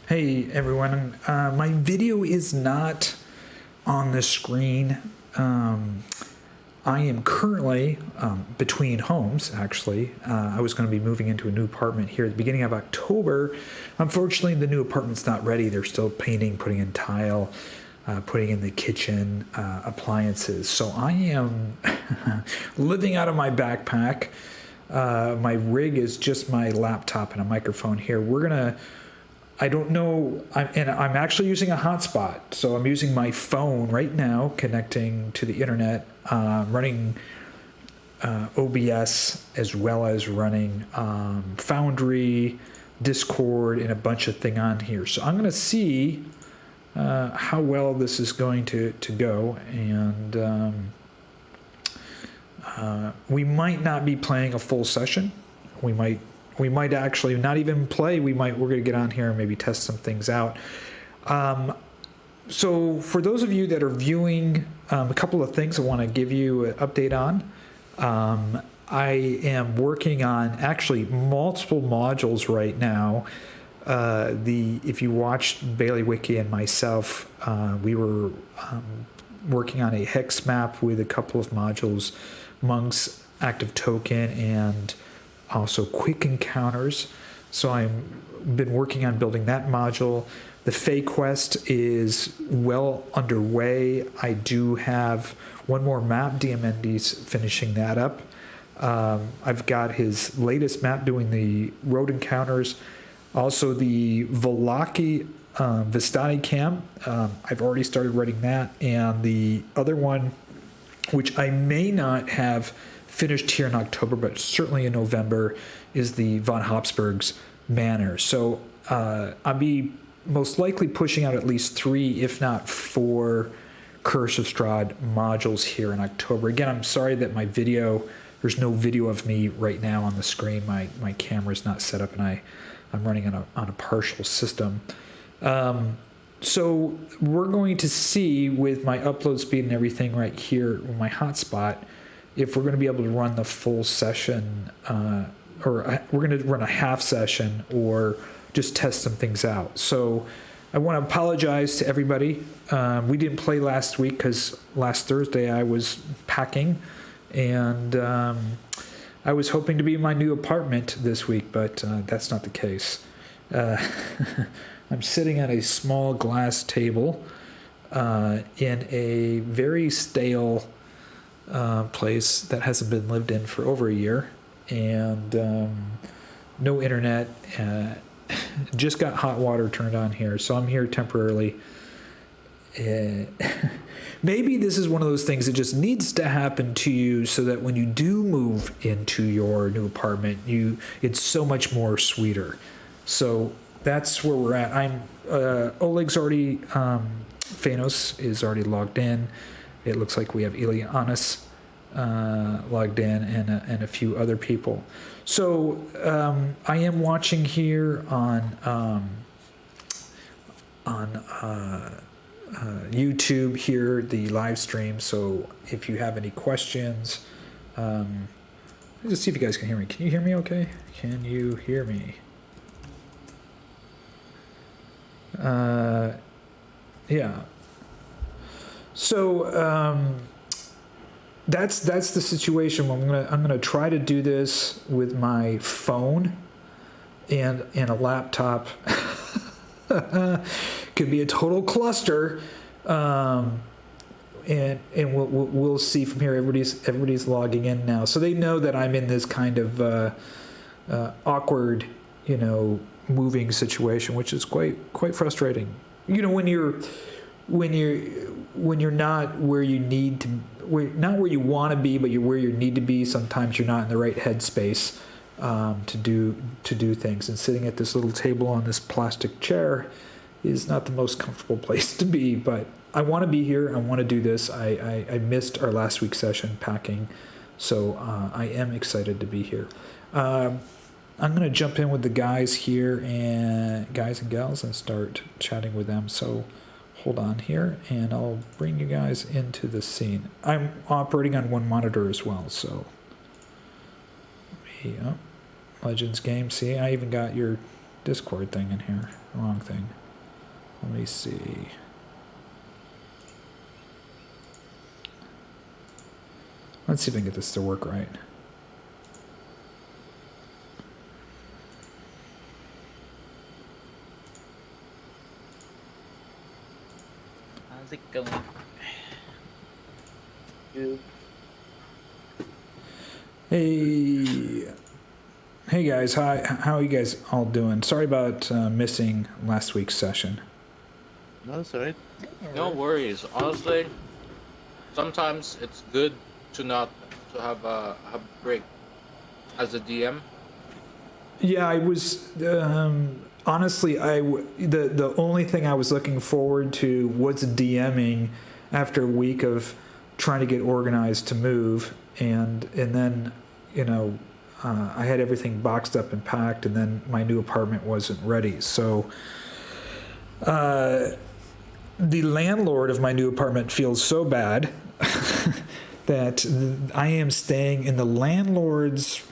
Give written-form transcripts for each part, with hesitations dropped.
Hey everyone, my video is not on the screen. I am currently between homes, actually. I was going to be moving into a new apartment here at the beginning of October. Unfortunately, the new apartment's not ready. They're still painting, putting in tile, putting in the kitchen appliances. So I am living out of my backpack. My rig is just my laptop and a microphone here. I don't know, I'm actually using a hotspot, so I'm using my phone right now, connecting to the internet, running OBS, as well as running Foundry, Discord, and a bunch of things on here. So I'm going to see how well this is going to go, and we might not be playing a full session. We might actually not even play. We're going to get on here and maybe test some things out. So for those of you that are viewing, a couple of things I want to give you an update on. I am working on actually multiple modules right now. If you watched Bailey Wiki and myself, we were working on a hex map with a couple of modules, Monk's Active Token and also quick encounters. So I've been working on building that module. The Fey quest is well underway. I do have one more map. DMND's finishing that up. I've got his latest map doing the road encounters. Also the Volaki Vistani camp. I've already started writing that. And the other one, which I may not have finished here in October, but certainly in November, is the von Habsburg's Manor. So I'll be most likely pushing out at least 3, if not 4, Curse of Strahd modules here in October. Again, I'm sorry that there's no video of me right now on the screen. My camera's not set up, and I'm running on a partial system. So we're going to see with my upload speed and everything right here with my hotspot, if we're going to be able to run the full session, or we're going to run a half session, or just test some things out. So I want to apologize to everybody. We didn't play last week because last Thursday I was packing, and I was hoping to be in my new apartment this week, but that's not the case. I'm sitting at a small glass table in a very stale place that hasn't been lived in for over a year, and no internet. Just got hot water turned on here, so I'm here temporarily. Maybe this is one of those things that just needs to happen to you, so that when you do move into your new apartment, it's so much more sweeter. So that's where we're at. Oleg's already, Fiannos is already logged in. It looks like we have Ileanys logged in, and a few other people. So I am watching here on YouTube here, the live stream. So if you have any questions, let's just see if you guys can hear me. Can you hear me okay? Can you hear me? Yeah. So that's the situation. I'm gonna try to do this with my phone and a laptop. Could be a total cluster, and we'll see from here. Everybody's logging in now, so they know that I'm in this kind of awkward, moving situation, which is quite frustrating. When you're not where you need to, not where you want to be, but you're where you need to be. Sometimes you're not in the right headspace to do things. And sitting at this little table on this plastic chair is not the most comfortable place to be. But I want to be here. I want to do this. I missed our last week's session packing, so I am excited to be here. I'm going to jump in with the guys here, and guys and gals, and start chatting with them. So hold on here, and I'll bring you guys into the scene. I'm operating on one monitor as well, so yeah. Legends game. See, I even got your Discord thing in here. wrong thing. Let me see. Let's see if I can get this to work right. How's it going? Good. Hey guys, hi. How are you guys all doing? Sorry about missing last week's session. No, that's alright. No worries. Honestly, sometimes it's good to not to have a break as a DM. Yeah, I was honestly, the only thing I was looking forward to was DMing after a week of trying to get organized to move, and then I had everything boxed up and packed, and then my new apartment wasn't ready. So the landlord of my new apartment feels so bad that I am staying in the landlord's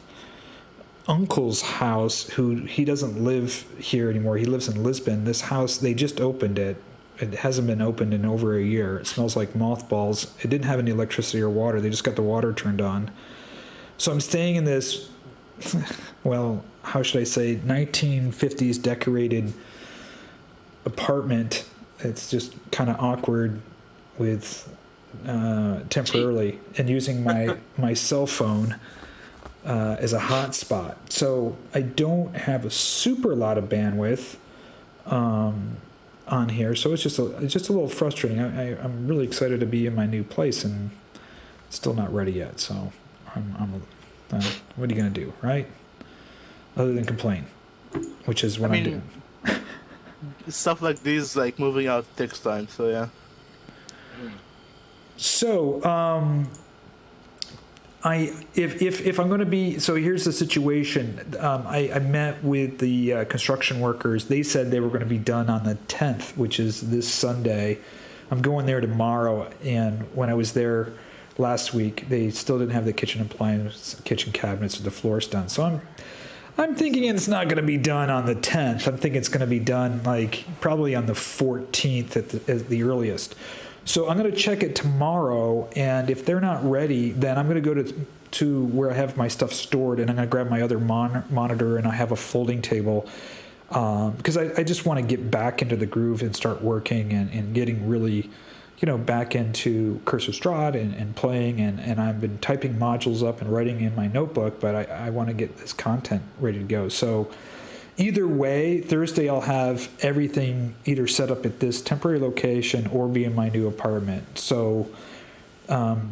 uncle's house, who he doesn't live here anymore. He lives in Lisbon. This house, they just opened it. It hasn't been opened in over a year. It smells like mothballs. It didn't have any electricity or water. They just got the water turned on. So I'm staying in this, well, how should I say, 1950s decorated apartment. It's just kind of awkward with temporarily, and using my cell phone as a hotspot. So I don't have a super lot of bandwidth on here. So it's just a little frustrating. I'm really excited to be in my new place, and it's still not ready yet. So what are you going to do, right? Other than complain, which is what I'm doing. Stuff like this, like moving out, takes time. So yeah. So if I'm going to be, so here's the situation. I met with the construction workers. They said they were going to be done on the 10th, which is this Sunday. I'm going there tomorrow, and when I was there last week, they still didn't have the kitchen appliance, kitchen cabinets, or the floors done. So I'm thinking it's not going to be done on the 10th. I'm thinking it's going to be done like probably on the 14th at the earliest. So I'm going to check it tomorrow, and if they're not ready, then I'm going to go to where I have my stuff stored, and I'm going to grab my other monitor, and I have a folding table, because I just want to get back into the groove and start working and getting really, back into Curse of Strahd and playing, and I've been typing modules up and writing in my notebook, but I want to get this content ready to go. So either way, Thursday I'll have everything either set up at this temporary location or be in my new apartment. So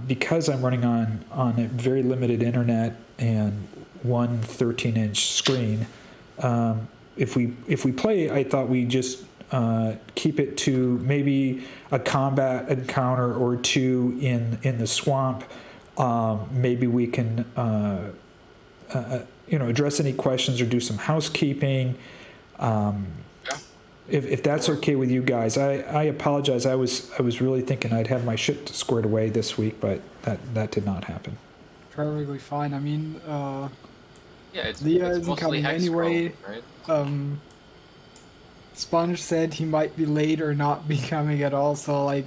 because I'm running on a very limited internet and one 13-inch screen, if we play, I thought we just keep it to maybe a combat encounter or two in the swamp. Maybe we can address any questions or do some housekeeping. If that's okay with you guys, I apologize. I was really thinking I'd have my shit squared away this week, but that did not happen. Perfectly fine. I mean, It's Liea it's isn't mostly coming hex anyway. scroll, right? Sponge said he might be late or not be coming at all. So like,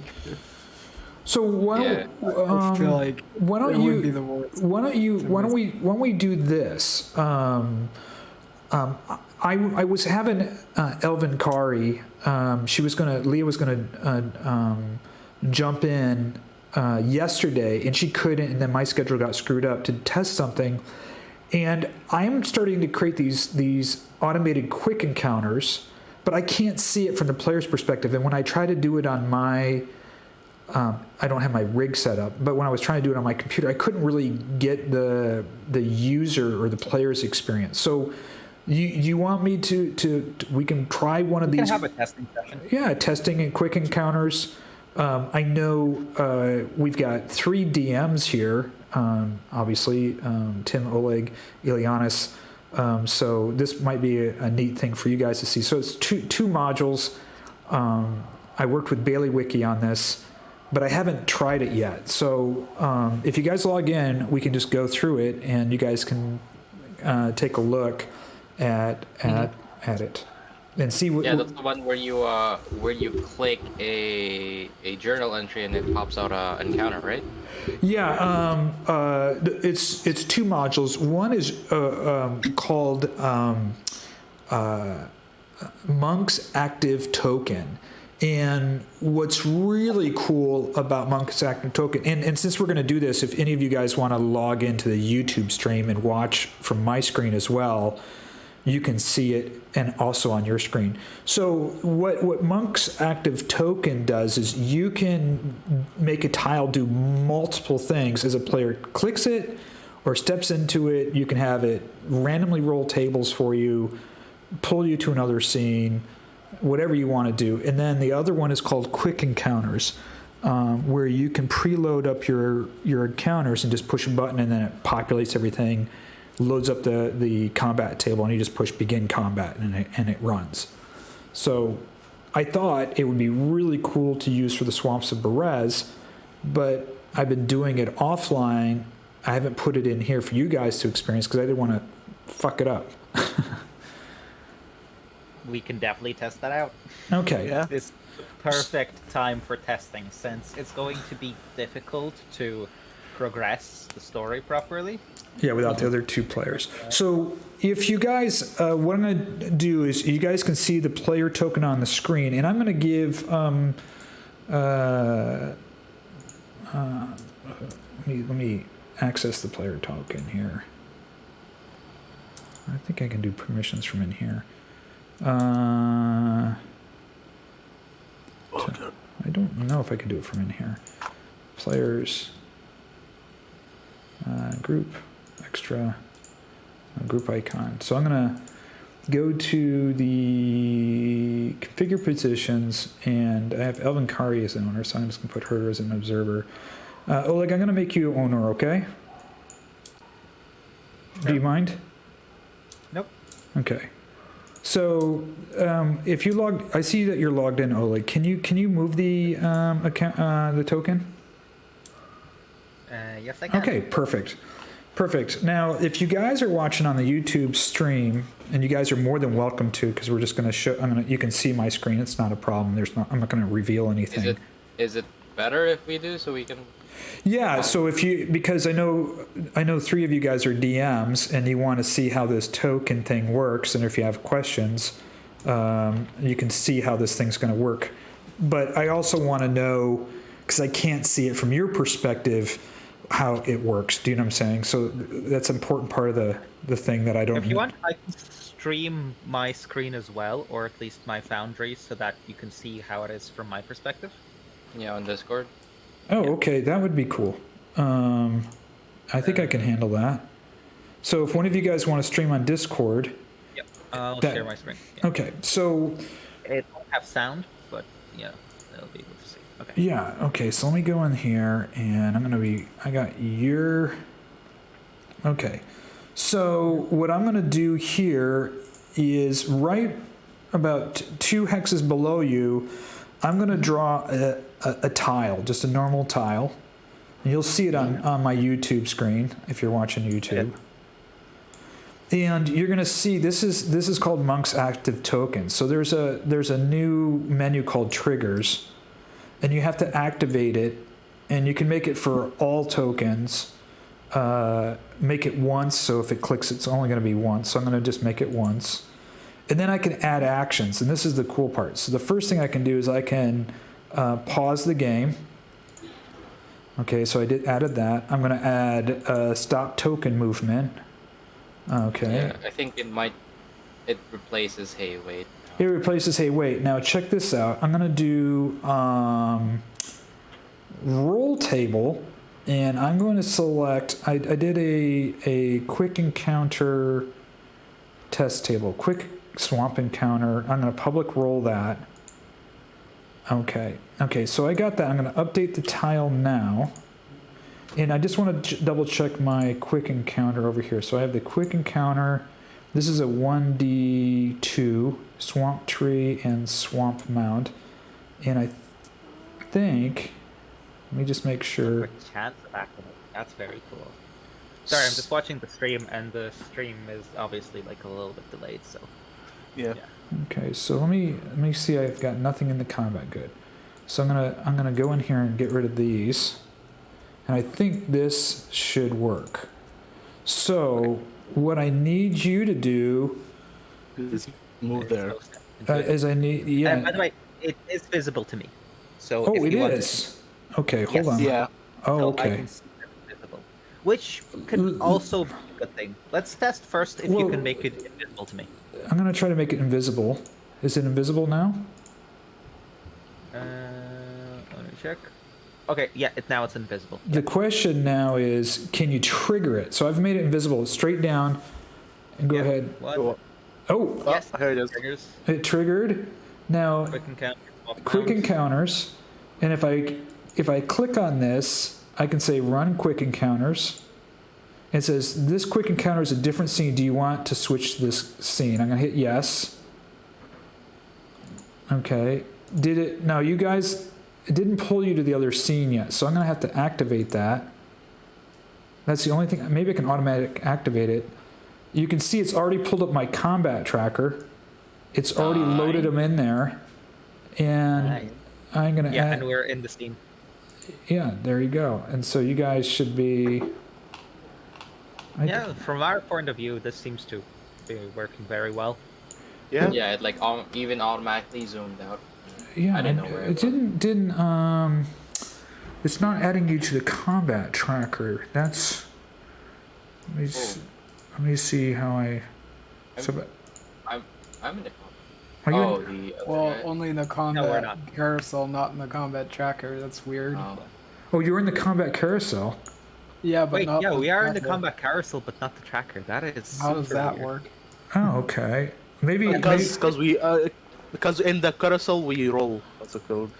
So why I feel like why don't it you would be the worst. why don't we do this? I was having ElvinCari. Liea was gonna jump in yesterday, and she couldn't, and then my schedule got screwed up to test something. And I'm starting to create these automated quick encounters, but I can't see it from the player's perspective. And when I try to do it on my I don't have my rig set up, but when I was trying to do it on my computer, I couldn't really get the user or the player's experience. So you want me to we can try one of these? We can have a testing session. Yeah, testing and quick encounters. I know we've got 3 DMs here, obviously, Tim, Oleg, Ileanys. So this might be a neat thing for you guys to see. So it's two modules. I worked with Bailey Wiki on this, but I haven't tried it yet. So if you guys log in, we can just go through it, and you guys can take a look at it. and see what. Yeah, that's the one where you click a journal entry and it pops out a encounter, right? Yeah, it's two modules. One is called Monk's Active Token. And what's really cool about Monk's Active Token, and since we're going to do this, if any of you guys want to log into the YouTube stream and watch from my screen as well, you can see it and also on your screen. So what Monk's Active Token does is you can make a tile do multiple things. As a player clicks it or steps into it, you can have it randomly roll tables for you, pull you to another scene, whatever you want to do. And then the other one is called Quick Encounters, where you can preload up your encounters and just push a button and then it populates everything, loads up the combat table, and you just push begin combat and it runs. So I thought it would be really cool to use for the Swamps of Berez, but I've been doing it offline. I haven't put it in here for you guys to experience because I didn't want to fuck it up. We can definitely test that out. Okay. Yeah. It's the perfect time for testing since it's going to be difficult to progress the story properly. Yeah, without the other two players. So if you guys, what I'm going to do is you guys can see the player token on the screen, and I'm going to give, let me access the player token here. I think I can do permissions from in here. I don't know if I can do it from in here. Players, group, extra, group icon. So I'm going to go to the configure positions, and I have ElvinCari as an owner, so I'm just going to put her as an observer. Oleg, I'm going to make you owner, okay? Do you mind? Nope. Okay. So if you log, I see that you're logged in, Oleg. Can you move the account, the token? Yes, I can. Okay, perfect. Now, if you guys are watching on the YouTube stream, and you guys are more than welcome to, because we're just going to show. You can see my screen. It's not a problem. I'm not going to reveal anything. Is it better if we do so we can? Yeah. So because I know three of you guys are DMs, and you want to see how this token thing works, and if you have questions, you can see how this thing's going to work. But I also want to know, because I can't see it from your perspective, how it works. Do you know what I'm saying? So that's an important part of the thing that I don't. If you want, I can stream my screen as well, or at least my Foundry, so that you can see how it is from my perspective. Yeah, on Discord. Oh, okay, that would be cool. I think I can handle that. So if one of you guys want to stream on Discord. Yep, I'll share my screen. Yeah. Okay, so. It won't have sound, but yeah, they'll be able to see. Okay. Yeah, okay, so let me go in here, and I got your. Okay, so what I'm going to do here is right about 2 hexes below you, I'm going to draw a tile, just a normal tile. And you'll see it on my YouTube screen if you're watching YouTube. And you're going to see this is called Monk's Active Token. So there's a new menu called Triggers, and you have to activate it, and you can make it for all tokens. Make it once, so if it clicks, it's only going to be once. So I'm going to just make it once. And then I can add actions, and this is the cool part. So the first thing I can do is I can pause the game. Okay, so added that. I'm going to add stop token movement. Okay. Yeah, I think it replaces hey wait. It replaces hey wait. Now check this out. I'm going to do roll table, and I'm going to select. I did a quick encounter test table, quick swamp encounter. I'm going to public roll that. Okay, so I got that. I'm going to update the tile now. And I just want to double check my quick encounter over here. So I have the quick encounter. This is a 1d2 swamp tree and swamp mound. And I think, let me just make sure. Chance of acting. That's very cool. Sorry, I'm just watching the stream, and the stream is obviously like a little bit delayed, so. Yeah. Okay, so let me see. I've got nothing in the combat. Good. So I'm gonna go in here and get rid of these, and I think this should work. So what I need you to do Just move there. is I need And by the way, it is visible to me. So Oh, if it you want is. Okay, hold Yes. on. Yeah. Oh, so I okay. can see that it's visible, which could also be a good thing. Let's test first if you Well- can make it invisible to me. I'm gonna try to make it invisible. Is it invisible now? Let me check. Okay, yeah, now it's invisible. The question now is, can you trigger it? So I've made it invisible. Straight down, and go Yeah. ahead. What? Cool. Oh, Yes. Here it is. Triggers, it triggered. Now, quick encounter. quick encounters, and if I click on this, I can say run quick encounters. It says this quick encounter is a different scene. Do you want to switch to this scene? I'm gonna hit yes. Okay. Did it? Now you guys, it didn't pull you to the other scene yet, so I'm gonna have to activate that. That's the only thing. Maybe I can automatic activate it. You can see it's already pulled up my combat tracker. It's already loaded them in there, and Nice. I'm gonna Yeah, add. and we're in the scene. Yeah, there you go. And so you guys should be. Yeah, from our point of view, this seems to be working very well. Yeah. Yeah, it like even automatically zoomed out. Yeah, I didn't know where it it didn't. It's not adding you to the combat tracker. That's. Let me see how I. So, I'm in the. are you Oh, in- the. Well, other guy. only in the we're combat not. carousel, not in the combat tracker. That's weird. oh, you're in the combat carousel. Yeah, but Wait, not yeah, we are in the tracker. combat carousel, but not the tracker. That is. How does super that weird. work? Oh, okay. Maybe. Because in the carousel we roll. What's it called?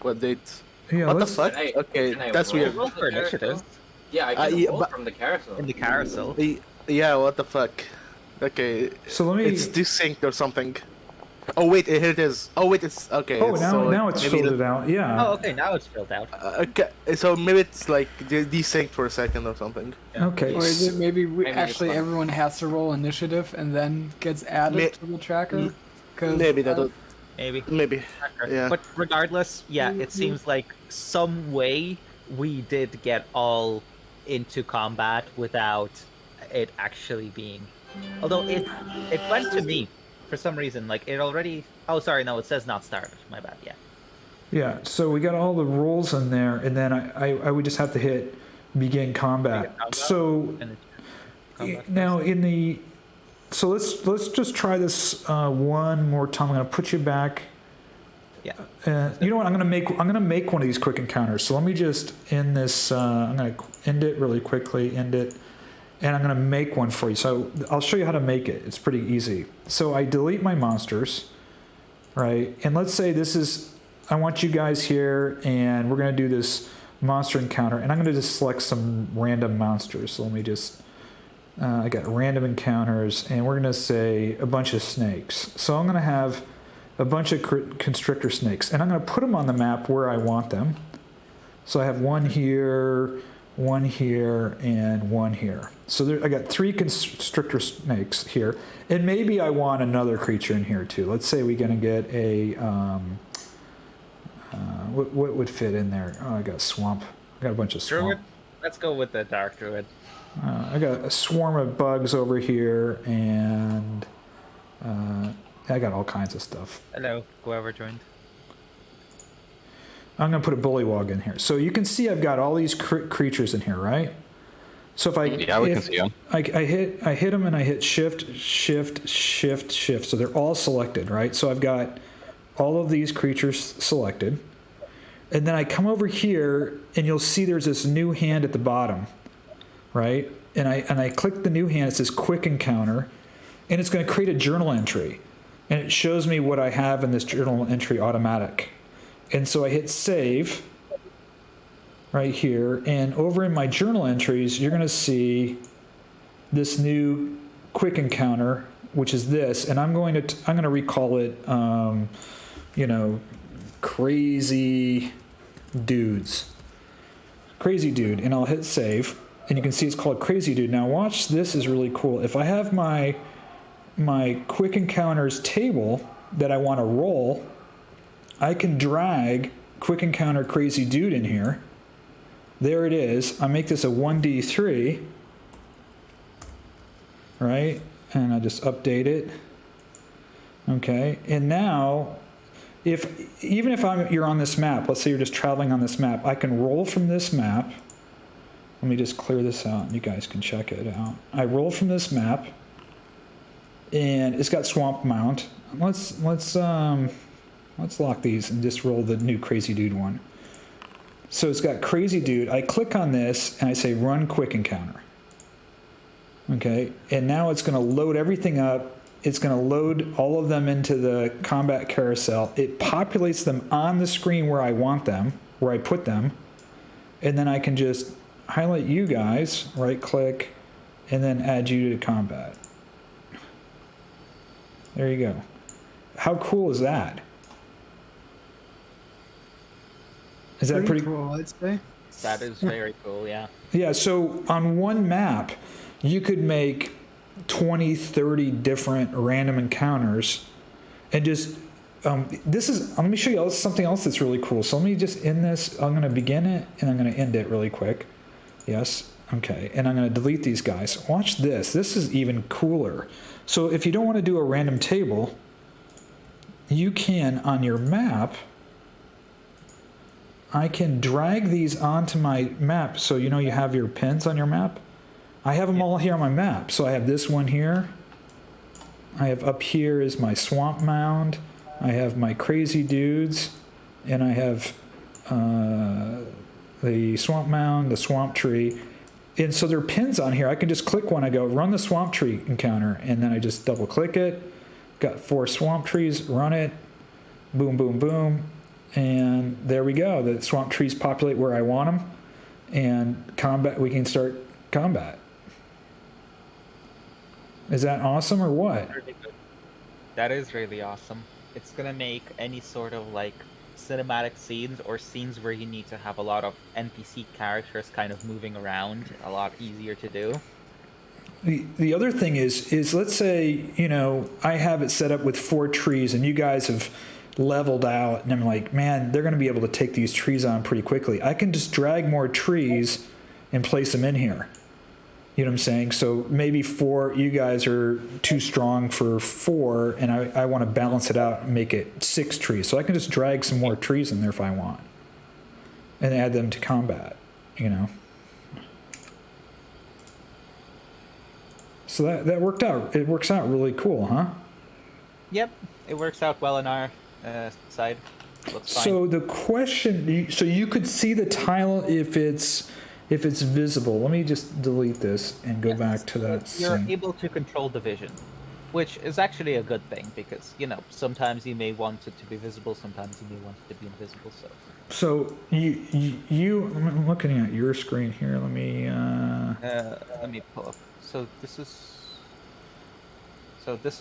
What date? Yeah. What the Let's. fuck? Can I- Okay, can I that's roll weird. Roll from for the initiative. carousel? Yeah, I can yeah, roll but- from the carousel. In the carousel. Yeah, what the fuck? Okay, So let me. it's desynced or something. Oh wait, here it is. Oh wait, it's okay. Oh, now it's maybe filled it out. Yeah. Oh, okay, now it's filled out. Okay, so maybe it's like desynced for a second or something. Okay. Or is it maybe Maybe it's actually fine. everyone has to roll initiative and then gets added May- to the tracker? 'Cause, Maybe that. Maybe. Maybe. Yeah. But regardless, yeah, it seems like some way we did get all into combat without it actually being. Although it went to me for some reason. Like it already. Oh, sorry, no, it says not started. My bad. Yeah. Yeah. So we got all the rules in there, and then I would just have to hit begin combat. Begin combat. So And combat. now in the. So let's just try this one more time. I'm gonna put you back. Yeah. You know what? I'm gonna make one of these quick encounters. So let me just end this. I'm gonna end it really quickly. End it, and I'm gonna make one for you. So I'll show you how to make it. It's pretty easy. So I delete my monsters, right? And let's say this is. I want you guys here, and we're gonna do this monster encounter, and I'm gonna just select some random monsters. So let me just. I got random encounters, and we're gonna say a bunch of snakes. So I'm gonna have a bunch of constrictor snakes, and I'm going to put them on the map where I want them. So I have one here, and one here. So there, I got 3 constrictor snakes here, and maybe I want another creature in here too. Let's say we're going to get a what would fit in there? Oh, I got swamp. I got a bunch of swamp. Druid. Let's go with the dark druid. I got a swarm of bugs over here, and I got all kinds of stuff. Hello, whoever joined. I'm going to put a bullywog in here. So you can see I've got all these creatures in here, right? So if I we can see them. I hit them and I hit shift. So they're all selected, right? So I've got all of these creatures selected. And then I come over here and you'll see there's this new hand at the bottom, right? And I click the new hand. It says quick encounter, and it's going to create a journal entry. And it shows me what I have in this journal entry automatic. And so I hit save right here. And over in my journal entries, you're going to see this new quick encounter, which is this. And I'm going to recall it, crazy dudes. Crazy dude. And I'll hit save. And you can see it's called crazy dude. Now watch, this is really cool. If I have my quick encounters table, that I want to roll, I can drag quick encounter crazy dude in here. There it is. I make this a 1d3, right? And I just update it. Okay, and now, even if you're on this map, let's say you're just traveling on this map, I can roll from this map. Let me just clear this out, and you guys can check it out. I roll from this map, and it's got Swamp Mount. Let's lock these and just roll the new Crazy Dude one. So it's got Crazy Dude. I click on this, and I say Run Quick Encounter. Okay, and now it's going to load everything up. It's going to load all of them into the combat carousel. It populates them on the screen where I want them, where I put them. And then I can just highlight you guys, right click, and then add you to combat. There you go. How cool is that? Is that pretty cool, I'd say. That is very cool, yeah. Yeah, so on one map, you could make 20, 30 different random encounters, and just let me show you something else that's really cool. So let me just end this. I'm going to begin it, and I'm going to end it really quick. Yes, okay, and I'm going to delete these guys. Watch this. This is even cooler. So if you don't want to do a random table, you can, on your map, I can drag these onto my map. So you know you have your pins on your map? I have them all here on my map. So I have this one here. I have up here is my swamp mound. I have my crazy dudes. And I have the swamp mound, the swamp tree. And so there are pins on here. I can just click one. I go run the swamp tree encounter. And then I just double click it. Got 4 swamp trees. Run it. Boom, boom, boom. And there we go. The swamp trees populate where I want them. And combat, we can start combat. Is that awesome or what? Really good. That is really awesome. It's gonna make any sort of like cinematic scenes or scenes where you need to have a lot of NPC characters kind of moving around a lot easier to do. The other thing is let's say, you know, I have it set up with 4 trees and you guys have leveled out and I'm like, man, they're going to be able to take these trees on pretty quickly. I can just drag more trees and place them in here. You know what I'm saying? So maybe 4, you guys are too strong for 4, and I want to balance it out and make it 6 trees. So I can just drag some more trees in there if I want and add them to combat, you know? So that worked out. It works out really cool, huh? Yep, it works out well on our side. Looks fine. So the question, so you could see the tile if it's visible. Let me just delete this and go back to that. You're able to control the vision, which is actually a good thing because, you know, sometimes you may want it to be visible, sometimes you may want it to be invisible. So I'm looking at your screen here. Let me pull up. So this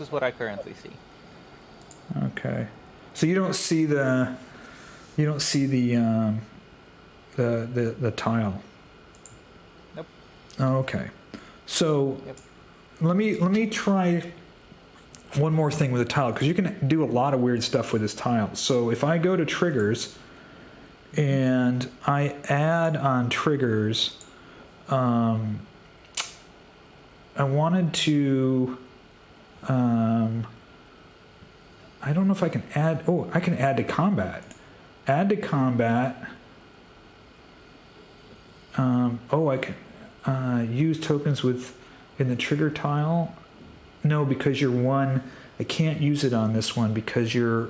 is what I currently see. Okay. So you don't see the tile. Nope. Okay. So Yep. let me try one more thing with the tile, because you can do a lot of weird stuff with this tile. So if I go to triggers and I add on triggers, I wanted to, I don't know if I can add, I can add to combat. Add to combat. I can use tokens in the trigger tile. No, because you're one, I can't use it on this one because you're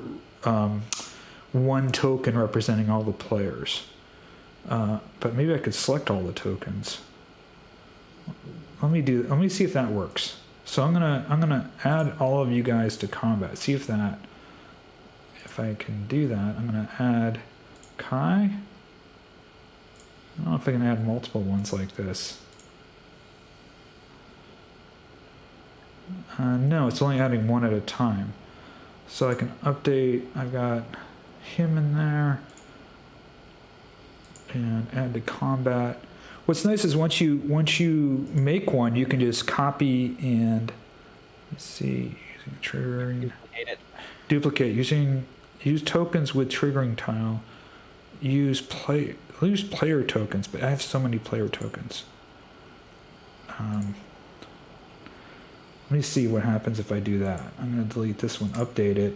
one token representing all the players. But maybe I could select all the tokens. Let me see if that works. So I'm gonna add all of you guys to combat. See if I can do that. I'm gonna add Kai. I don't know if I can add multiple ones like this. No, it's only adding one at a time. So I can update. I've got him in there. And add to combat. What's nice is once you make one, you can just copy and let's see, using triggering. duplicate. Use tokens with triggering tile. Use player tokens, but I have so many player tokens. Let me see what happens if I do that. I'm going to delete this one, update it.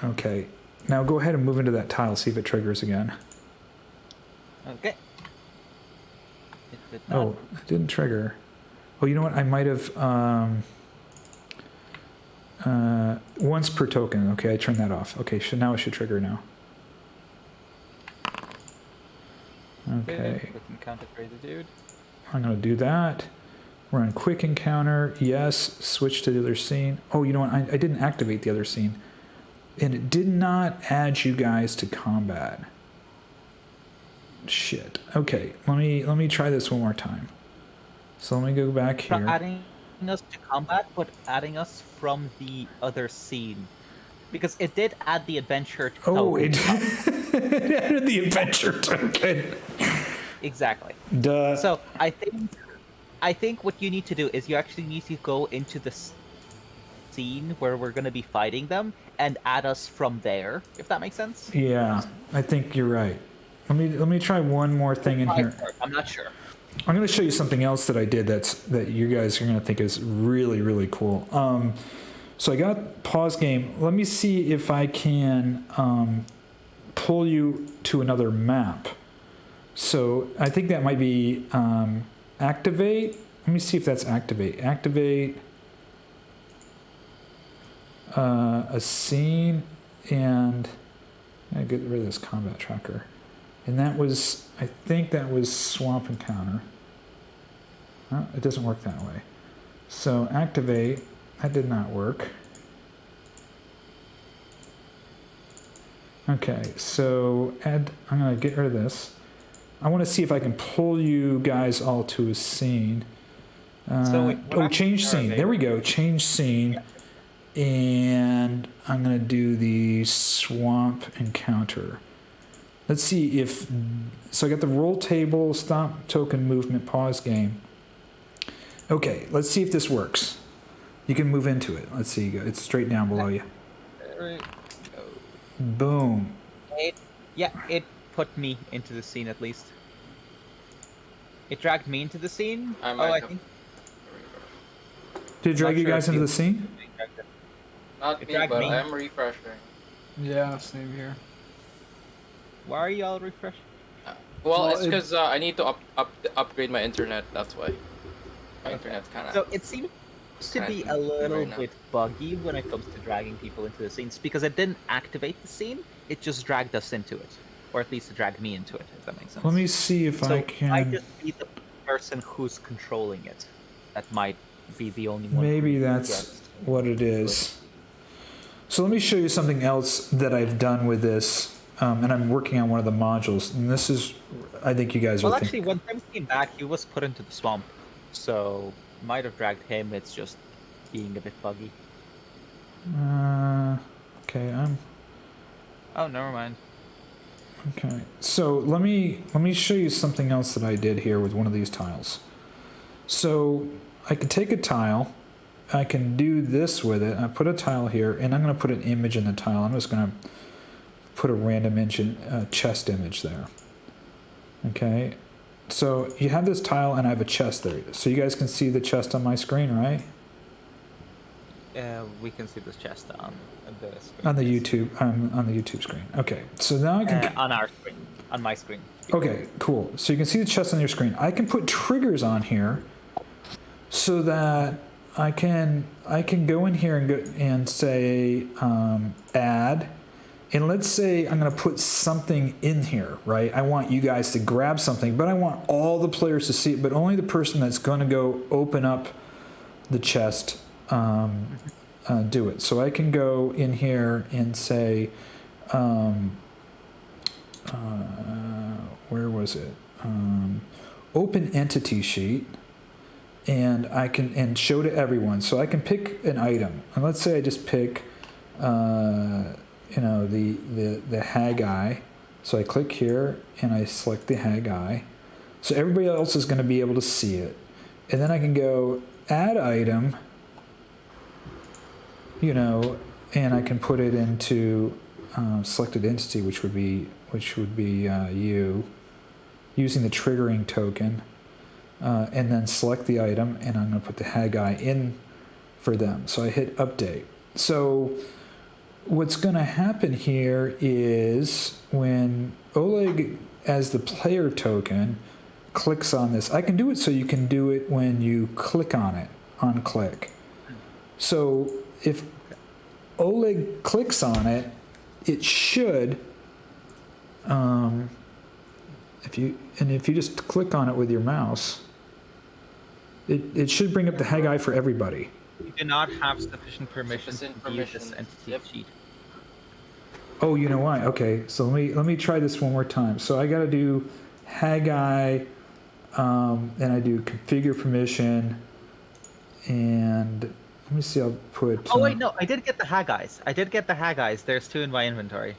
Okay. Now go ahead and move into that tile, see if it triggers again. Okay. It did not. Oh, it didn't trigger. Oh, you know what? I might have... once per token. Okay, I turned that off. Okay, now it should trigger now. Okay. Quick encounter create the dude. I'm going to do that. Run quick encounter. Yes. Switch to the other scene. Oh, you know what? I didn't activate the other scene. And it did not add you guys to combat. Shit. Okay, let me try this one more time. So let me go back Not here. adding us to combat, but adding us from the other scene. Because it did add the adventure Oh, token. it added the adventure token. Exactly. Duh. So I think what you need to do is you actually need to go into the scene where we're going to be fighting them and add us from there, if that makes sense. Yeah, I think you're right. Let me try one more thing in here. I'm not sure. I'm going to show you something else that I did that you guys are going to think is really, really cool. So I got pause game. Let me see if I can pull you to another map. So I think that might be activate. Let me see if that's activate. Activate a scene, and I get rid of this combat tracker. And that was, I think that was swamp encounter. Oh, it doesn't work that way. So activate, that did not work. Okay, so add, I'm gonna get rid of this. I want to see if I can pull you guys all to a scene. Change scene. There we go. Change scene. And I'm going to do the swamp encounter. Let's see if... So I got the roll table, stop token movement, pause game. Okay, let's see if this works. You can move into it. Let's see. It's straight down below you. Boom. It put me into the scene at least. It dragged me into the scene. I think. Did it drag you guys into the scene? Not It me, dragged but me. I'm refreshing. Yeah, same here. Why are you all refreshing? Well, Well, it's because I need to upgrade my internet. That's why. My internet's kind of. So it seems to be a little bit buggy when it comes to dragging people into the scenes because it didn't activate the scene. It just dragged us into it, or at least it dragged me into it. If that makes sense. Let me see if So I can... might just be the person who's controlling it. That might be the only one. Maybe who that's gets what it is. So let me show you something else that I've done with this, and I'm working on one of the modules. And this is, I think you guys will Well, think. actually, when Tim came back, he was put into the swamp, so might have dragged him. It's just being a bit buggy. Okay, I'm Oh, never mind. okay. So let me show you something else that I did here with one of these tiles. So I can take a tile, I can do this with it. I put a tile here, and I'm going to put an image in the tile. I'm just going to put a random chest image there. Okay. So you have this tile, and I have a chest there. So you guys can see the chest on my screen, right? We can see this chest on the screen. On the YouTube, on the YouTube screen. Okay. So now I can. On our screen, on my screen. Okay, cool. So you can see the chest on your screen. I can put triggers on here, so that I can go in here and say add, and let's say I'm going to put something in here, right? I want you guys to grab something, but I want all the players to see it, but only the person that's going to go open up the chest do it. So I can go in here and say, where was it? Open entity sheet. And I can show to everyone. So I can pick an item, and let's say I just pick, the Haggai. So I click here and I select the Haggai. So everybody else is going to be able to see it, and then I can go add item. and I can put it into selected entity, which would be you, using the triggering token, and then select the item, and I'm going to put the Haggai in for them. So I hit update. So what's going to happen here is when Oleg, as the player token, clicks on this, I can do it so you can do it when you click on it, on click. So if Oleg clicks on it, it should, if you just click on it with your mouse, it should bring up the Haggai for everybody. You do not have sufficient permission to view this entity sheet. Oh, you know why? Okay, so let me try this one more time. So I got to do Haggai, and I do configure permission, and let me see. I'll put. Oh wait, no, I did get the Haggais. There's 2 in my inventory.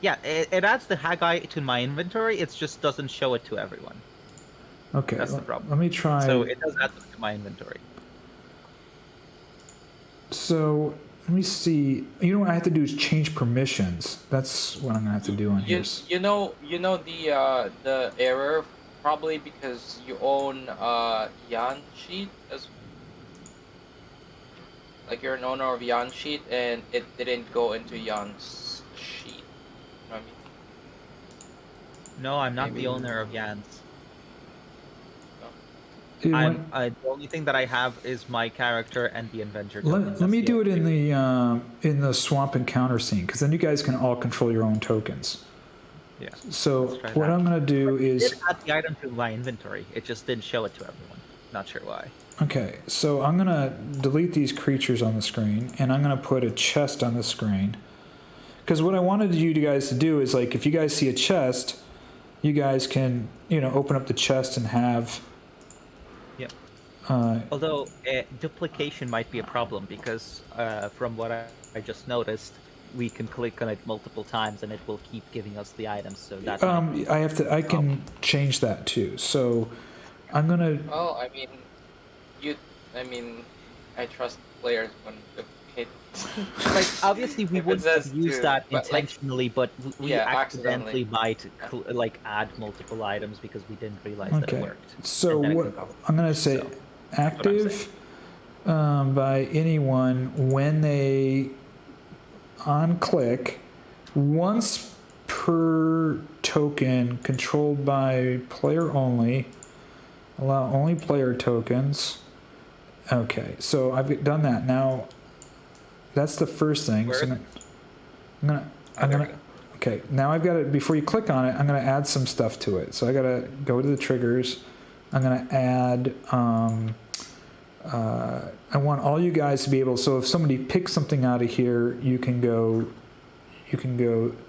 Yeah, it adds the Haggai to my inventory. It just doesn't show it to everyone. Okay, That's the problem. Let me try. So it does add them to my inventory. So let me see. You know what I have to do is change permissions. That's what I'm gonna have to do on here. You know the error probably because you own Yan sheet as like you're an owner of Yan sheet and it didn't go into Yan's sheet. You know what I mean? No, I'm not the owner of Jan's. You The want- only thing that I have is my character and the Avenger. let me do it in the swamp encounter scene, because then you guys can all control your own tokens. Yeah. So Let's try what that. I'm gonna do It is did add the item to my inventory. It just didn't show it to everyone. Not sure why. okay. So I'm gonna delete these creatures on the screen, and I'm gonna put a chest on the screen. Because what I wanted you guys to do is, like, if you guys see a chest, you guys can, open up the chest and have. Yep. Uh, Although duplication might be a problem because from what I just noticed, we can click on it multiple times and it will keep giving us the items. So that I can change that too. So I'm gonna. Well, I trust players when duplicate. like obviously we If it wouldn't says have used to, that but, like, intentionally, but we yeah, accidentally accidentally. might add multiple items because we didn't realize that it Okay. worked. So And then it what can go. I'm gonna say, So, active by anyone when they on click once per token, controlled by player only. Allow only player tokens. Okay, so I've done that. Now that's the first thing. So Where? I'm There gonna we go. okay, now I've got to, before you click on it, I'm gonna add some stuff to it. So I gotta go to the triggers. I'm gonna add I want all you guys to be able, so if somebody picks something out of here, you can go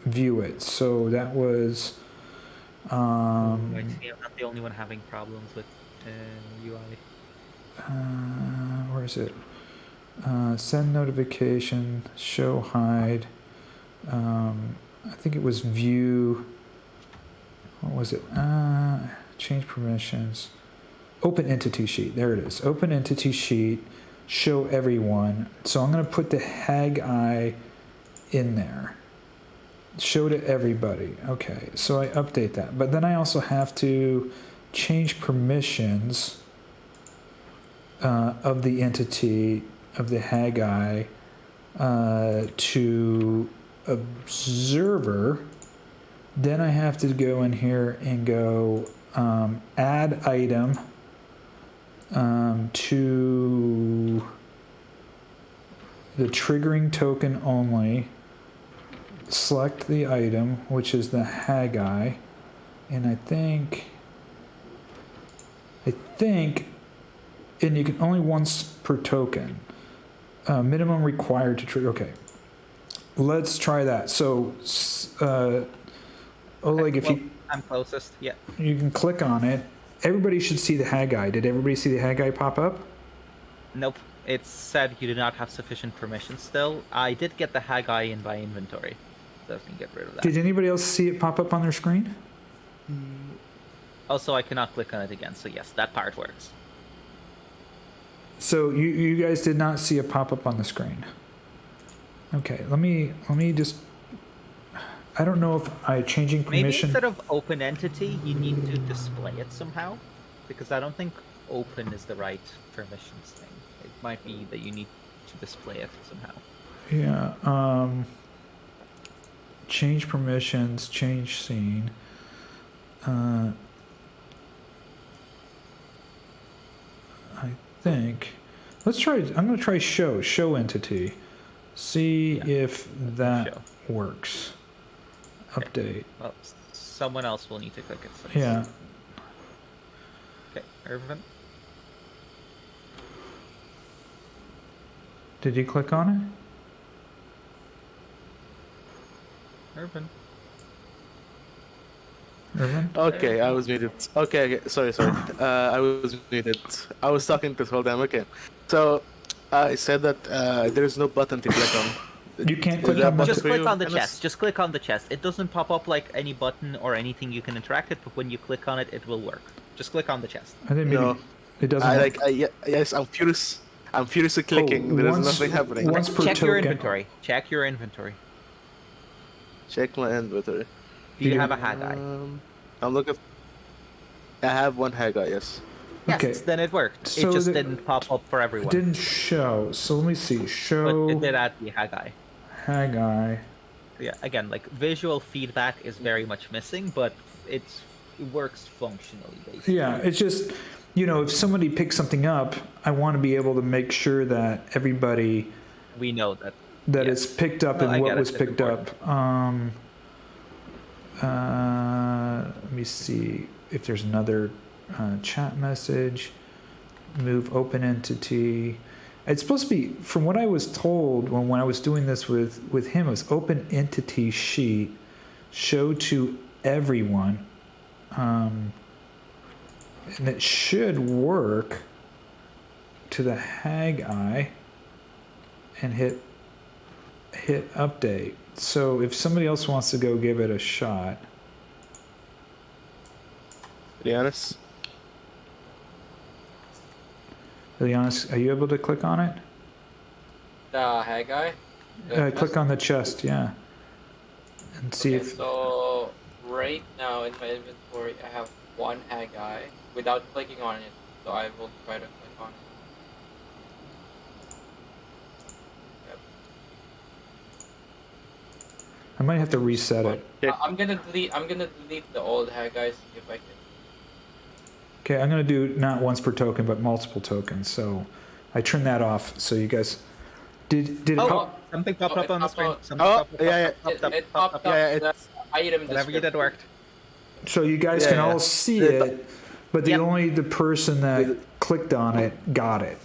view it. So that was I see I'm not the only one having problems with UI. where is it? Send notification, show hide. I think it was view. What was it? Change permissions. Open entity sheet. There it is. Open entity sheet. Show everyone. So I'm going to put the Haggai in there. Show to everybody. Okay. So I update that. But then I also have to change permissions of the entity of the Haggai to observer. Then I have to go in here and go add item to the triggering token only. Select the item, which is the Haggai, and I think, and you can only once per token. Minimum required to trigger. Okay, let's try that. So, Oleg, if I'm closest. Yeah. you can click on it, everybody should see the Haggai. Did everybody see the Haggai pop up? Nope. It said you do not have sufficient permission still. I did get the Haggai in my inventory. So I can get rid of that. Did anybody else see it pop up on their screen? Also, I cannot click on it again. So yes, that part works. So you guys did not see a pop up on the screen. Okay, let me just. I don't know if changing Maybe permission. instead of open entity, you need to display it somehow, because I don't think open is the right permissions thing. It might be that you need to display it somehow. Yeah. Change permissions. Change scene. I think. Let's try. I'm going to try show entity. See if that Show. works. Update. Well, someone else will need to click it. Since... Yeah. Okay, Ervan. Did you click on Ervan. it? Ervan? Okay, I was muted. Okay, sorry. I was muted. I was talking this whole time. Okay, so I said that there's no button to click on. You can't Is click that on button Just for click you, on the Herjann? chest. Just click on the chest. It doesn't pop up like any button or anything you can interact with, but when you click on it, it will work. Just click on the chest. I think maybe No. it doesn't. work. Yes, I'm furious. I'm furiously clicking. There's once- nothing happening. once per Check your token. inventory. Check your inventory. Check my inventory. Do you You- have a Haggai? I'm looking. I have one Haggai. Yes. Yes, Okay. then it worked. So it just the- didn't pop up for It everyone. didn't show. So let me see. But Show it did add the Haggai. Haggai. Yeah, again, like visual feedback is very much missing, but it works functionally, basically. Yeah, it's just, if somebody picks something up, I want to be able to make sure that everybody We know that. that Yeah. it's picked up No, I and what get it. was It's picked important. up. Let me see if there's another chat message. Move open entity. It's supposed to be, from what I was told when I was doing this with him, it was open entity sheet, show to everyone. And it should work to the Haggai and hit update. So if somebody else wants to go give it a shot. Ileanys? Ileanys, are you able to click on it? The Haggai. Click on the chest, yeah. And see Okay, if... so right now in my inventory I have one Haggai without clicking on it, so I will try to click on it. I might have to reset it. Yeah. I'm gonna delete the old Haggai, see if I can. Okay, I'm going to do not once per token, but multiple tokens. So I turned that off. So you guys... Did it Oh, pop? something popped Oh, up it on the popped screen. up. Something Oh, popped up, yeah, popped up, It popped popped up. Yeah, up. it's- The item Whatever you did description. worked. So you guys Yeah, can yeah. all see Yeah, it, but Yep. only the person that clicked on it got it.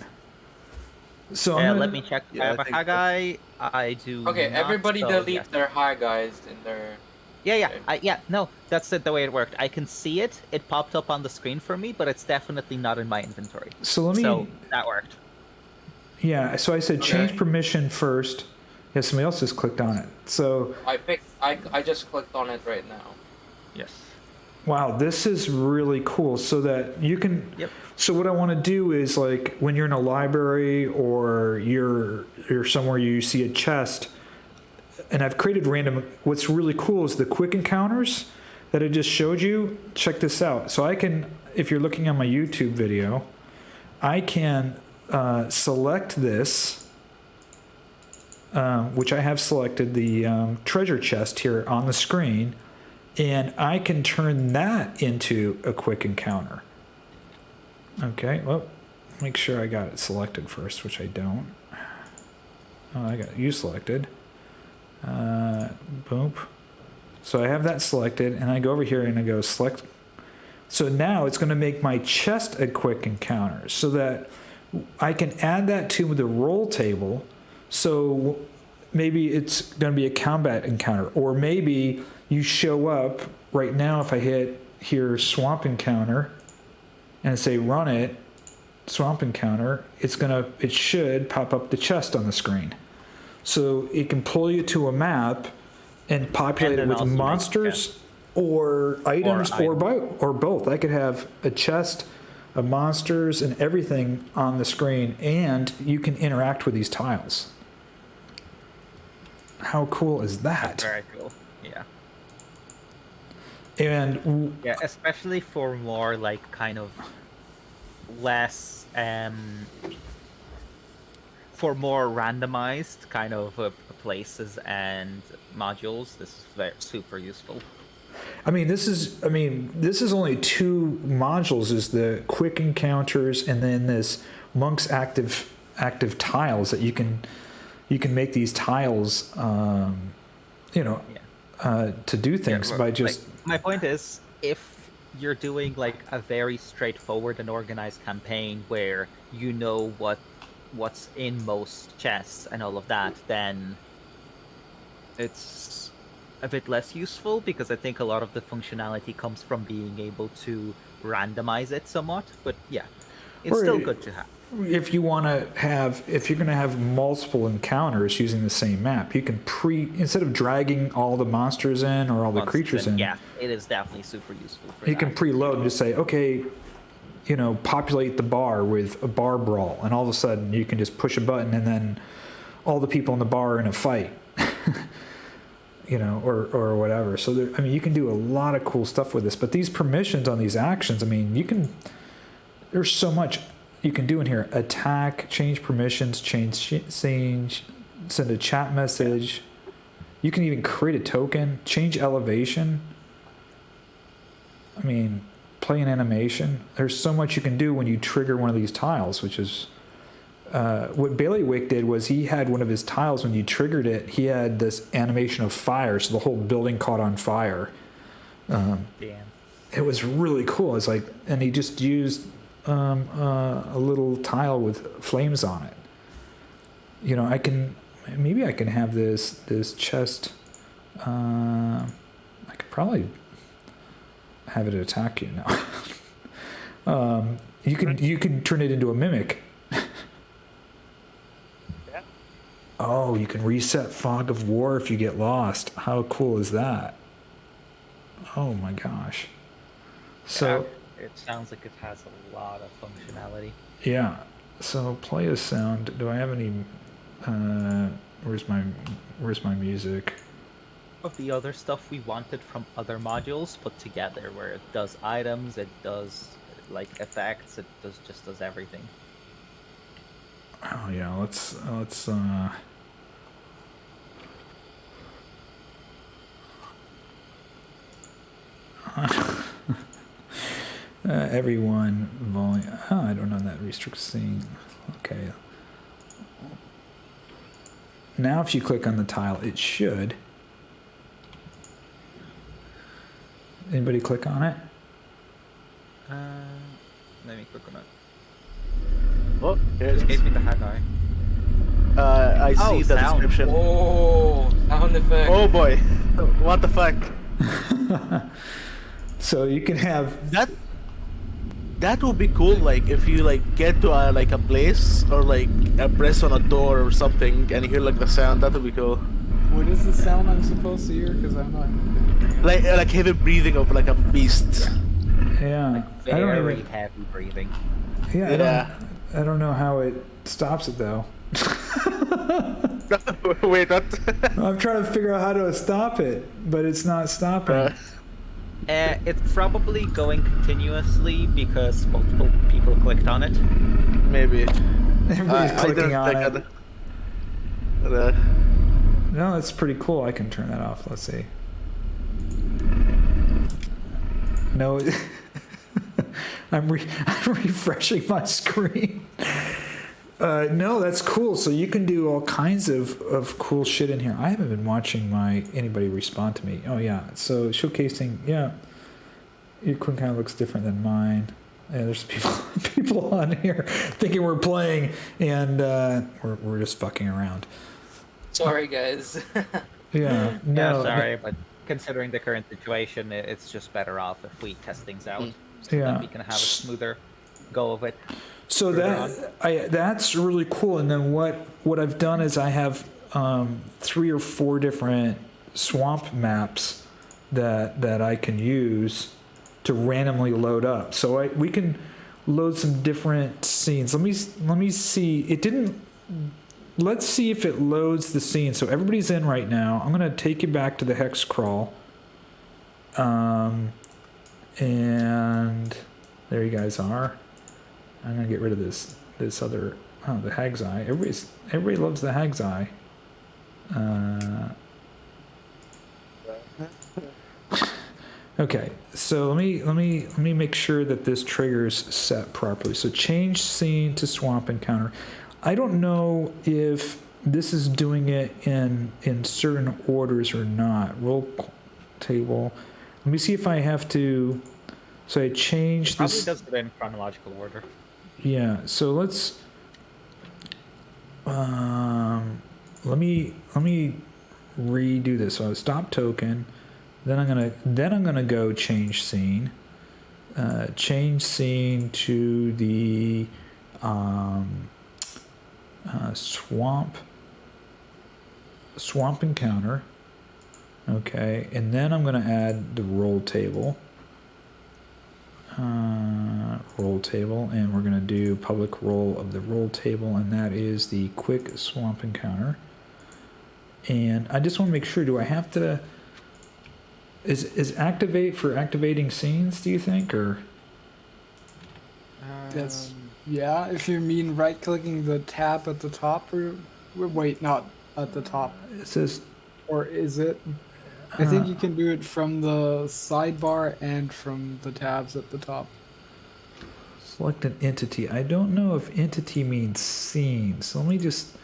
So I'm Yeah, gonna, let me check. Yeah, I I have a think so. Haggai. I do. Okay, not, everybody so delete yes. their Haggais in their. Yeah, Okay. no, that's it, the way it worked. I can see it. It popped up on the screen for me, but it's definitely not in my inventory. So let me. So that worked. Yeah. So I said change Okay. permission first. Yeah, somebody else just clicked on it. So I just clicked on it right now. Yes. wow, this is really cool. So that you can. Yep. So what I want to do is like when you're in a library or you're somewhere you see a chest, and I've created random. What's really cool is the quick encounters that I just showed you. Check this out. So I can, if you're looking on my YouTube video, I can select this, which I have selected the treasure chest here on the screen, and I can turn that into a quick encounter. Okay, well, make sure I got it selected first, which I don't. Oh, I got you selected. Boom. So I have that selected, and I go over here and I go select. So now it's going to make my chest a quick encounter, so that I can add that to the roll table. So maybe it's going to be a combat encounter, or maybe you show up right now. If I hit here swamp encounter and say run it, swamp encounter, it should pop up the chest on the screen. So it can pull you to a map and populate And it then with also make monsters or items or both. I could have a chest of monsters and everything on the screen, and you can interact with these tiles. How cool is that? Very cool. Yeah. And Yeah, especially for more like kind of less for more randomized kind of places and modules. This is super useful. I mean, this is only 2 modules: is the quick encounters, and then this monk's active tiles that you can make these tiles, to do things by just. Like, my point is, if you're doing like a very straightforward and organized campaign where you know what's in most chests and all of that, then it's a bit less useful, because I think a lot of the functionality comes from being able to randomize it somewhat. But yeah, it's still good to have. If you're going to have multiple encounters using the same map, you can instead of dragging all the monsters in or all the creatures in. Yeah, it is definitely super useful for you can preload and just say, okay, populate the bar with a bar brawl, and all of a sudden you can just push a button and then all the people in the bar are in a fight. Or whatever. So you can do a lot of cool stuff with this. But these permissions on these actions, there's so much you can do in here. Attack, change permissions, change, send a chat message. You can even create a token, change elevation. Play an animation. There's so much you can do when you trigger one of these tiles, which is what Bailiwick did. Was he had one of his tiles, when you triggered it, he had this animation of fire, so the whole building caught on fire. Damn. It was really cool. It's like, and he just used a little tile with flames on it. I can have this chest. I could probably have it attack you now. You can turn it into a mimic. Oh, you can reset Fog of War if you get lost. How cool is that? Oh my gosh. So it sounds like it has a lot of functionality. Yeah. So play a sound. Do I have any where's my music? Of the other stuff we wanted from other modules put together, where it does items, it does like effects, it does everything. Oh yeah, let's everyone volume. Oh, I don't know that restrict scene. Okay. Now if you click on the tile, it should. Anybody click on it? Let me click on it. Oh, here Just it gave is. me the Haggai. I see the sound. description. Oh, sound effect. Oh boy, what the fuck? So you can have That would be cool. Like if you get to a place or press on a door or something and you hear the sound. That would be cool. What is the sound I'm supposed to hear? Because I'm not. Like heavy breathing of a beast. yeah. Very heavy breathing. I don't know how it stops it though. Wait, what? I'm trying to figure out how to stop it, but it's not stopping. It's probably going continuously because multiple people clicked on it. Maybe. Everybody's I clicking didn't on think it. of No, that's pretty cool. I can turn that off. Let's see. No, I'm refreshing my screen. No, that's cool. So you can do all kinds of cool shit in here. I haven't been watching anybody respond to me. Oh yeah. So showcasing, yeah. Your queen kind of looks different than mine. Yeah, there's people on here thinking we're playing, and we're just fucking around. Sorry, guys. Yeah. No, No. sorry, but considering the current situation, it's just better off if we test things out, so Yeah. that we can have a smoother go of it. So that's really cool. And then what I've done is I have 3 or 4 different swamp maps that I can use to randomly load up. So we can load some different scenes. Let me see. It didn't let's see if it loads the scene. So everybody's in right now. I'm going to take you back to the hex crawl. And there you guys are. I'm going to get rid of this other, the Hag's Eye. Everybody loves the Hag's Eye. Okay, so let me make sure that this trigger's set properly. So change scene to swamp encounter. I don't know if this is doing it in certain orders or not. Roll table. Let me see if I have to. So I change this. Probably does it in chronological order. Yeah. So let's. Let me redo this. So stop token. Then I'm gonna go change scene. Change scene to the swamp encounter. Okay, and then I'm gonna add the roll table. And we're gonna do public roll of the roll table, and that is the quick swamp encounter. And I just want to make sure. Do I have to? Is activate for activating scenes, do you think, or? That's yeah. If you mean right-clicking the tab at the top, or wait, not at the top. It says. Or is it? I think you can do it from the sidebar and from the tabs at the top. Select an entity. I don't know if entity means scene. So let me just.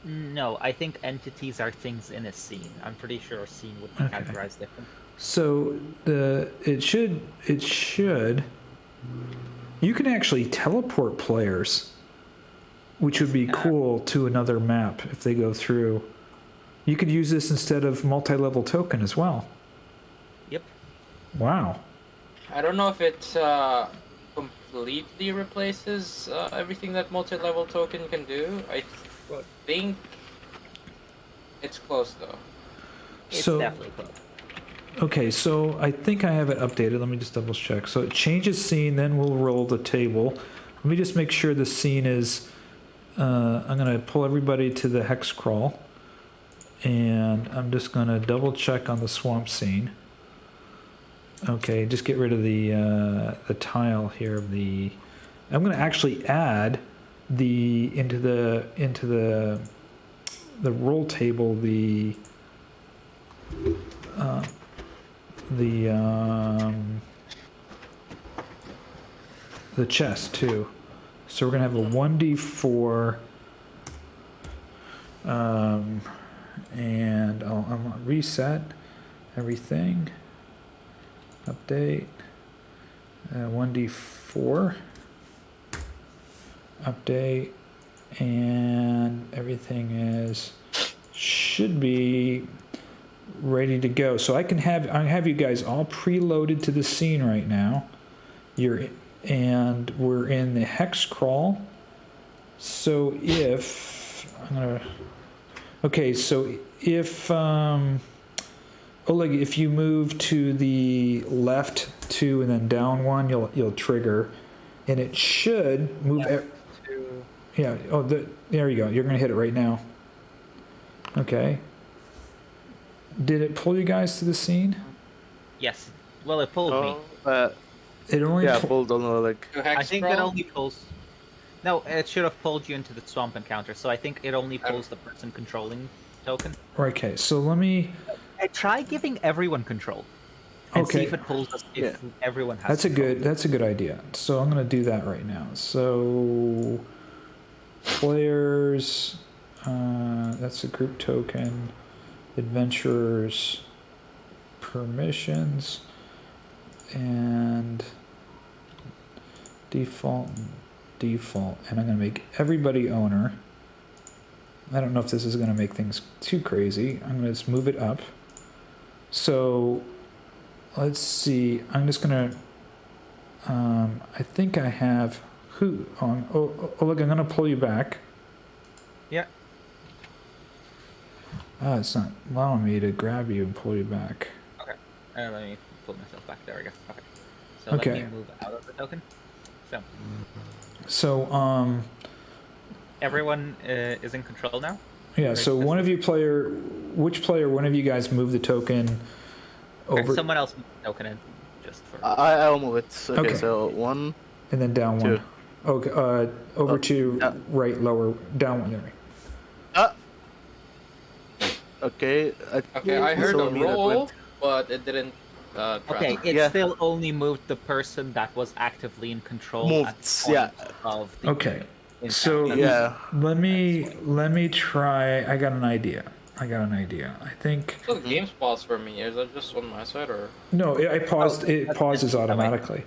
No, I think entities are things in a scene. I'm pretty sure a scene would be categorized different. So it should you can actually teleport players, which would be cool, to another map if they go through. You could use this instead of multi-level token as well. Yep. Wow. I don't know if it completely replaces everything that multi-level token can do. I think it's close though. It's So definitely close. okay, so I think I have it updated. Let me just double check. So it changes scene, then we'll roll the table. Let me just make sure the scene is. I'm gonna pull everybody to the hex crawl, and I'm just gonna double check on the swamp scene. Okay, just get rid of the tile here of the. I'm gonna actually add into the roll table the chest too. So we're gonna have a 1d4 and I'm gonna reset everything, update 1d4 update, and everything should be ready to go. So I have you guys all preloaded to the scene right now. And we're in the hex crawl. So if Oleg, if you move to the left 2 and then down 1, you'll trigger, and it should move. Yeah. Oh, there you go. You're gonna hit it right now. Okay. Did it pull you guys to the scene? Yes. Well, it pulled me. It only pulled on Oleg. I think it only pulls. No, it should have pulled you into the swamp encounter. So I think it only pulls the person controlling token. Okay, so let me. Try giving everyone control. And see if it pulls us if everyone has. That's a good idea. So I'm gonna do that right now. So players, that's a group token. Adventurers, permissions, and default, and I'm gonna make everybody owner. I don't know if this is gonna make things too crazy. I'm gonna just move it up. So let's see. I'm just gonna. I think I have who on. Look, I'm gonna pull you back. Yeah. It's not allowing me to grab you and pull you back. Okay. Let me pull myself back. There we go. Okay. So Okay. let me move out of the token. So. everyone is in control now. Yeah, so one of you one of you guys move the token Okay, over someone else move the token in, just for. I'll move it. Okay, Okay. so 1, and then down 2. one. Okay, over to right, lower, down one. There. Okay. Okay, I heard so a me that roll, went- but it didn't. Okay, it Yeah. still only moved the person that was actively in control Moved, at the yeah. point of the Okay, encounter. so Yeah. let me try. I got an idea. I think So the game's paused for me. Is that just on my side or? no. I paused. It that's pauses that way. automatically.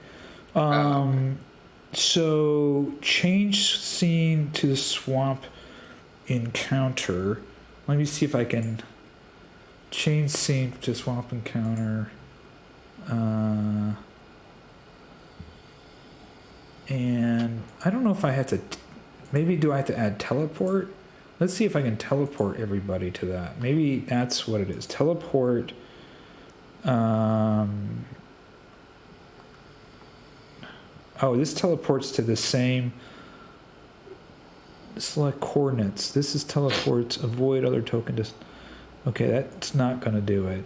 So change scene to the swamp encounter. Let me see if I can change scene to swamp encounter. And I don't know if I have to. Maybe do I have to add teleport? Let's see if I can teleport everybody to that. Maybe that's what it is. Teleport. Oh, this teleports to the same. Select coordinates. This is teleports. Avoid other token. Okay, that's not gonna do it.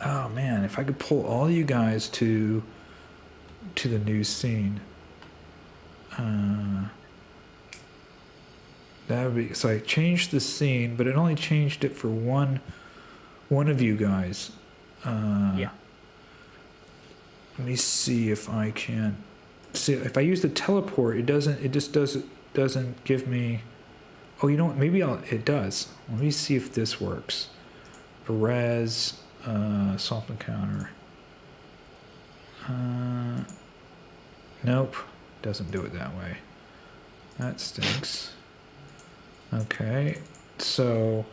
Oh man, if I could pull all you guys to the new scene. That would be, so I changed the scene, but it only changed it for one of you guys. Yeah. Let me see if I can see if I use the teleport. It just doesn't give me. Oh, you know what? Maybe it does. Let me see if this works. Perez, swamp encounter. Nope, doesn't do it that way. That stinks. Okay, so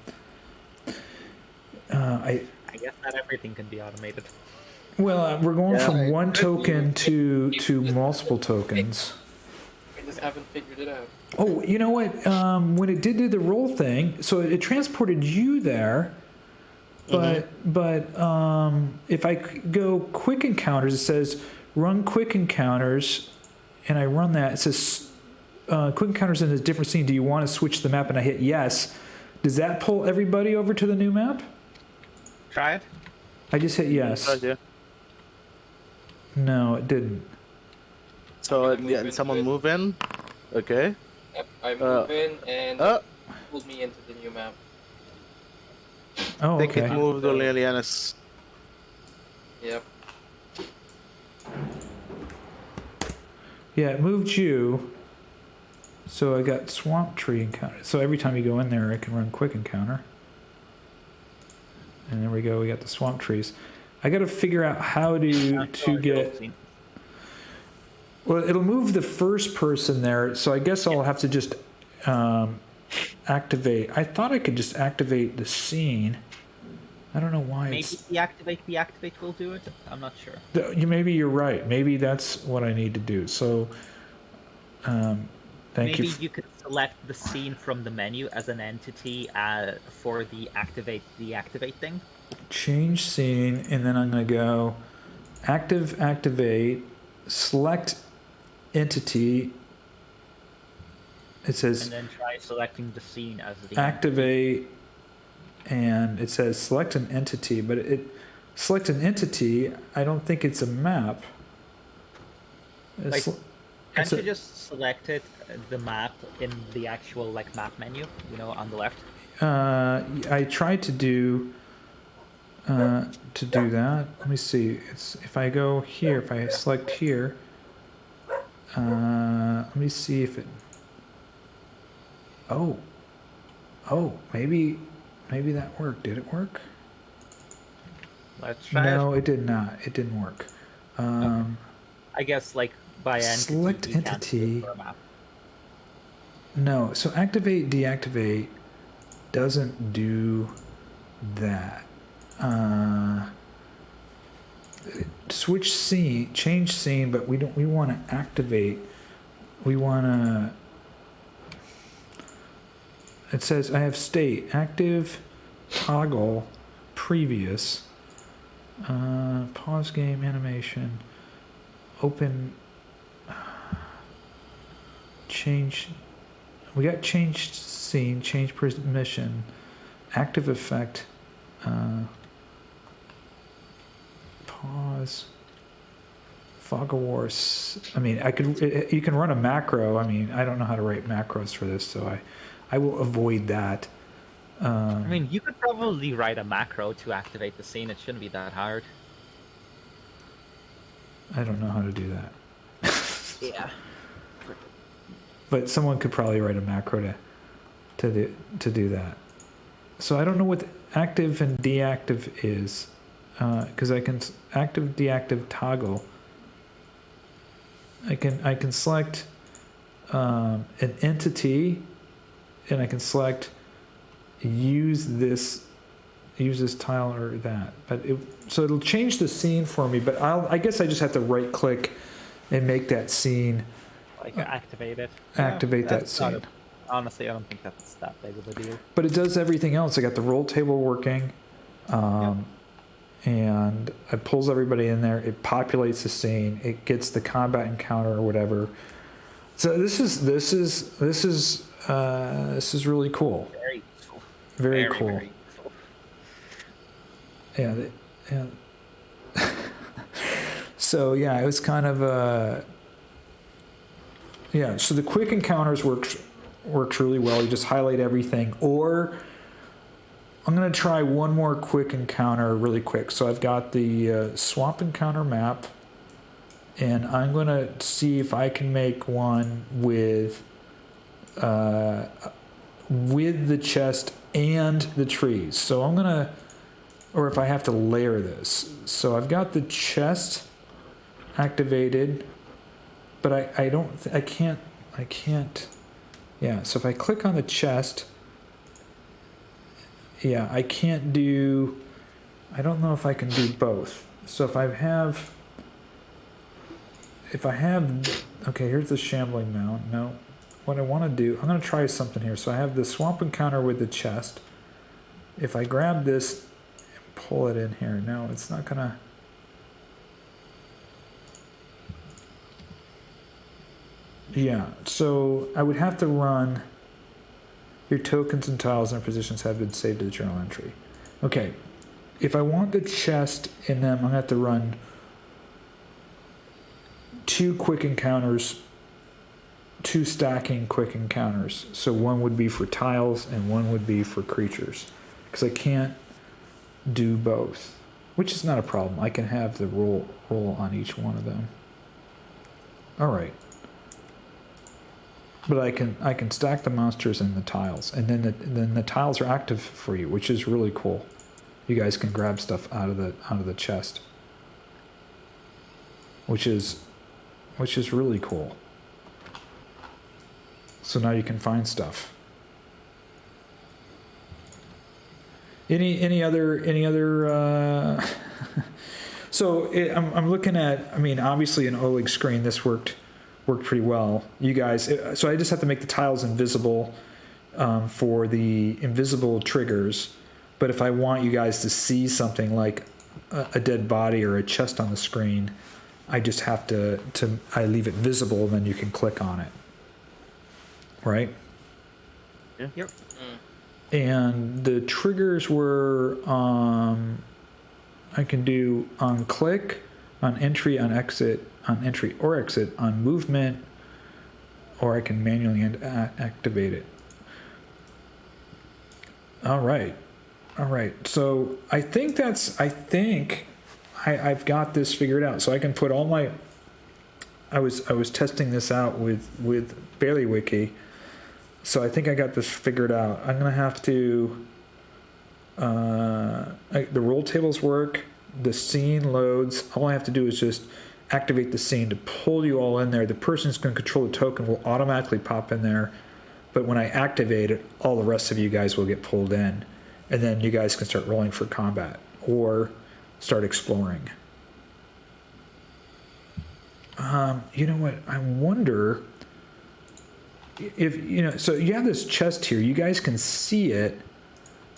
I guess not everything can be automated. well, we're going from Yeah. one token to multiple tokens. I just haven't figured it out. Oh, you know what? When it did do the roll thing, so it transported you there. But if I go quick encounters, it says run quick encounters, and I run that. It says quick encounters in a different scene. Do you want to switch the map? And I hit yes. Does that pull everybody over to the new map? Try it. I just hit yes. Yeah. No, it didn't. So Okay, yeah, move someone into it. move in. Okay. Yep, I move in and pulled me into the new map. Oh, I think okay. it moved to Ileanys. Yep. Yeah, it moved you. So I got swamp tree encounter. So every time you go in there, I can run quick encounter. And there we go. We got the swamp trees. I got to figure out how to get. Well, it'll move the first person there. So I guess I'll have to just activate. I thought I could just activate the scene. I don't know why Maybe it's. deactivate will do it. I'm not sure. Maybe you're right. Maybe that's what I need to do. So, thank Maybe you. you could select the scene from the menu as an entity for the deactivate thing. Change scene, and then I'm going to go activate, select entity. It says And then try selecting the scene as the activate, and it says select an entity, but it select an entity. I don't think it's a map. It's, Like, it's Can't you a- just select it, the map, in the actual map menu, on the left? I tried to do that. Let me see. It's if I go here, if I select here. Let me see if it. Oh, maybe that worked. Did it work? Let's try No, it. it did not. It didn't work. I guess by entity. Select you can't do it entity. for a map. No, so activate, deactivate doesn't do that. Switch scene, change scene, but we want to activate. We want to. It says I have state active, toggle, previous, pause game animation, open. change. We got changed scene, change permission, active effect. Pause. Fog of War. I mean, you can run a macro. I mean, I don't know how to write macros for this, so I will avoid that. I mean, you could probably write a macro to activate the scene. It shouldn't be that hard. I don't know how to do that. Yeah. But someone could probably write a macro to do that. So I don't know what active and deactive is, because I can active deactive toggle. I can select an entity, and I can select use this tile or that. But so it'll change the scene for me. But I guess I just have to right click and make that scene. Like activate it. Activate that That's not scene. Honestly, I don't think that's that big of a deal. But it does everything else. I got the roll table working, and it pulls everybody in there. It populates the scene. It gets the combat encounter or whatever. So this is really cool. Very useful. Very cool. Very useful. Yeah. So yeah, it was kind of so the quick encounters works really well. You just highlight everything, or I'm going to try one more quick encounter really quick. So I've got the swamp encounter map, and I'm going to see if I can make one with the chest and the trees. So I'm going to, or if I have to layer this. So I've got the chest activated, but I can't. Yeah, so if I click on the chest, yeah, I can't do, I don't know if I can do both. So if I have, okay, here's the shambling mound. No, what I want to do, I'm going to try something here. So I have the swamp encounter with the chest. If I grab this and pull it in here, no, it's not going to. Yeah, so I would have to run your tokens and tiles and positions have been saved to the journal entry. Okay, if I want the chest in them, I'm going to have to run 2 quick encounters, 2 stacking quick encounters. So one would be for tiles and one would be for creatures, because I can't do both, which is not a problem. I can have the roll on each one of them. All right. But I can stack the monsters and the tiles, and then the tiles are active for you, which is really cool. You guys can grab stuff out of the chest, which is really cool. So now you can find stuff. Any other? So I'm looking at. I mean, obviously, an Oleg screen. This worked pretty well. You guys, so I just have to make the tiles invisible for the invisible triggers. But if I want you guys to see something like a dead body or a chest on the screen, I just have to I leave it visible, and then you can click on it. Right? Yeah. Yep. And the triggers were I can do on click, on entry, on exit, on entry or exit, on movement, or I can manually activate it. All right. So I think I've got this figured out. So I can put all my. I was testing this out with BaileyWiki, so I think I got this figured out. I'm gonna have to. The roll tables work. The scene loads. All I have to do is just activate the scene to pull you all in there. The person who's going to control the token will automatically pop in there, but when I activate it, all the rest of you guys will get pulled in, and then you guys can start rolling for combat or start exploring. You know what? I wonder if, so you have this chest here. You guys can see it.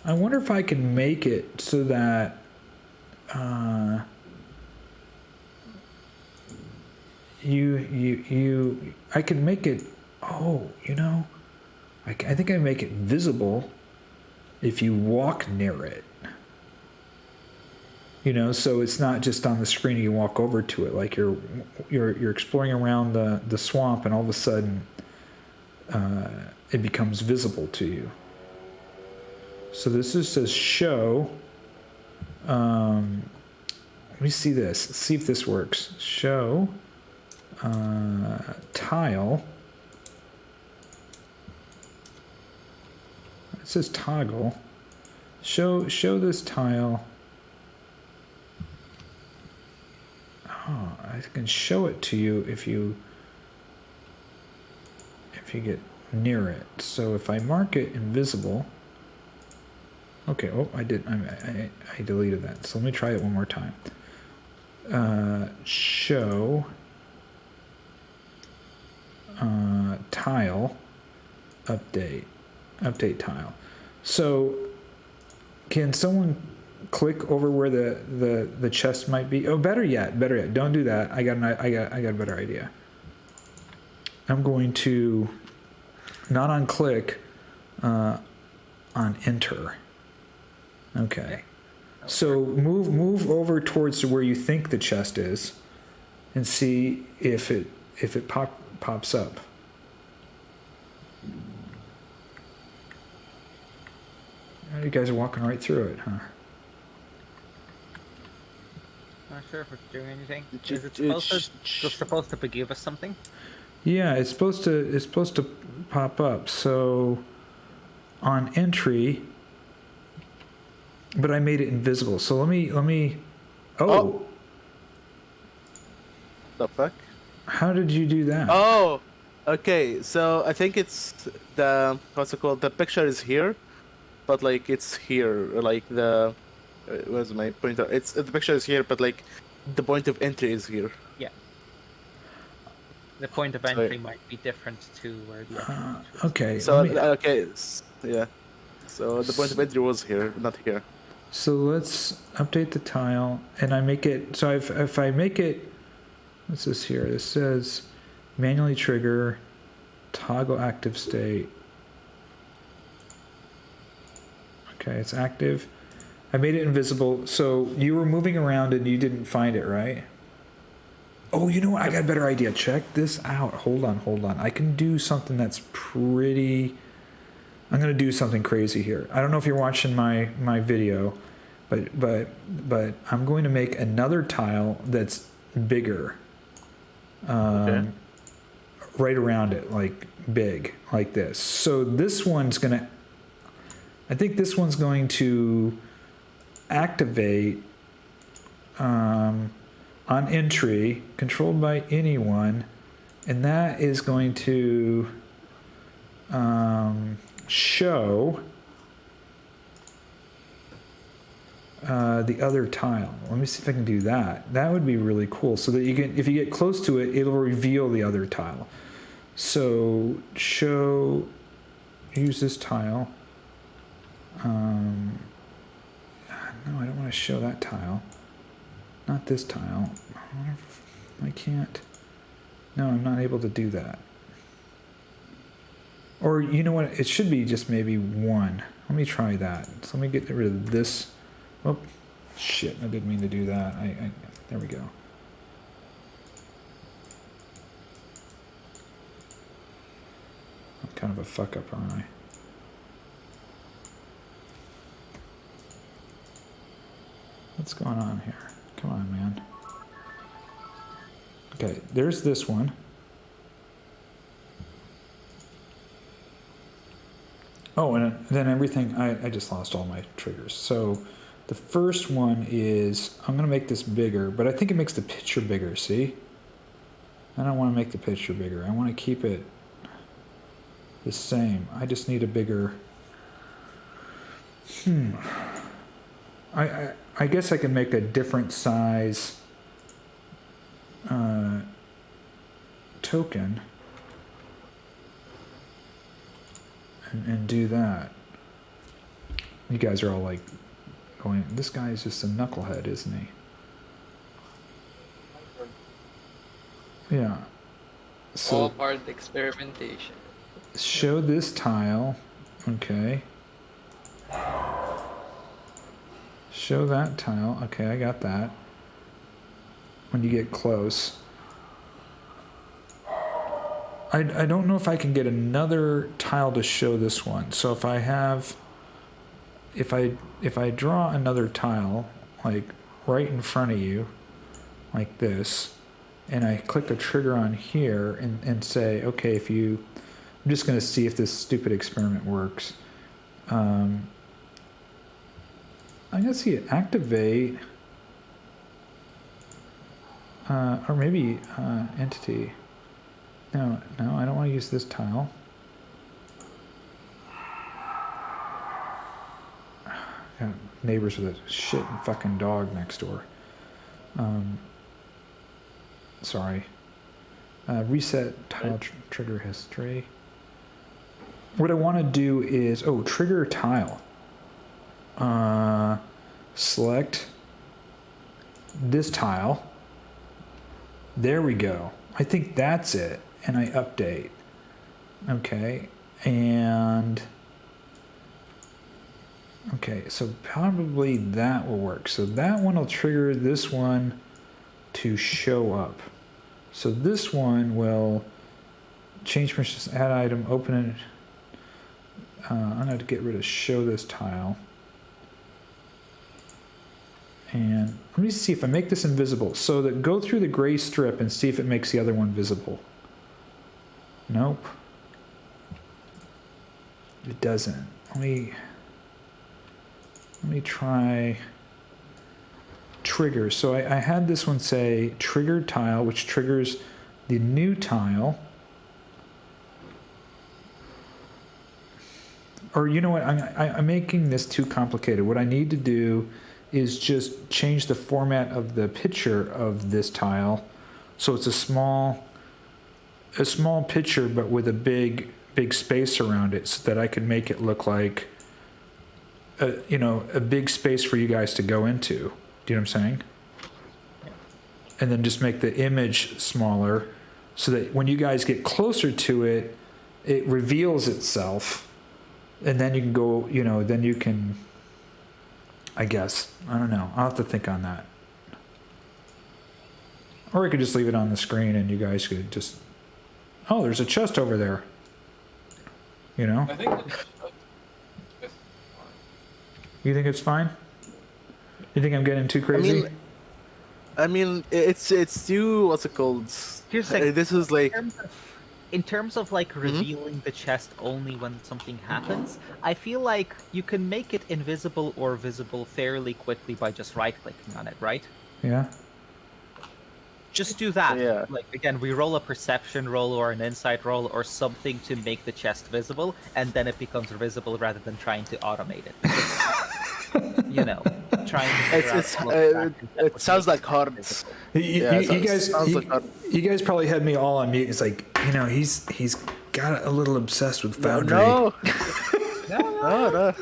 I wonder if I can make it so that I can make it Oh, you know, I think I make it visible if you walk near it. You know, so it's not just on the screen. You walk over to it, like you're exploring around the swamp, and all of a sudden, it becomes visible to you. So this just says show. Let me see this. Let's see if this works. Show tile. It says toggle. Show this tile. Oh, I can show it to you if you get near it. So if I mark it invisible. Okay, oh, I did. I deleted that. So let me try it one more time. Show tile update tile. So can someone click over where the chest might be? Oh, better yet, don't do that. I got a better idea. I'm going to not on click, on enter. Okay. So move over towards where you think the chest is, and see if it pops up. Oh, you guys are walking right through it, huh? Not sure if it's doing anything. Is it supposed to give us something? Yeah, it's supposed to pop up. So on entry, but I made it invisible. So let me. Oh. The fuck? How did you do that? Oh, okay. So I think it's what's it called? The picture is here, but like it's here. Like the where's my pointer? It's the picture is here, but like the point of entry is here. Yeah. The point of entry might be different to where the entrance is. Okay. So yeah. So the point of entry was here, not here. So let's update the tile, and I make it. So if I make it, what's this here? This says manually trigger, toggle active state. Okay, it's active. I made it invisible. So you were moving around and you didn't find it, right? Oh, you know what? I got a better idea. Check this out. Hold on. I can do something that's pretty... I'm going to do something crazy here. I don't know if you're watching my video, but I'm going to make another tile that's bigger. Okay. Right around it, like big, like this. So this one's going to... I think this one's going to activate on entry, controlled by anyone, and that is going to show the other tile. Let me see if I can do that. That would be really cool, so that you can, if you get close to it, it'll reveal the other tile. So use this tile. No, I don't want to show that tile. Not this tile. I can't. No, I'm not able to do that. Or you know what? It should be just maybe one. Let me try that. So let me get rid of this. Oh, shit! I didn't mean to do that. There we go. I'm kind of a fuck up, aren't I? What's going on here? Come on, man. Okay, there's this one. Oh, and then everything, I just lost all my triggers. So the first one is, I'm going to make this bigger, but I think it makes the picture bigger, see? I don't want to make the picture bigger. I want to keep it the same. I just need a bigger... I guess I can make a different size token and do that. You guys are all like going, this guy is just a knucklehead, isn't he? Yeah. All So part of the experimentation. show this tile. Okay. Show that tile. Okay, I got that. When you get close. I don't know if I can get another tile to show this one. So if I have, if I draw another tile, like right in front of you, like this, and I click a trigger on here and say, okay, if you, I'm just going to see if this stupid experiment works. I'm going to see it activate, or maybe entity. No, I don't want to use this tile. Got neighbors with a shit fucking dog next door. Sorry. Reset tile trigger history. What I want to do is, trigger tile. Select this tile. There we go. I think that's it. And I update. Okay. And okay, so probably that will work. So that one will trigger this one to show up. So this one will change permissions, add item, open it. I'm going to have to get rid of show this tile. And let me see if I make this invisible. So that go through the gray strip and see if it makes the other one visible. Nope. It doesn't. Let me try trigger. So I had this one say trigger tile, which triggers the new tile. Or you know what? I'm making this too complicated. What I need to do is just change the format of the picture of this tile, so it's a small picture, but with a big space around it, so that I could make it look like a big space for you guys to go into. Do you know what I'm saying? And then just make the image smaller, so that when you guys get closer to it, it reveals itself, and then you can go. Then you can. I guess. I don't know. I'll have to think on that. Or I could just leave it on the screen and you guys could just... Oh, there's a chest over there. I think it's fine. You think it's fine? You think I'm getting too crazy? I mean, it's too... What's it called? Here's the thing. This is like... In terms of like revealing the chest only when something happens, I feel like you can make it invisible or visible fairly quickly by just right-clicking on it, right? Yeah. Just do that. Yeah. Like again, we roll a perception roll or an insight roll or something to make the chest visible, and then it becomes visible rather than trying to automate it. Trying to it sounds like cards. You guys probably had me all on mute. It's like, he's got a little obsessed with Foundry. No. No.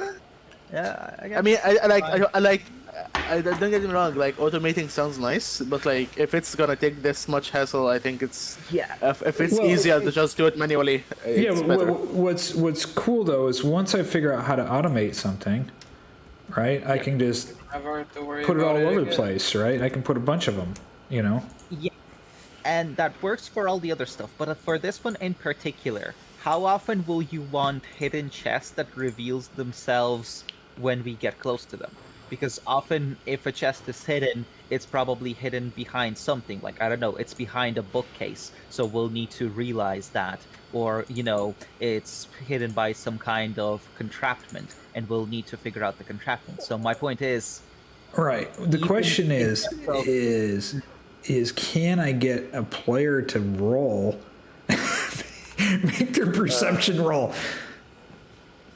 Yeah, I mean, I like. Don't get me wrong. Like automating sounds nice, but like if it's gonna take this much hassle, I think it's If it's easier to just do it manually, it's better. What's cool though is once I figure out how to automate something, right? I can just put it all over the place, right? I can put a bunch of them, Yeah, and that works for all the other stuff. But for this one in particular, how often will you want hidden chests that reveals themselves when we get close to them? Because often, if a chest is hidden, it's probably hidden behind something. Like, I don't know, it's behind a bookcase, so we'll need to realize that. Or, it's hidden by some kind of contraptment, and we'll need to figure out the contrapment. So my point is... Right. The question is can I get a player to roll, make their perception roll?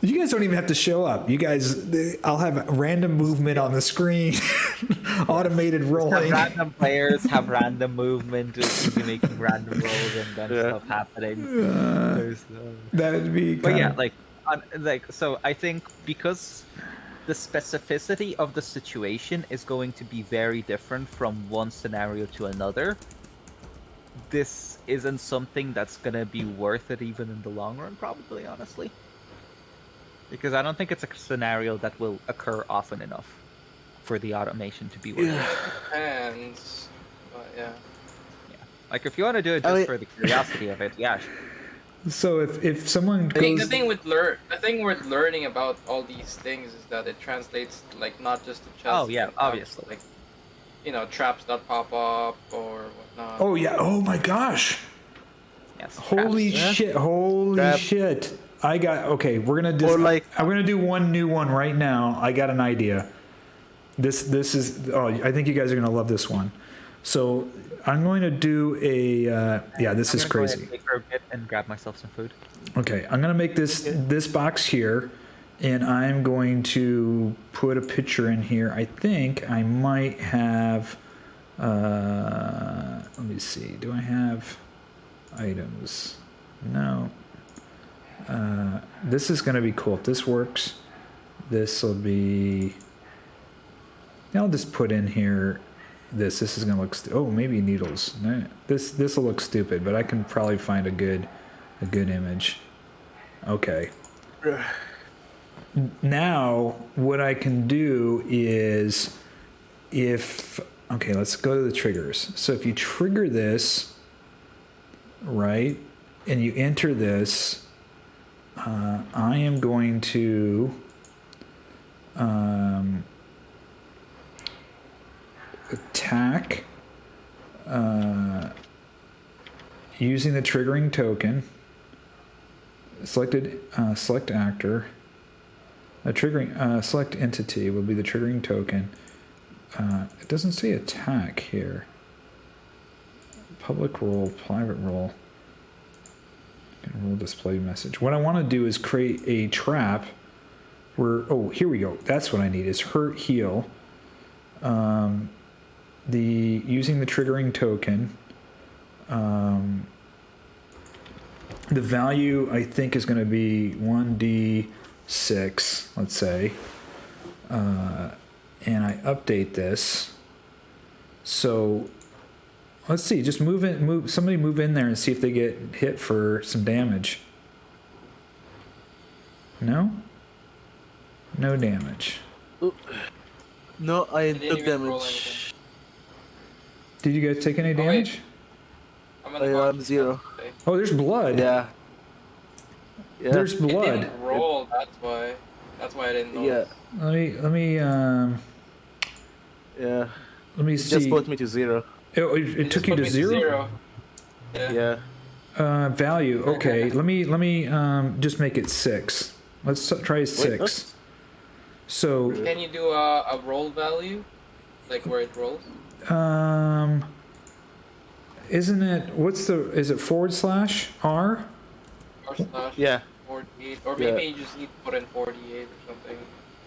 You guys don't even have to show up. You guys, I'll have random movement on the screen, automated rolling. Random players have random movement, just be making random rolls and then stuff happening. That'd be. But yeah, so I think because the specificity of the situation is going to be very different from one scenario to another, this isn't something that's gonna be worth it even in the long run, probably, honestly. Because I don't think it's a scenario that will occur often enough for the automation to be worth it. Depends. But yeah. Like, if you want to do it just for the curiosity of it, yeah. So if someone I think goes, the thing with learning about all these things is that it translates like not just to chests. Oh yeah, but obviously. like, you know, traps that pop up or whatnot. oh yeah, oh my gosh, Yes. holy traps. shit, holy Trap. shit! I got okay. We're gonna Or like- I'm gonna do one new one right now. I got an idea. This is I think you guys are gonna love this one. So I'm going to do a this is I'm gonna go ahead crazy. and take for a bit and grab myself some food. Okay, I'm gonna make this box here, and I'm going to put a picture in here. I think I might have. Let me see. Do I have items? No. This is gonna be cool if this works. This will be. I'll just put in here. This is gonna look. Maybe needles. No, this will look stupid, but I can probably find a good image. Okay. Now what I can do is let's go to the triggers. So if you trigger this, right, and you enter this, I am going to attack using the triggering token. Select actor. Select entity will be the triggering token. It doesn't say attack here. Public role, private role. Role display message. What I want to do is create a trap where, here we go. That's what I need is hurt heal. Using the triggering token. The value I think is going to be 1d6, let's say. And I update this. So let's see, just somebody move in there and see if they get hit for some damage. No? No damage. No, I didn't took even roll damage. Did you guys take any wait. damage? I'm gonna go I'm 0. Oh, there's blood. Yeah. Yeah. There's It blood. didn't roll, that's why I didn't know. Yeah. Let me Yeah. see. Just put me to 0. It took you to 0? Yeah. Yeah. Value. Okay. Let me just make it 6. Let's try 6. what? So Can you do a roll value? Like where it rolls? isn't it is it /R? Or slash Yeah. 48? Or maybe you just need to put in 48 or something.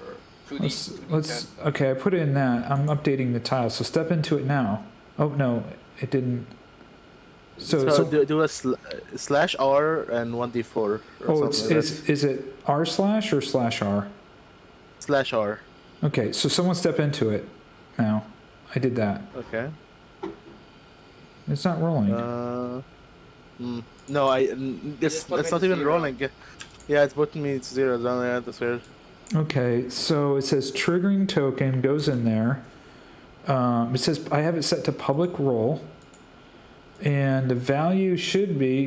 Or 2D. Let's okay, I put in that. I'm updating the tile. So step into it now. Oh no, it didn't. So do a slash R and 1d4 or something. is it R/ or /R? Slash R. Okay, so someone step into it now. I did that. Okay. It's not rolling. No, Just put it's me not to even 0. rolling. Yeah, it's putting me to 0. Yeah, that's weird. Okay, so it says triggering token goes in there. It says I have it set to public role, and the value should be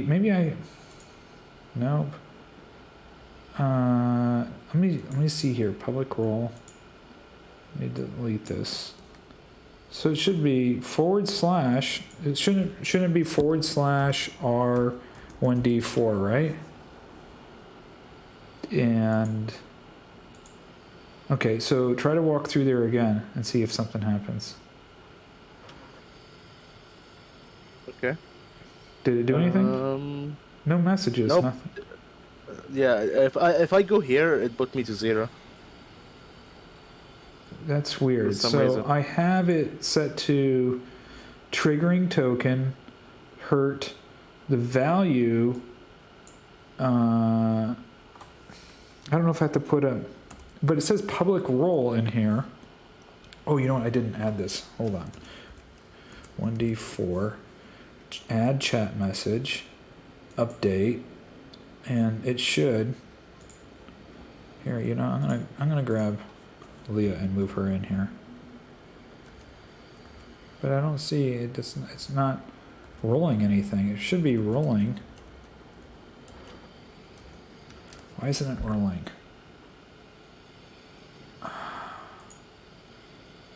nope. Let me see here. Public role. Let me delete this. So it should be /. It shouldn't be /R1d4, right? And okay, so try to walk through there again and see if something happens. Okay. Did it do anything? No messages. Nope. Nothing. Yeah, if I go here, it put me to 0. That's weird. For some So reason. I have it set to triggering token, hurt, the value. I don't know if I have to put but it says public role in here. Oh, you know what? I didn't add this. Hold on. 1d4. add chat message, update, and it should. Here, you know, I'm gonna grab Liea and move her in here. But I don't see it. It's not rolling anything. It should be rolling. Why isn't it rolling?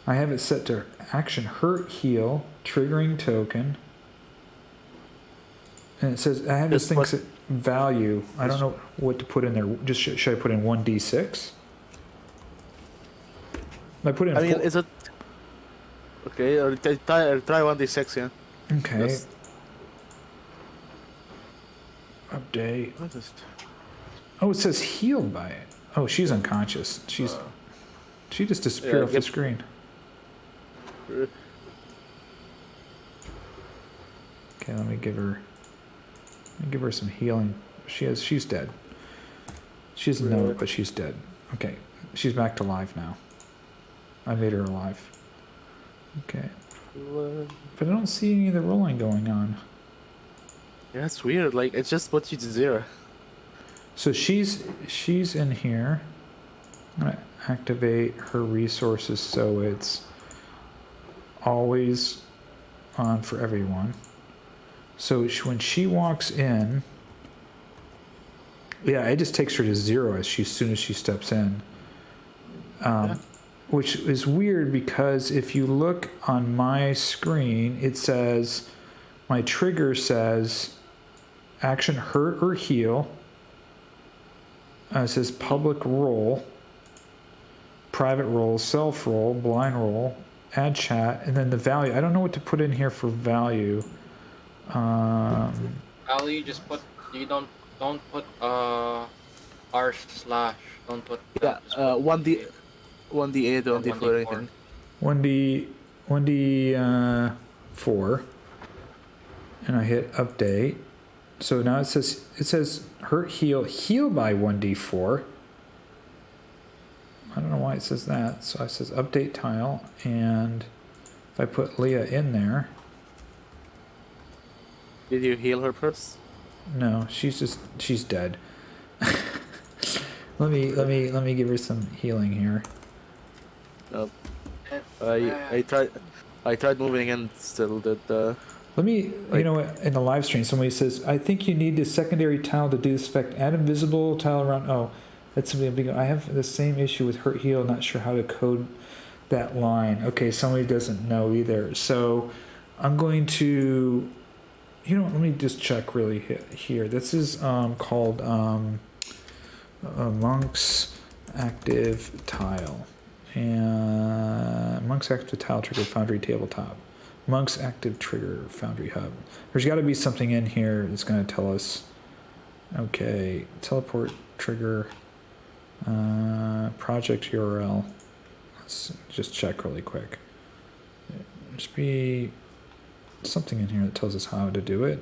I have it set to action hurt heal triggering token. And it says I have this thing set value. I don't know what to put in there. Just should I put in 1d6? I put in. I mean, is it okay? Or try 1d6, yeah. Okay. Just... Update. Oh, it says healed by it. Oh, she's unconscious. She just disappeared off the screen. Okay, let me give her some healing. She's dead. She doesn't know it, but she's dead. Okay, she's back to life now. I made her alive. Okay. But I don't see any of the rolling going on. Yeah, it's weird. Like, it just puts you to 0. So she's in here. I'm gonna activate her resources so it's always on for everyone. So when she walks in, yeah, it just takes her to 0 as soon as she steps in. Which is weird because if you look on my screen, it says, my trigger says action hurt or heal. It says public roll, private roll, self roll, blind roll, add chat, and then the value. I don't know what to put in here for value. Value, just put, you don't put r/, don't put yeah, 1d8, don't d4 anything. 1d4, and I hit update. So now it says hurt heal by 1d4. I don't know why it says that. So it says update tile, and if I put Liea in there. Did you heal her first? No, she's dead. let me give her some healing here. Nope. I tried moving and still did Let me, you know what, in the live stream, somebody says, I think you need a secondary tile to do this effect. Add invisible tile around. Oh, that's something big. I have the same issue with hurt heal. Not sure how to code that line. Okay, somebody doesn't know either. So I'm going to, you know, let me just check really here. This is called Monk's Active Tile. And Monk's Active Tile trigger Foundry tabletop. Monk's Active Trigger Foundry Hub. There's got to be something in here that's going to tell us. Okay, teleport trigger, project URL. Let's just check really quick. Just be something in here that tells us how to do it.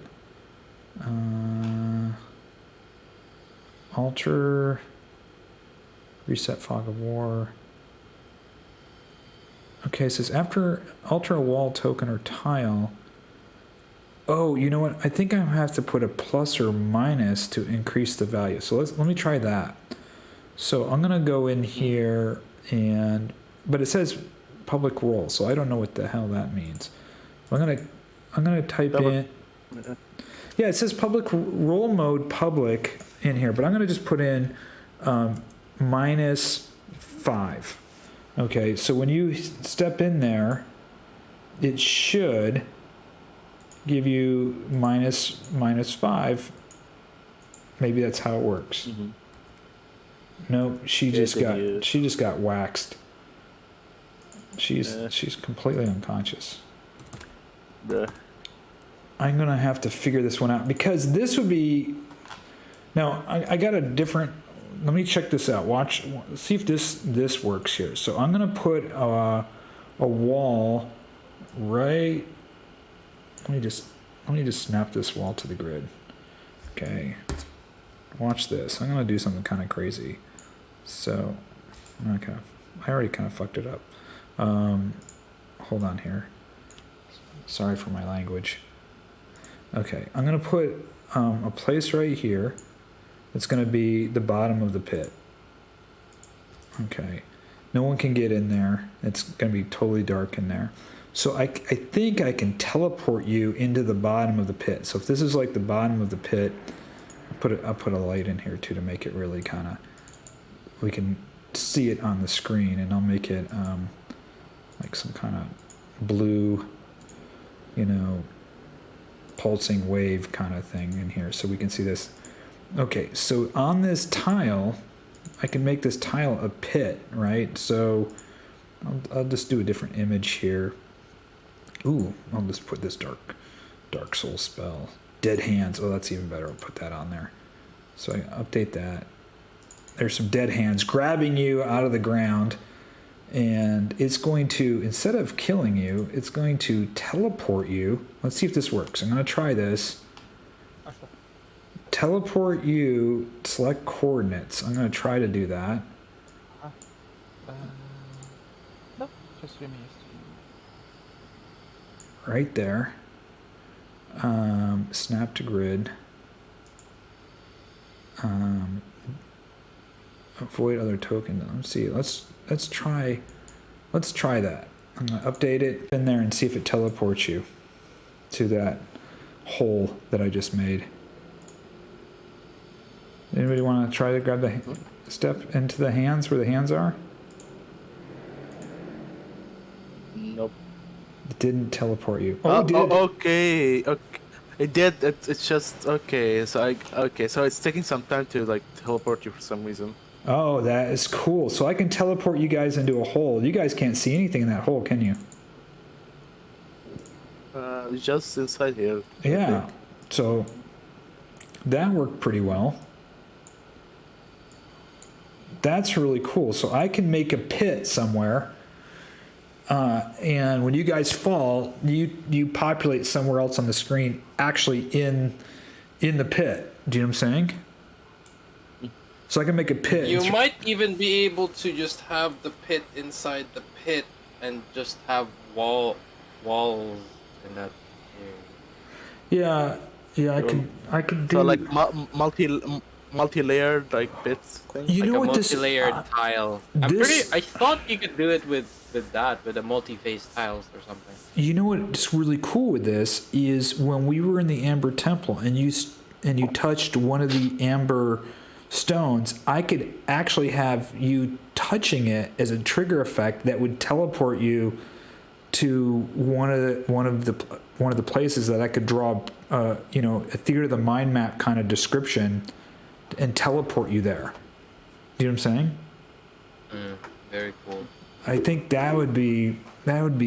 Alter, reset fog of war. Okay, it says after alter a wall token or tile. Oh, you know what? I think I have to put a plus or minus to increase the value. So let me try that. So I'm gonna go in here but it says public roll, so I don't know what the hell that means. I'm gonna type in. Yeah, it says public roll mode public in here, but I'm gonna just put in -5. Okay, so when you step in there, it should give you -5. Maybe that's how it works. Mm-hmm. No, she just got waxed. She's completely unconscious. I'm gonna have to figure this one out because this would be. Now I got a different. Let me check this out. See if this works here. So I'm gonna put a wall right. Let me just snap this wall to the grid. Okay. Watch this. I'm gonna do something kind of crazy. So I already kind of fucked it up. Hold on here. Sorry for my language. Okay, I'm gonna put a place right here. It's gonna be the bottom of the pit. Okay, no one can get in there. It's gonna be totally dark in there. So I think I can teleport you into the bottom of the pit. So if this is like the bottom of the pit, I'll put a light in here too to make it really kind of, we can see it on the screen, and I'll make it like some kind of blue, you know, pulsing wave kind of thing in here so we can see this. Okay, so on this tile, I can make this tile a pit, right? So I'll just do a different image here. Ooh, I'll just put this dark soul spell. Dead hands. Oh, that's even better. I'll put that on there. So I update that. There's some dead hands grabbing you out of the ground, and it's going to, instead of killing you, it's going to teleport you. Let's see if this works. I'm going to try this. Teleport you, select coordinates. I'm going to try to do that. No, just remains. Right there. Snap to grid. Avoid other token. Let's see. Let's try that. I'm gonna update it in there and see if it teleports you to that hole that I just made. Anybody want to try to grab the step into the hands where the hands are? Nope. It didn't teleport you. Oh, it did. Okay. It did. It's just okay. So so it's taking some time to like teleport you for some reason. Oh, that is cool. So I can teleport you guys into a hole. You guys can't see anything in that hole, can you? Just inside here. Yeah. So that worked pretty well. That's really cool. So I can make a pit somewhere. And when you guys fall, you populate somewhere else on the screen, actually in the pit. Do you know what I'm saying? So I can make a pit. You might even be able to just have the pit inside the pit and just have walls in that area. Yeah, I could do. So like multi-layered like bits thing. You Like know a what this multi-layered tile. I thought you could do it with the multi-phase tiles or something. You know what's really cool with this is when we were in the Amber Temple and you touched one of the amber stones, I could actually have you touching it as a trigger effect that would teleport you to one of the places that I could draw a theater of the mind map kind of description and teleport you there. Do you know what I'm saying? Very cool. I think that would be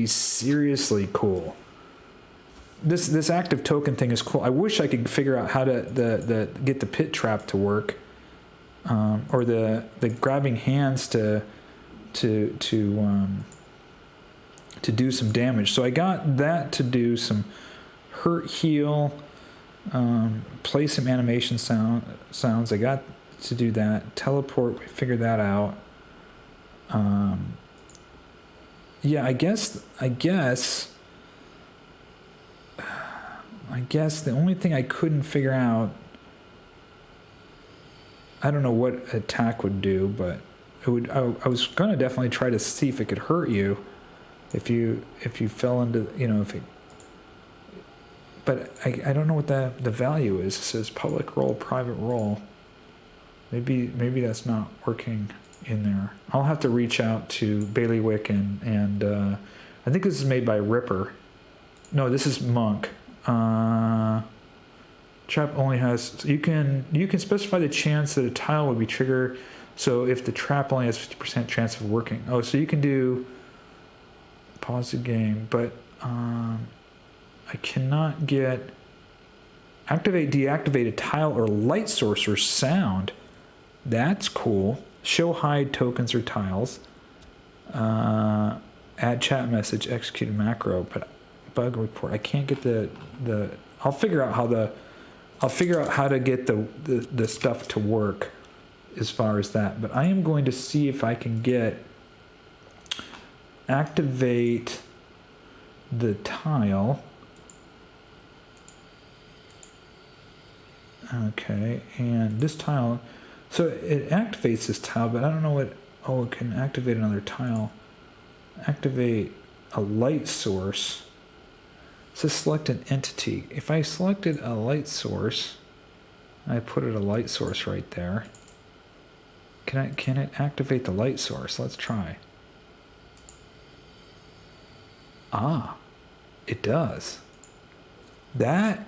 seriously cool. This active token thing is cool. I wish I could figure out how to get the pit trap to work, or the grabbing hands to do some damage. So I got that to do some hurt, heal, play some animation sounds. I got to do that. Teleport. We figured that out. Yeah, I guess the only thing I couldn't figure out, I don't know what attack would do, but it would. I was gonna definitely try to see if it could hurt you, if you fell into, if it. But I don't know what the value is. It says public role, private role. Maybe that's not working in there. I'll have to reach out to Bailiwick and I think this is made by Ripper. No, this is Monk. Trap only has, you can specify the chance that a tile would be triggered. So if the trap only has 50% chance of working. Oh, so you can do pause the game, but I cannot get activate, deactivate a tile or light source or sound. That's cool. Show hide tokens or tiles. Add chat message, execute a macro, but bug report. I can't get the I'll figure out how to get the stuff to work as far as that. But I am going to see if I can get activate the tile. Okay, and this tile, so it activates this tile, but I don't know what, oh, it can activate another tile. Activate a light source. It says select an entity. If I selected a light source, I put it a light source right there. Can it activate the light source? Let's try. Ah, it does. That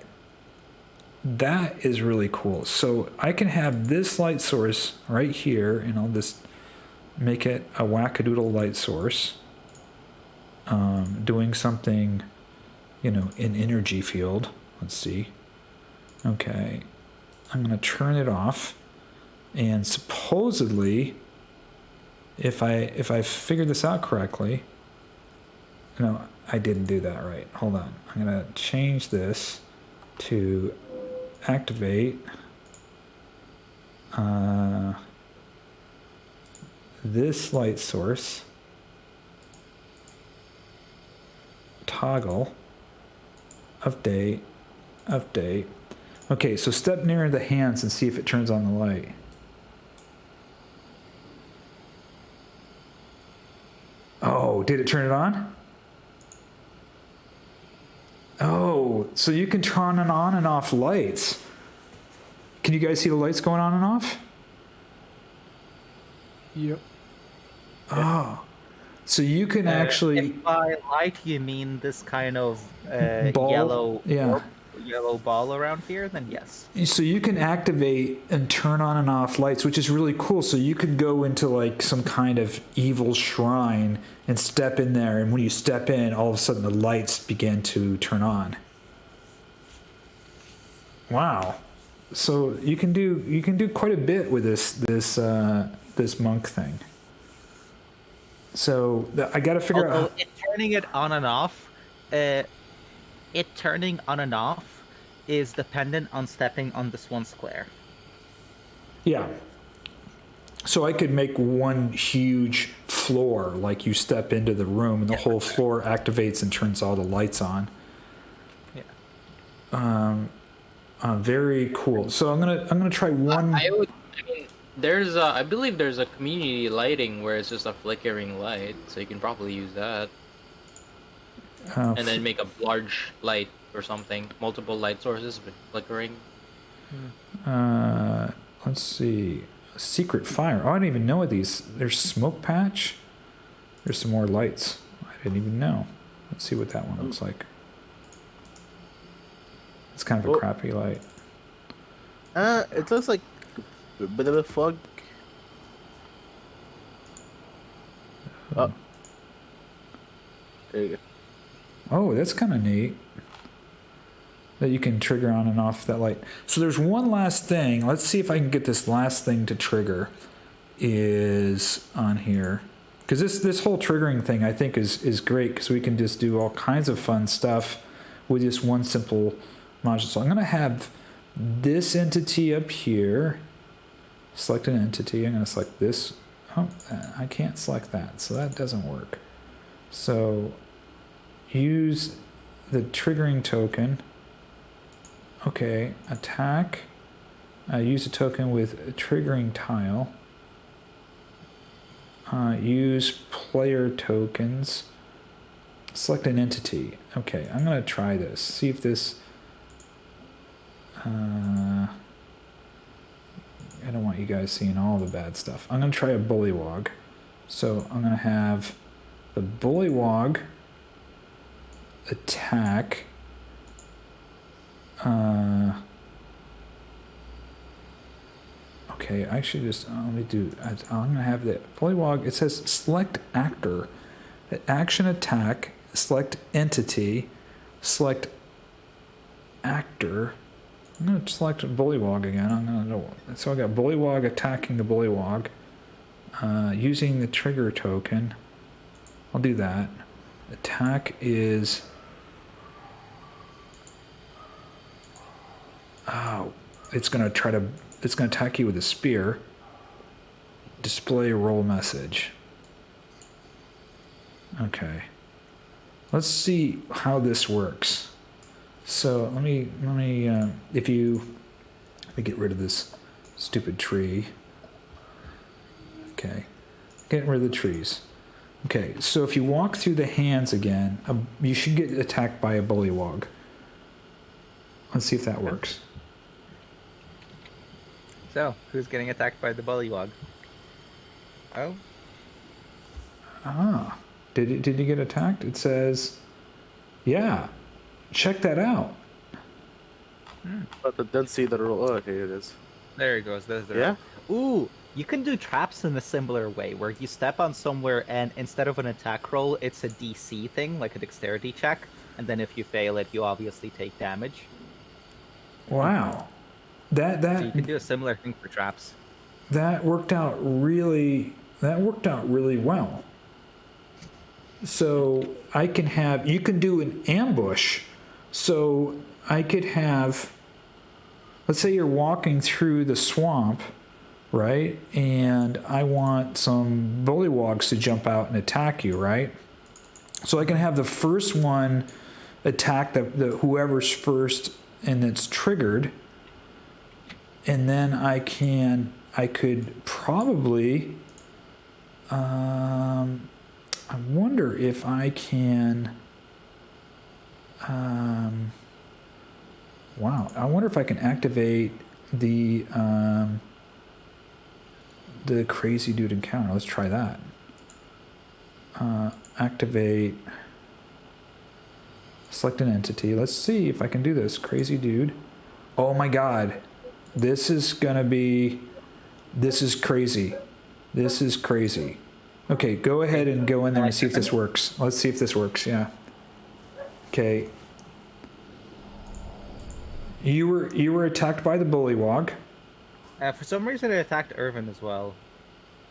is really cool. So I can have this light source right here, and I'll just make it a wackadoodle light source, doing something, you know, in energy field. Let's see. Okay, I'm gonna turn it off, and supposedly, if I figured this out correctly, no, I didn't do that right. Hold on. I'm gonna change this to activate this light source, toggle, update. Okay, so step near the hands and see if it turns on the light. Oh, did it turn it on? Oh, so you can turn on and off lights. Can you guys see the lights going on and off? Yep. Oh, so you can actually If by light you mean this kind of Ball? yellow Yeah. orb, yellow ball around here, then yes. So you can activate and turn on and off lights, which is really cool. So you could go into like some kind of evil shrine and step in there, and when you step in, all of a sudden the lights begin to turn on. Wow. So you can do quite a bit with this monk thing. So I got to figure Although out. it turning it on and off, it turning on and off is dependent on stepping on this one square. Yeah. So I could make one huge floor, like you step into the room and the whole floor activates and turns all the lights on. Yeah. Very cool. So I'm gonna try one. I mean, I believe there's a community lighting where it's just a flickering light, so you can probably use that. And then make a large light or something, multiple light sources with flickering. Let's see. Secret fire. Oh, I didn't even know of these. There's smoke patch. There's some more lights. I didn't even know. Let's see what that one looks like. It's kind of a crappy light. It looks like a bit of a fog. Oh. There you go. Oh, that's kind of neat. That you can trigger on and off that light. So there's one last thing. Let's see if I can get this last thing to trigger. Is on here. Because this whole triggering thing I think is great, because we can just do all kinds of fun stuff with just one simple module. So I'm going to have this entity up here. Select an entity. I'm going to select this. Oh, I can't select that, so that doesn't work. So use the triggering token. Okay, attack. Use a token with a triggering tile. Use player tokens. Select an entity. Okay, I'm going to try this. See if this... I don't want you guys seeing all the bad stuff. I'm going to try a bullywog. So I'm going to have the bullywog attack. Okay, I should just let me do. I'm going to have the bullywog. It says select actor, action attack, select entity, select actor. I'm going to select bullywog again. So I got bullywog attacking the bullywog, using the trigger token. I'll do that. Attack is. Oh, it's going to attack you with a spear. Display roll message. Okay. Let's see how this works. So let me if you Let me get rid of this stupid tree. Okay. Getting rid of the trees. Okay, so if you walk through the hands again, you should get attacked by a bullywog. Let's see if that works. So, who's getting attacked by the bullywog? Oh, Ah. Did you get attacked? It says, yeah. Check that out. But I don't see the roll. Oh, here it is. there it goes. There's the Yeah? Ooh, you can do traps in a similar way, where you step on somewhere and instead of an attack roll, it's a DC thing, like a dexterity check. And then if you fail it, you obviously take damage. Wow. So you can That do a similar thing for traps. worked out really well. So I can have, you can do an ambush. So I could have, let's say you're walking through the swamp, right? And I want some bullywogs to jump out and attack you, right? So I can have the first one attack the whoever's first and it's triggered. And then I could probably, I wonder if I can, wow, I wonder if I can activate the crazy dude encounter. Let's try that. Activate, select an entity. Let's see if I can do this. Crazy dude. Oh my God. This is crazy. This is crazy. Okay, go ahead and go in there and see if this works. Let's see if this works, yeah. Okay. You were attacked by the bullywog. For some reason, it attacked Ervan as well.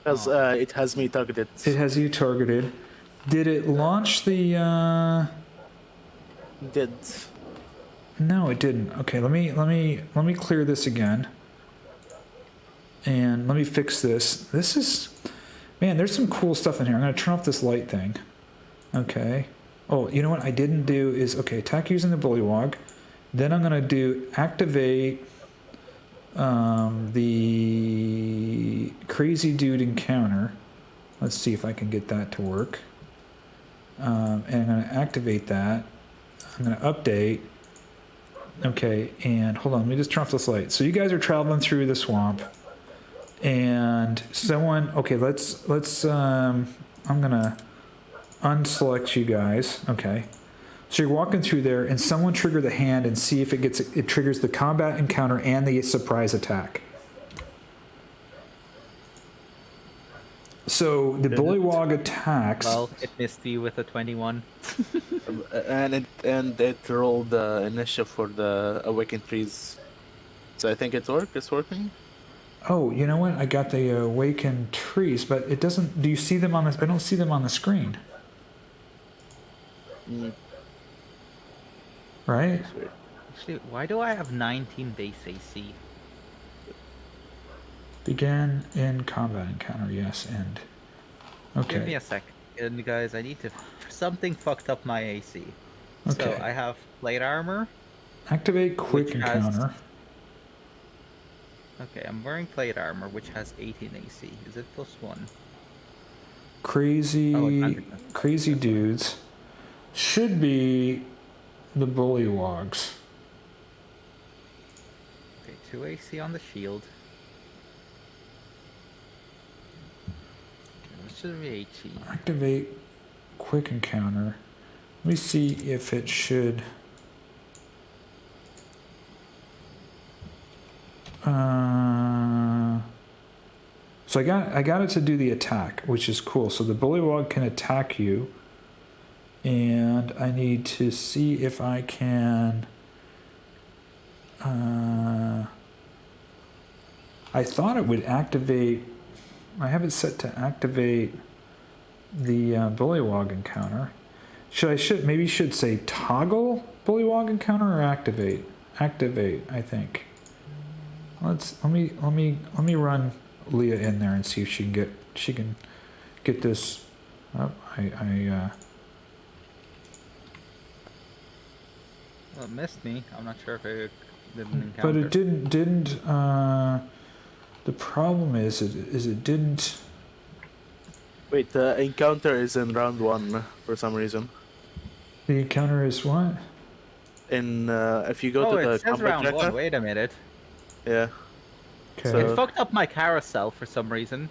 Because it has me targeted. It has you targeted. Did it launch the Did. No, it didn't. Okay, let me clear this again. And let me fix this. This is, man, there's some cool stuff in here. I'm going to turn off this light thing. Okay. Oh, you know what I didn't do is, okay, attack using the bullywog. Then I'm going to do activate the crazy dude encounter. Let's see if I can get that to work. And I'm going to activate that. I'm going to update. Okay, and hold on, let me just turn off this light. So you guys are traveling through the swamp. And someone, okay, let's I'm gonna unselect you guys. Okay, so you're walking through there, and someone trigger the hand and see if it triggers the combat encounter and the surprise attack. So the bullywog attacks. Well, it missed you with a 21. And it rolled the initiative for the awakened trees. So I think it's working. Oh, you know what? I got the awakened trees, but it doesn't. Do you see them on this? I don't see them on the screen. Right? Actually, why do I have 19 base AC? Begin in combat encounter. Yes, end. Okay. Give me a sec. And guys, I need to... Something fucked up my AC. Okay. So I have plate armor. Activate quick which has- encounter. Okay, I'm wearing plate armor, which has 18 AC. Is it +1? Crazy, Oh, it's 100%. crazy dudes should be the bullywogs. Okay, 2 AC on the shield. Okay, what should be 18? Activate quick encounter. Let me see if it should. So I got it to do the attack, which is cool. So the bullywog can attack you, and I need to see if I can. I thought it would activate. I have it set to activate the bullywog encounter. Maybe should say toggle bullywog encounter or activate? Activate, I think. Let me run Liea in there and see if she can get this. Oh, Well, it missed me. I'm not sure if it Didn't encounter. But it didn't. The problem is it didn't. Wait, the encounter is in round 1 for some reason. The encounter is what? In if you go Oh, to the it says combat round tracker, 1. Wait a minute. yeah, Okay. So- It fucked up my carousel for some reason.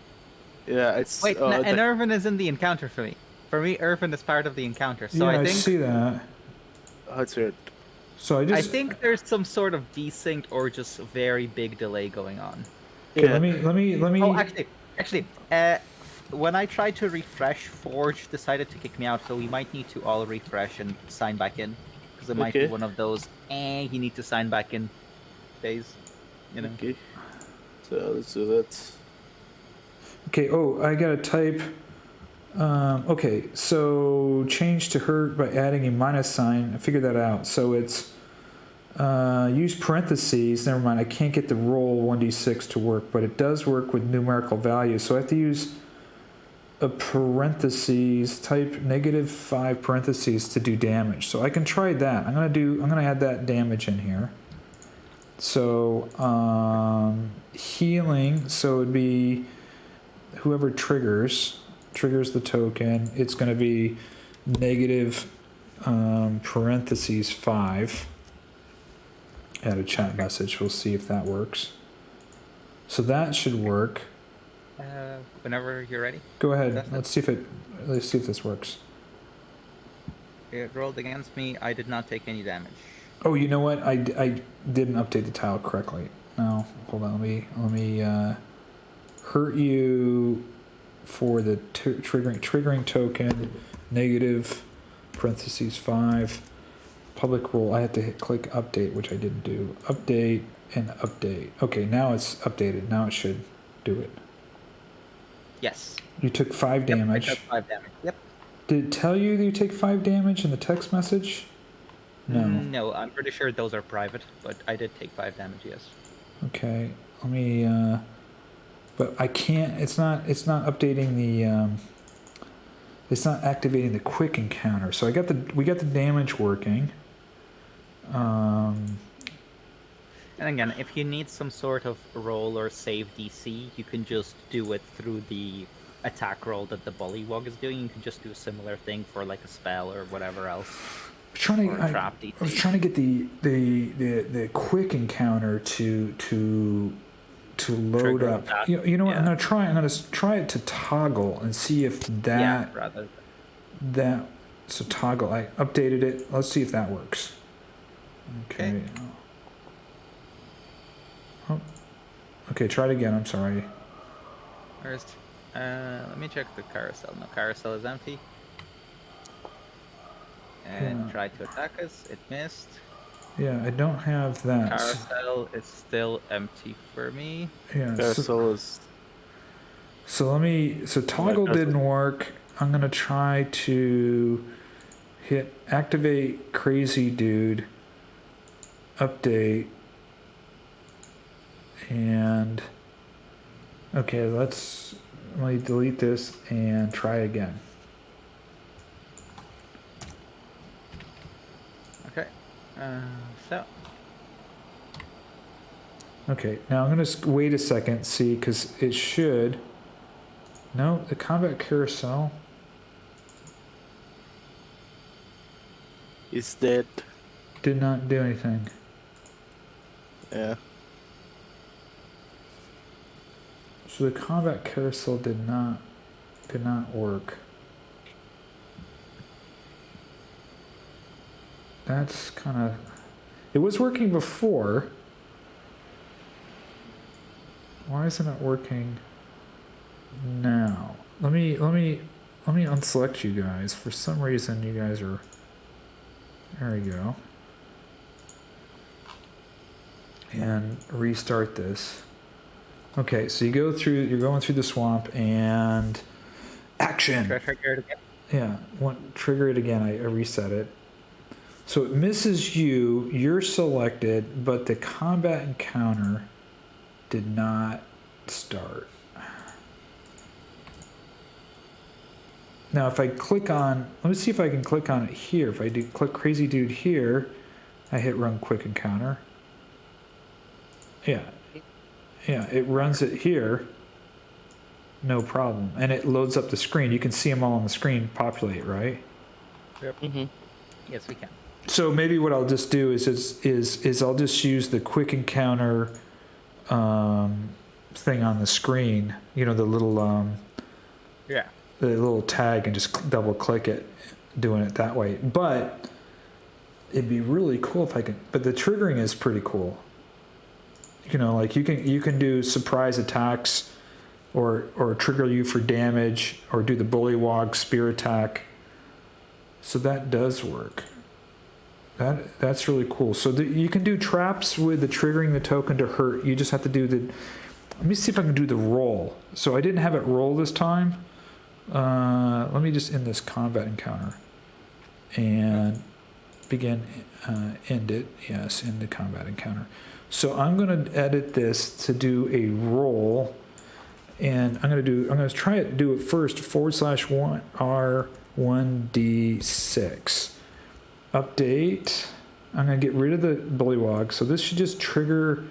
yeah, it's Wait, the- and Ervan is in the encounter for me. For me, Ervan is part of the encounter. So yeah, I think see that. oh, it's weird. So I just. I think there's some sort of desync or just very big delay going on. Okay, Yeah. let me. Oh, actually, when I tried to refresh, Forge decided to kick me out, so we might need to all refresh and sign back in, because it might be Okay. one of those, you need to sign back in days, you know. Okay, so let's do that. Okay. Oh, I gotta type. Okay, so change to hurt by adding a minus sign. I figured that out. So it's use parentheses. Never mind. I can't get the roll 1d6 to work, but it does work with numerical values. So I have to use a parentheses. Type -5 parentheses to do damage. So I can try that. I'm gonna add that damage in here. So healing. So it'd be whoever triggers the token. It's going to be negative parentheses 5. Add a chat message. We'll see if that works. So that should work. Whenever you're ready. Go ahead. That's it. Let's see if this works. It rolled against me. I did not take any damage. Oh, you know what? I didn't update the tile correctly. No, hold on. Let me hurt you for the triggering token, negative parentheses 5. Public role. I had to click update, which I didn't do. Update and update. Okay, now it's updated. Now it should do it. Yes. You took 5 Yep, damage. I took 5 damage. Yep. Did it tell you that you take 5 damage in the text message? No. No, I'm pretty sure those are private, but I did take 5 damage, yes. Okay, let me. But I can't. It's not updating the. It's not activating the quick encounter. So we got the damage working. And again, if you need some sort of roll or save DC, you can just do it through the attack roll that the Bullywug is doing. You can just do a similar thing for like a spell or whatever else. Or a trap DC. I was trying to get the quick encounter to load Trigger up. that. You know what? Yeah. I'm gonna try it to toggle and see if Yeah, that rather. so toggle. I updated it. Let's see if that works. Okay. Oh. Okay, try it again. I'm sorry. First, let me check the carousel. No, carousel is empty. And Yeah. tried to attack us. It missed. Yeah, I don't have that. Carousel is still empty for me. Yeah. Carousel is So toggle carousel. didn't work. I'm gonna try to hit activate crazy dude update and okay, let me delete this and try again. Okay. So. Okay, now I'm gonna wait a second, see, because it should. No, the combat carousel. is dead. Did not do anything. Yeah. So the combat carousel did not work. That's kind of. It was working before. Why isn't it working now? Let me unselect you guys. For some reason, you guys are. There we go. And restart this. Okay, so you're going through the swamp and action. Should I trigger it again? Yeah, trigger it again. I reset it. So it misses you. You're selected, but the combat encounter did not start. Now, if I click on, let me see if I can click on it here. If I do click Crazy Dude here, I hit Run Quick Encounter. Yeah. Yeah, it runs it here. No problem. And it loads up the screen. You can see them all on the screen populate, right? Mm-hmm. Yes, we can. So maybe what I'll just do is I'll just use the quick encounter thing on the screen. You know, the little Yeah. the little tag, and just double click it, doing it that way. But it'd be really cool if I could. But the triggering is pretty cool. You know, like you can do surprise attacks, or trigger you for damage, or do the bullywog spear attack. So that does work. That's really cool. So you can do traps with the triggering the token to hurt. You just have to do the. Let me see if I can do the roll. So I didn't have it roll this time. Let me just end this combat encounter and begin. End it. Yes, end the combat encounter. So I'm going to edit this to do a roll, and I'm going to try it. Do it first. /R1d6. Update. I'm going to get rid of the bullywog. So this should just trigger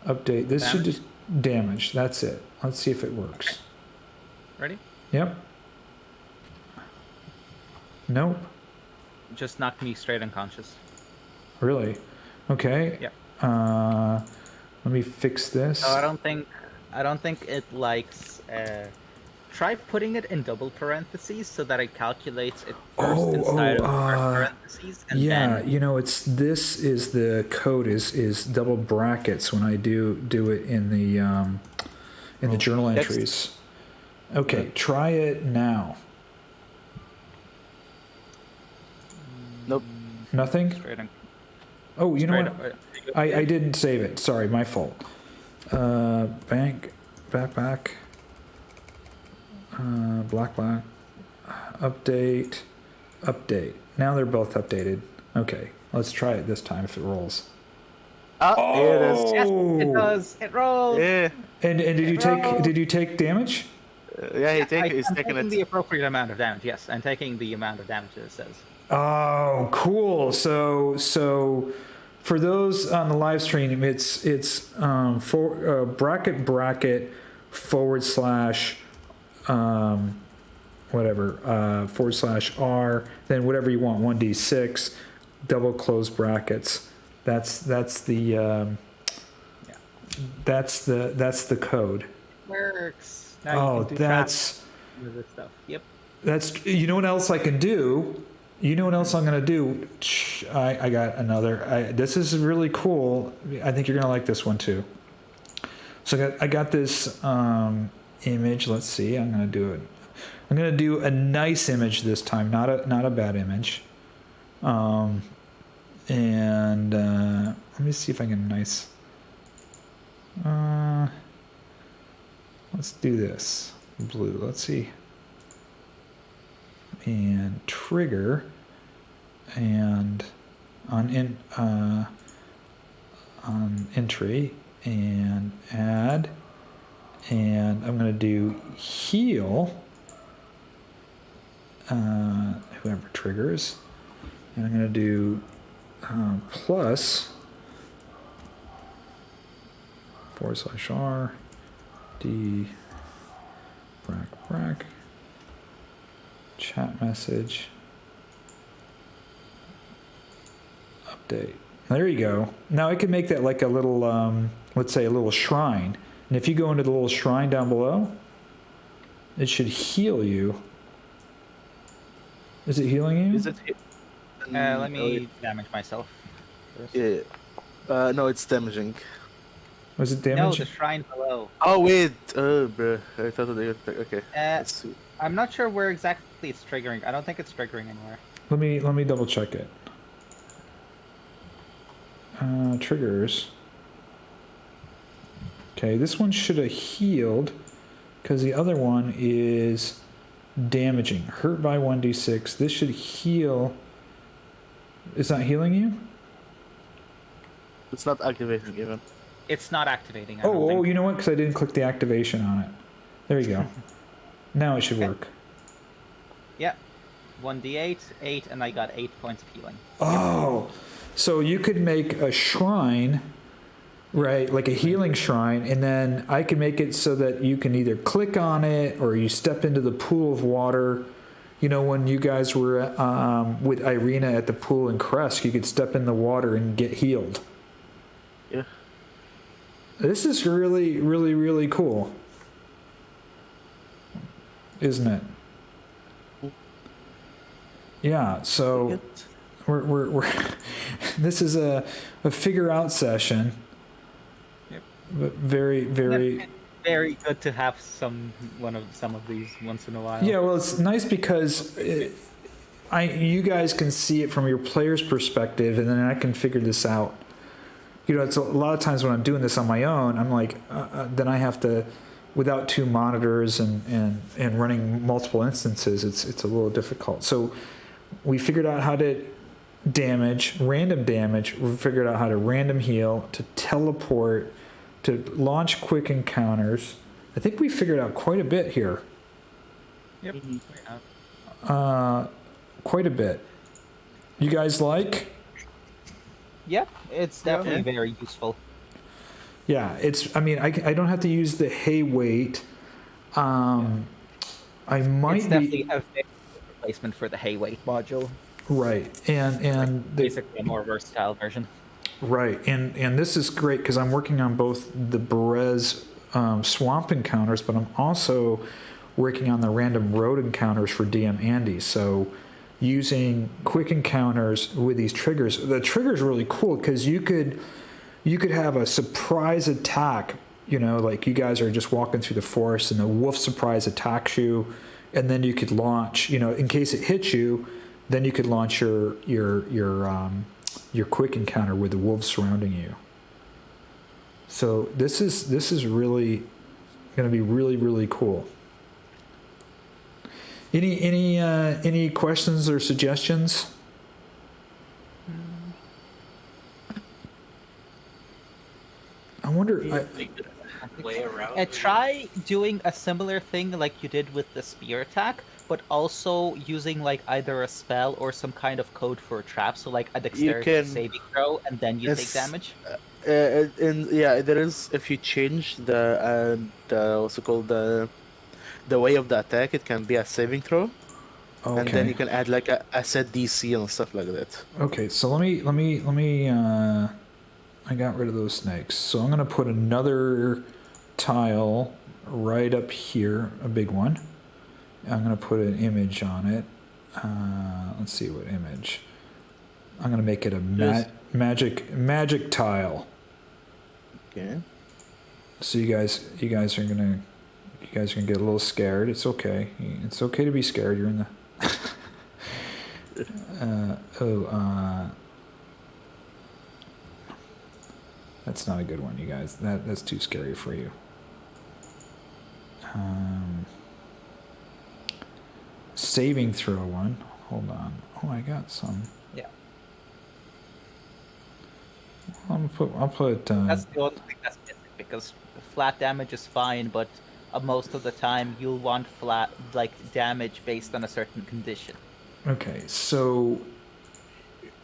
update. This should just damage. That's it. Let's see if it works. Ready? Yep. Nope. Just knocked me straight unconscious. Really? Okay. Yep. Let me fix this. So I don't think it likes. Try putting it in double parentheses so that it calculates it first inside of first parentheses. And yeah, then... you know, this is the code is double brackets when I do it in the journal entries. Okay, try it now. Nope. Nothing? Oh, you know what? I didn't save it. Sorry, my fault. Back. Black. Update. Now they're both updated. Okay, let's try it this time if it rolls. Oh, here it is. Yes, it does. It rolls. Yeah. And did you take damage? Yeah, I'm taking taking the it. appropriate amount of damage. Yes, I'm taking the amount of damage that it says. Oh, cool. So for those on the live stream, it's bracket / /R, then whatever you want, 1d6, double close brackets. That's the code. Works. Now you can do that's with this stuff. Yep. That's, you know what else I can do? You know what else I'm going to do? I got another. This is really cool. I think you're going to like this one too. So I got this image. Let's see. I'm going to do it. I'm going to do a nice image this time, not a bad image. And let me see if I can nice. Let's do this. Blue. Let's see. And trigger, and on entry, and add, and I'm going to do heal, whoever triggers, and I'm going to do plus /R d brack chat message update. There you go. Now I can make that like a little let's say a little shrine, and if you go into the little shrine down below, it should heal you. Is it healing you? Is it? Let me damage myself first. Yeah. No, it's damaging. Was it No, damage? the shrine below. Oh wait, bro. I thought they were okay. Let's see. I'm not sure where exactly it's triggering. I don't think it's triggering anywhere. Let me double check it. Triggers. Okay, this one should have healed because the other one is damaging. Hurt by 1d6. This should heal. It's not healing you? It's not activating even. It's not activating. I don't think. You know what? Because I didn't click the activation on it. There you go. Now it should work. Yeah. 1d8, 8, and I got 8 points of healing. Oh, so you could make a shrine Right, like a healing shrine, and then I can make it so that you can either click on it or you step into the pool of water. You know, when you guys were with Irina at the pool in Kresk, you could step in the water and get healed. Yeah. This is really, really, really cool, isn't it? Yeah. So we're this is a figure out session. Yep. But very, very. Very good to have some of these once in a while. Yeah, well, it's nice because you guys can see it from your player's perspective, and then I can figure this out. You know, it's a lot of times when I'm doing this on my own, I'm like, then I have to, without two monitors and running multiple instances, it's a little difficult. So we figured out how to random damage. We figured out how to random heal, to teleport, to launch quick encounters. I think we figured out quite a bit here. Yep. Quite a bit. You guys like? Yep, it's definitely very useful. Yeah, I mean, I don't have to use the hay weight. I might It's definitely a replacement for the hay weight module. Right, and Basically a more versatile version. Right, and this is great because I'm working on both the Berez swamp encounters, but I'm also working on the random road encounters for DM Andy. So using quick encounters with these triggers, the trigger's really cool because you could have a surprise attack. You know, like you guys are just walking through the forest and the wolf surprise attacks you, and then you could launch. You know, in case it hits you, then you could launch your quick encounter with the wolves surrounding you. So this is really going to be really, really cool. Any questions or suggestions? I wonder. Way around. Try doing a similar thing like you did with the spear attack, but also using like either a spell or some kind of code for a trap. So like a dexterity saving throw, and then you take damage. There is. If you change the what's it called, the way of the attack, it can be a saving throw, and then you can add like a set DC and stuff like that. Okay, so let me. I got rid of those snakes, so I'm gonna put another tile right up here, a big one. I'm going to put an image on it. Let's see what image. I'm going to make it a magic tile. Okay. So you guys are gonna get a little scared. It's okay. It's okay to be scared. You're in the. That's not a good one, you guys. That's too scary for you. Saving throw one. Hold on. Oh, I got some. Yeah. I'll put. That's the only thing that's missing, because flat damage is fine, but most of the time you'll want flat damage based on a certain condition. Okay, so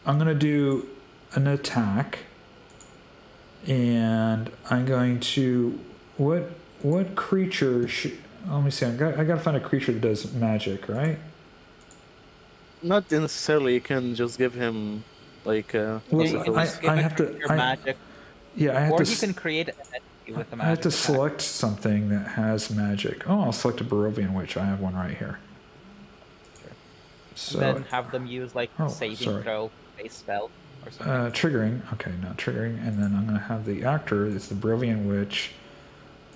I'm gonna do an attack, and I'm going to what creature should. Let me see. I gotta find a creature that does magic, right? Not necessarily. You can just give him like. I have to. Magic. Yeah, I have or to. Or you can create an entity with a magic. I have to attack. select something that has magic. Oh, I'll select a Barovian Witch. I have one right here. Sure. So then have them use saving throw based spell or something. Triggering. Okay, not triggering. And then I'm gonna have the actor. It's the Barovian Witch.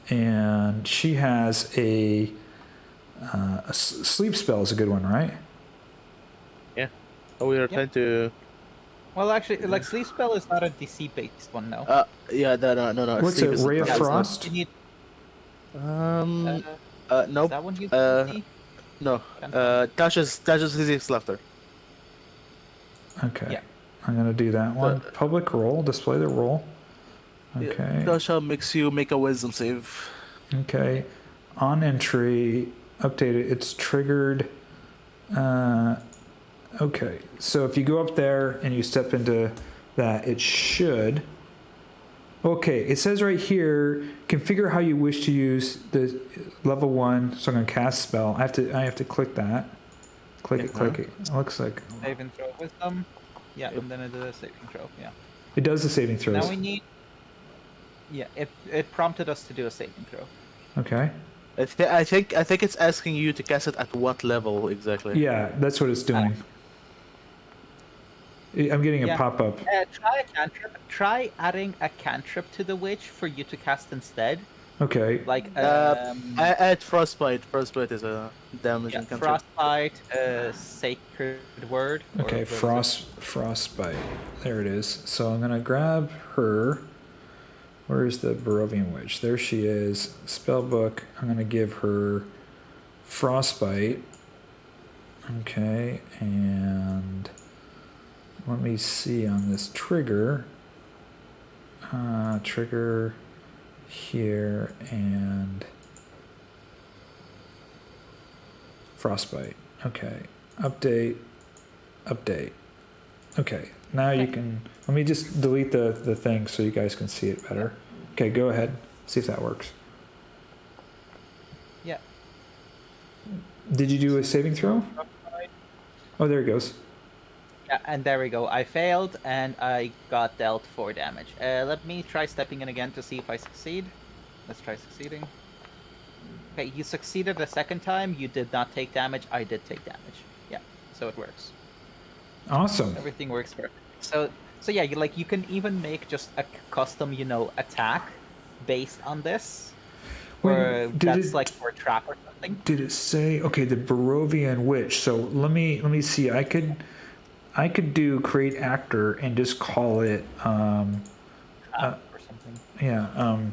And she has a sleep spell is a good one, right? Yeah. Oh, we are trying to. Well, actually, sleep spell is not a DC based one, no. Yeah, no. What's it? Ray of Frost? You need, Nope. Is that one used DC? No. Tasha's physics laughter. Okay. Yeah. I'm gonna do that one. Public roll. Display the roll. Okay. Tasha makes you make a wisdom save. Okay. On entry, updated. It's triggered. Okay. So if you go up there and you step into that, it should Okay, it says right here, configure how you wish to use the level 1. So I'm going to cast spell. I have to click that. Click it, click it. It looks like Save and throw wisdom. Yeah, and then it does a saving throw. Yeah. it does the saving throws. Now we need. Yeah, it prompted us to do a saving throw. Okay. I think it's asking you to cast it at what level exactly. Yeah, that's what it's doing. I'm getting a Yeah. pop-up. Try a cantrip. Try adding a cantrip to the witch for you to cast instead. Okay. Like I add frostbite. Frostbite is a damaging cantrip. frostbite, sacred word. or Okay, what is it? frostbite. There it is. So I'm gonna grab her. Where's the Barovian witch? There she is. Spellbook. I'm gonna give her frostbite. Okay, and let me see on this trigger. Trigger here and frostbite. Okay, update. Okay, now you can, let me just delete the thing so you guys can see it better. Okay, go ahead, see if that works. Yeah. Did you do a saving throw? Oh, there it goes. Yeah, and there we go. I failed, and I got dealt 4 damage. Let me try stepping in again to see if I succeed. Let's try succeeding. Okay, you succeeded a second time. You did not take damage. I did take damage. Yeah, so it works. Awesome. Everything works perfect. So yeah, you can even make just a custom, attack based on this. Or Did that's it- like for a trap or something. Did it say, okay, the Barovian witch? So let me see. I could do create actor and just call it Or something.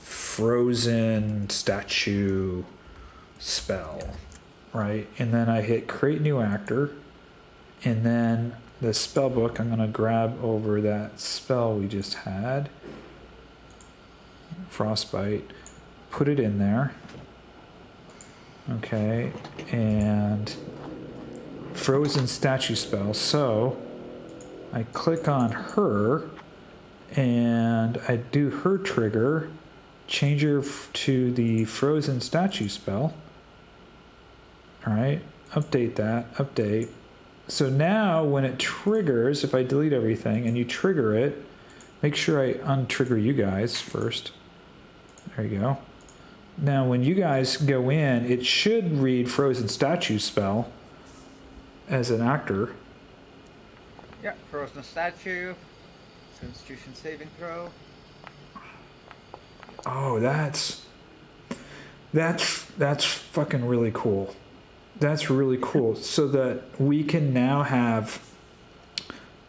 frozen statue spell, right? And then I hit create new actor, and then the spell book, I'm gonna grab over that spell we just had, frostbite, put it in there. Okay, and frozen statue spell. So I click on her and I do her trigger, change her to the frozen statue spell. All right, update that, update. So now when it triggers, if I delete everything and you trigger it, make sure I untrigger you guys first. There you go. Now when you guys go in, it should read frozen statue spell as an actor. Yeah, frozen statue. Constitution saving throw. Oh, that's fucking really cool. That's really cool. So that we can now have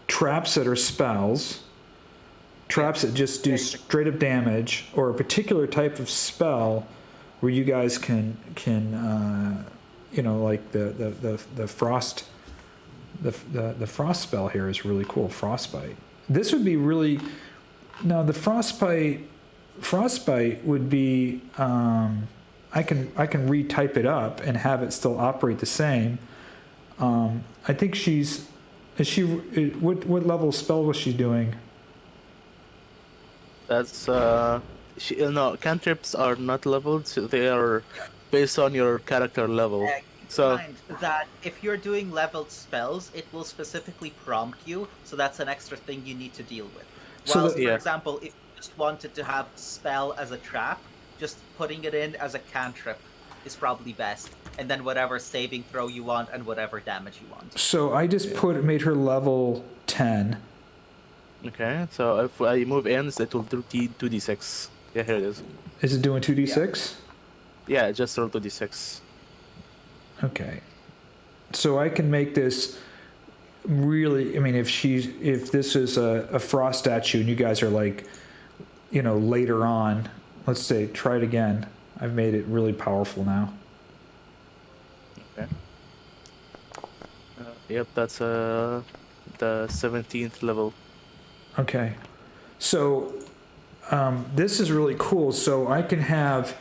traps that are spells, traps that just do straight up damage, or a particular type of spell where you guys can like the frost, the frost spell here is really cool. Frostbite. This would be really, now the frostbite would be, I can retype it up and have it still operate the same. I think what level spell was she doing? That's no, cantrips are not leveled, so they are based on your character level. So Mind that if you're doing leveled spells, it will specifically prompt you, so that's an extra thing you need to deal with. So Well, that- for Yeah. example, if you just wanted to have spell as a trap, just putting it in as a cantrip is probably best, and then whatever saving throw you want and whatever damage you want. So I just made her level 10. okay, so if I move in, it will do 2d6. Yeah, here it is. Is it doing 2d6? Yeah, just roll 2d6. Okay. So I can make this really, I mean, if this is a frost statue and you guys are like, later on, let's say, try it again. I've made it really powerful now. Okay. Yep, that's the 17th level. Okay. So this is really cool. So I can have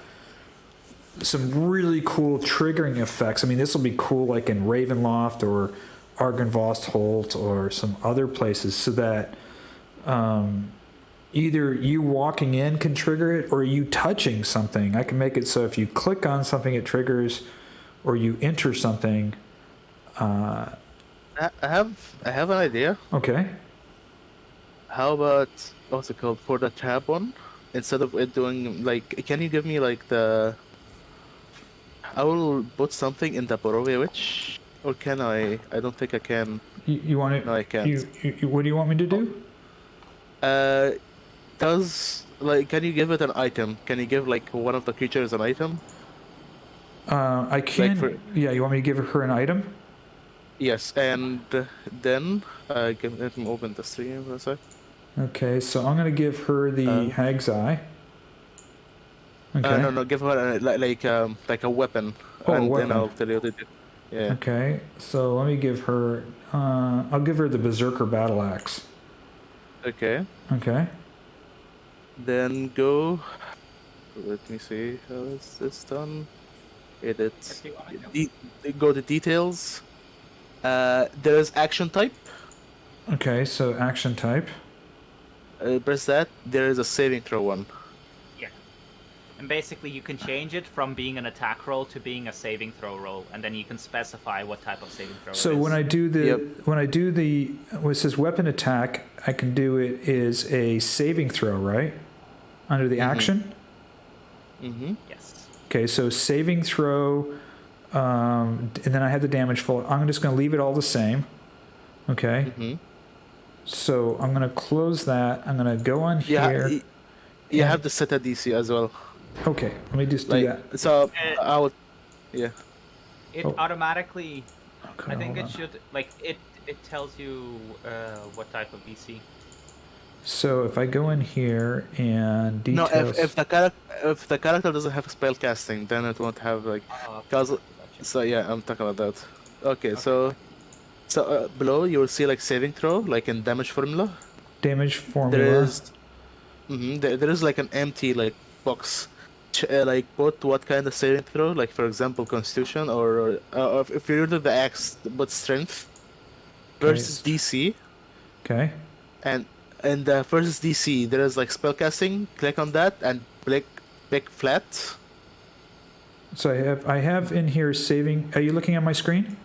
some really cool triggering effects. I mean, this will be cool like in Ravenloft or Argynvost Holt or some other places, so that either you walking in can trigger it, or you touching something. I can make it so if you click on something, it triggers, or you enter something. I have an idea. Okay. How about what's it called for the tab one? Instead of it doing like, can you give me like the? I will put something in the Barovia witch, or can I? I don't think I can. You want it? No, I can't. What do you want me to do? Does like can you give it an item? Can you give like one of the creatures an item? I can. Yeah, you want me to give her an item? Yes, and then let me open the stream for a sec. Okay, so I'm gonna give her the Hag's Eye. Okay. No, give her like a weapon, Oh, and a weapon. then I'll tell you what to do. Yeah. Okay, so let me give her. I'll give her the Berserker Battle Axe. Okay. Okay. Then go. Let me see how is this done. Edit. Go to details. There is action type. Okay, so action type. Press that. There is a saving throw one. Yeah. And basically, you can change it from being an attack roll to being a saving throw roll, and then you can specify what type of saving throw. So it is. when I do when it says weapon attack, I can do it is a saving throw, right? Under the action. Mm-hmm. Yes. Okay, so saving throw, and then I have the damage full. I'm just going to leave it all the same. Okay. Mm-hmm. So I'm going to close that. I'm going to go on here. You have to set a DC as well. Okay, let me just do that. So I would, yeah. It Oh. automatically. Okay, I think hold it on. should it tells you what type of DC. So if I go in here and No, details. if the character doesn't have spell casting, then it won't have like. Cause Gotcha. so yeah, I'm talking about that. Okay. So below you will see like saving throw, like in damage formula. damage formula. There is, there is like an empty like box. Like put what kind of saving throw, like for example Constitution, or if you're into the axe, put Strength versus DC, Okay. and the versus DC there is like spellcasting. Click on that and pick flat. So I have in here saving. Are you looking at my screen?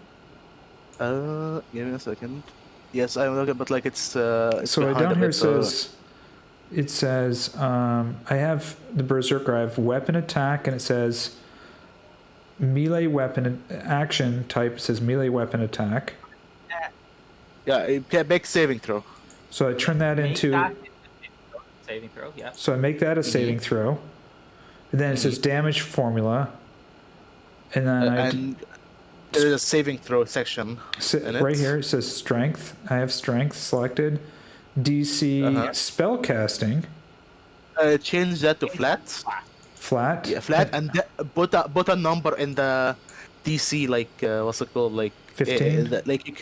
Give me a second. Yes, I'm looking, but like it's So behind down a here bit, so- it says I have the Berserker. I have weapon attack, and it says melee weapon action type. It says melee weapon attack. Yeah, big saving throw. So I turn that Make into. that saving throw. Yeah. So I make that a saving throw. And then it says damage formula. And then And there is a saving throw section. in it. right here it says strength. I have strength selected. DC spell casting Change that to flat. flat. Yeah, flat, and put a number in the DC, like what's it called, like 15? like you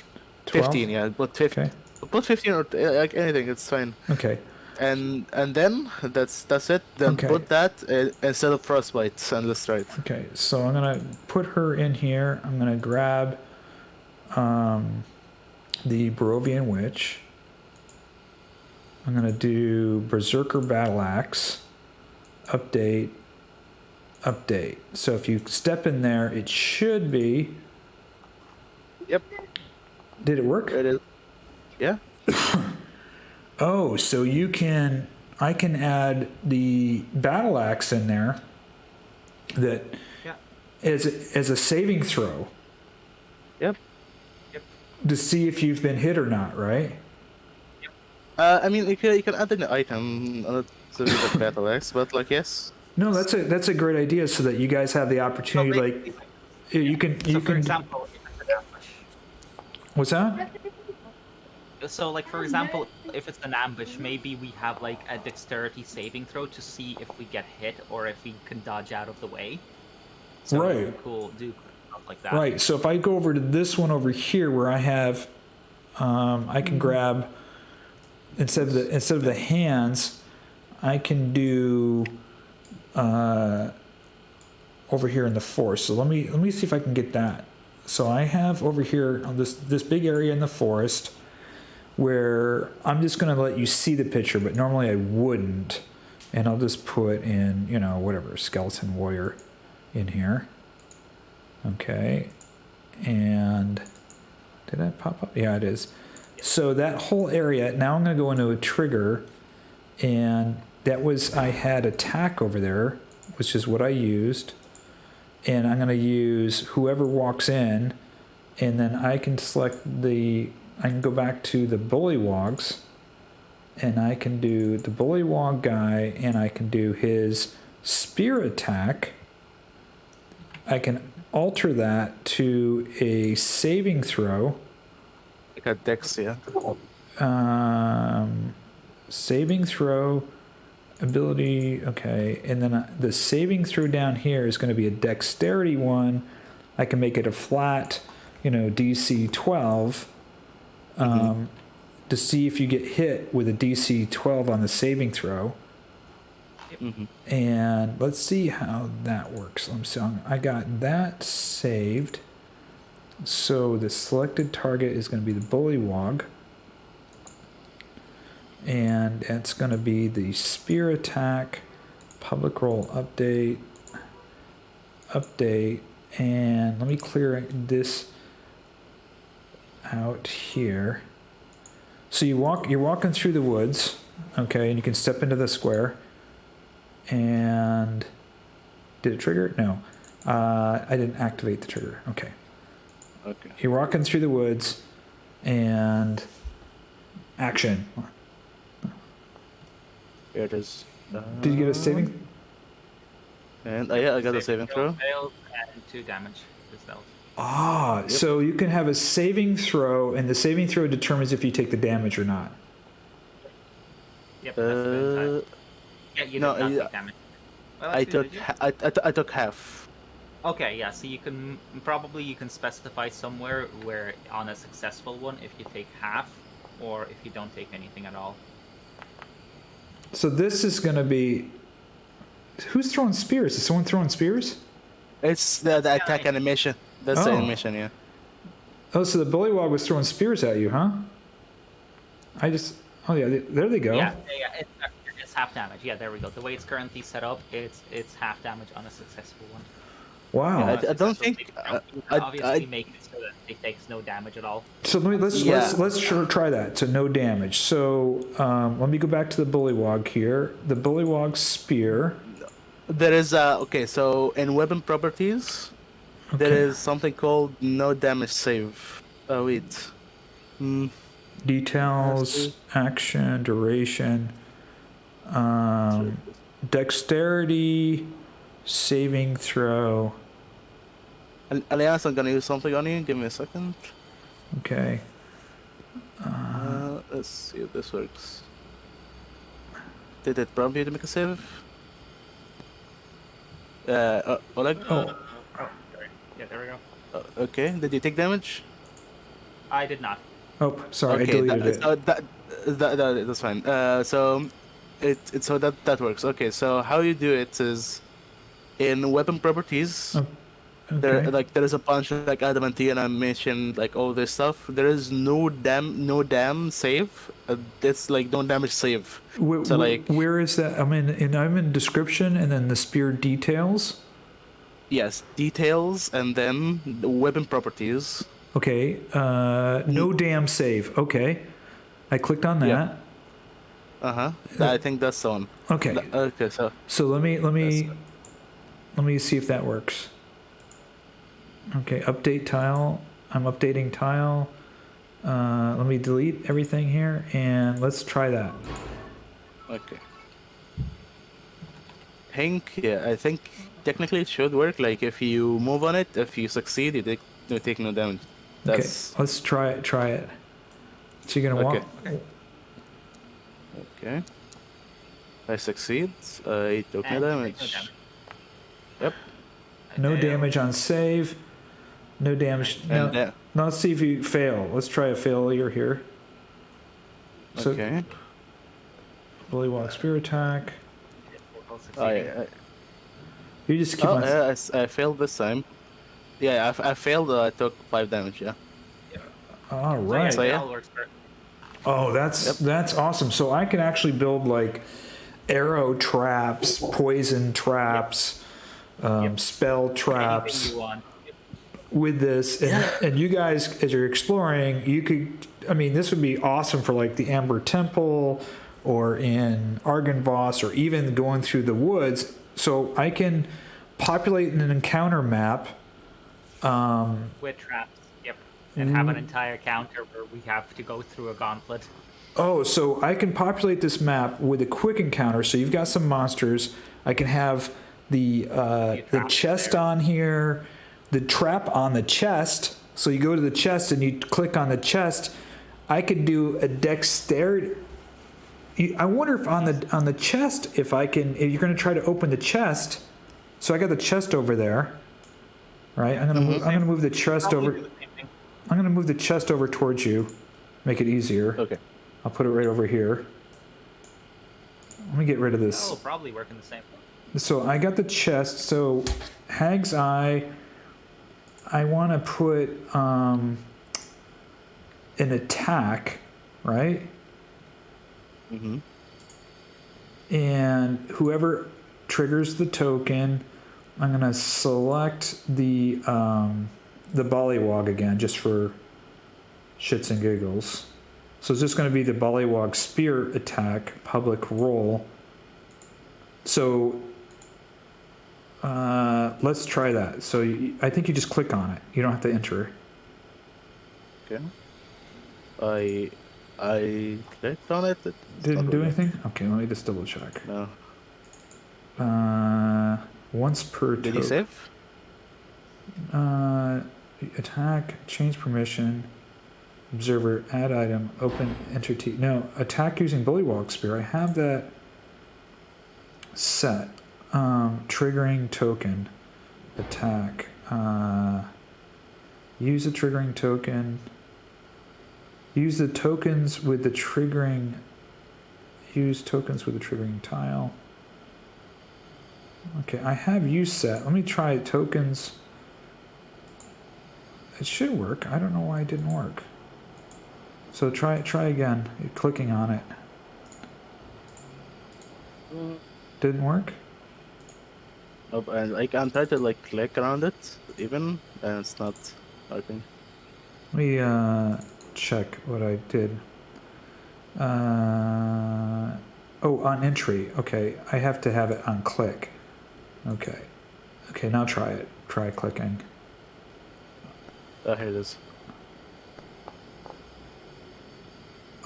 12? 15, yeah, put 15, Okay. put 15 or like anything, it's fine. Okay. And then that's it. Then Okay. put that instead of frostbite, and let's try it. Okay. So I'm gonna put her in here. I'm gonna grab the Barovian Witch. I'm gonna do Berserker Battle Axe. Update. So if you step in there, it should be. Yep, Did it work? it is. Yeah. Oh, so I can add the battle axe in there that Yeah. as a saving throw Yep. to see if you've been hit or not, right? I mean, you can add an item to the battle axe, but like yes. No, that's a great idea so that you guys have the opportunity So like you can So for example, if it's an ambush. What's that? So like for example, if it's an ambush, maybe we have like a dexterity saving throw to see if we get hit or if we can dodge out of the way. So Right. do stuff like that. Right. So if I go over to this one over here where I have I can grab instead of the hands, I can do over here in the forest. So let me see if I can get that. So I have over here on this big area in the forest. where I'm just going to let you see the picture, but normally I wouldn't. And I'll just put in, you know, whatever, skeleton warrior in here. Okay. And did that pop up? Yeah, it is. So that whole area, now I'm going to go into a trigger, and that was, I had attack over there, which is what I used. And I'm going to use whoever walks in, and then I can select I can go back to the bullywogs, and I can do the bullywog guy, and I can do his spear attack. I can alter that to a saving throw. Like a dex, yeah. Saving throw, ability, okay. And then the saving throw down here is going to be a dexterity one. I can make it a flat, you know, DC 12. To see if you get hit with a DC 12 on the saving throw. And let's see how that works. I got that saved. So the selected target is going to be the bullywog. And it's going to be the spear attack, public role update, and let me clear this out here. So you're walking through the woods, okay, and you can step into the square. And did it trigger? No, I didn't activate the trigger. Okay. You're walking through the woods, and action. Here it is. Did you get a saving? And yeah, I got a saving throw. Failed and 2 damage to stealth. Ah, so you can have a saving throw, and the saving throw determines if you take the damage or not. Yep, that's the type. Yeah, you did not take damage. Well, I actually, took I took half. Okay, yeah, so you can specify somewhere where on a successful one if you take half or if you don't take anything at all. So this is going to be... Who's throwing spears? Is someone throwing spears? It's the attack animation. That's the animation, yeah. Oh, so the bullywog was throwing spears at you, huh? Oh yeah, there they go. Yeah, it's half damage. Yeah, there we go. The way it's currently set up, it's half damage on a successful one. Wow. Yeah, I don't think obviously make it so that it takes no damage at all. So let's try that. So no damage. So let me go back to the bullywog here. The bullywog spear. There is okay. So in weapon properties, there is something called no damage save. Oh wait. Details, action, duration, dexterity, saving throw. Ileanys, I'm gonna use something on you. Give me a second. Okay. Let's see if this works. Did it prompt you to make a save? Oleg? Oh, sorry. Yeah, there we go. Okay. Did you take damage? I did not. Oh, sorry, Okay, I deleted it. that's fine. So that works. Okay, so how you do it is in weapon properties. Okay. There is a bunch of like adamantine animation, like all this stuff. There is no dam save. It's like no damage save. Where is that? I'm in description and then the spear details. Yes, details and then the weapon properties. Okay. No dam save. Okay. I clicked on that. Yeah. I think that's the one. Okay. Okay. So let me see if that works. Okay, update tile. I'm updating tile. Let me delete everything here and let's try that. Okay. I think technically it should work. Like if you move on it, if you succeed, you take no damage. Okay, let's try it. So you're gonna walk. Okay. I succeed. I took no damage. Yep. No damage on save. No damage. Now let's see if you fail. Let's try a failure here. So, okay. Bullywog spear attack. You just keep on. I failed this time. Yeah, I failed. I took 5 damage. Yeah. All right. So, yeah. Oh, that's awesome. So I can actually build like arrow traps, poison traps, spell traps Anything you want. with this. And you guys, as you're exploring, you could, I mean, this would be awesome for like the Amber Temple or in Argynvost or even going through the woods. So I can populate an encounter map. With traps. Yep. And have an entire counter where we have to go through a gauntlet. Oh, so I can populate this map with a quick encounter. So you've got some monsters. I can have the chest there. on here, the trap on the chest. So you go to the chest and you click on the chest. I could do a dexterity. I wonder if on the chest, if you're going to try to open the chest. So I got the chest over there, right? I'm going to move the chest Probably over. do the same thing. I'm going to move the chest over towards you, make it easier. Okay. I'll put it right over here. Let me get rid of That this. will probably work in the same way. So I got the chest. So Hag's Eye, I want to put an attack, right? Mm-hmm. And whoever triggers the token, I'm going to select the Bollywog again, just for shits and giggles. So it's just going to be the Bollywog Spear attack, public roll. So let's try that. So I think you just click on it. You don't have to enter. Okay. I clicked on it. It's Didn't not do really- anything? Okay, let me just double check. No. Once per Did you token. save? Attack, change permission, observer, add item, open entity. No, attack using Bullywog Spear. I have that set. Triggering token, attack. Use a triggering token. Use the tokens with the triggering. Use tokens with the triggering tile. Okay, I have use set. Let me try tokens. It should work. I don't know why it didn't work. So try again. You're clicking on it. Didn't work? Oh, and I can try to like click around it even, and it's not working. Let me check what I did. Oh, on entry. Okay, I have to have it on click. Okay. Okay, now try it. Try clicking. Oh, here it is.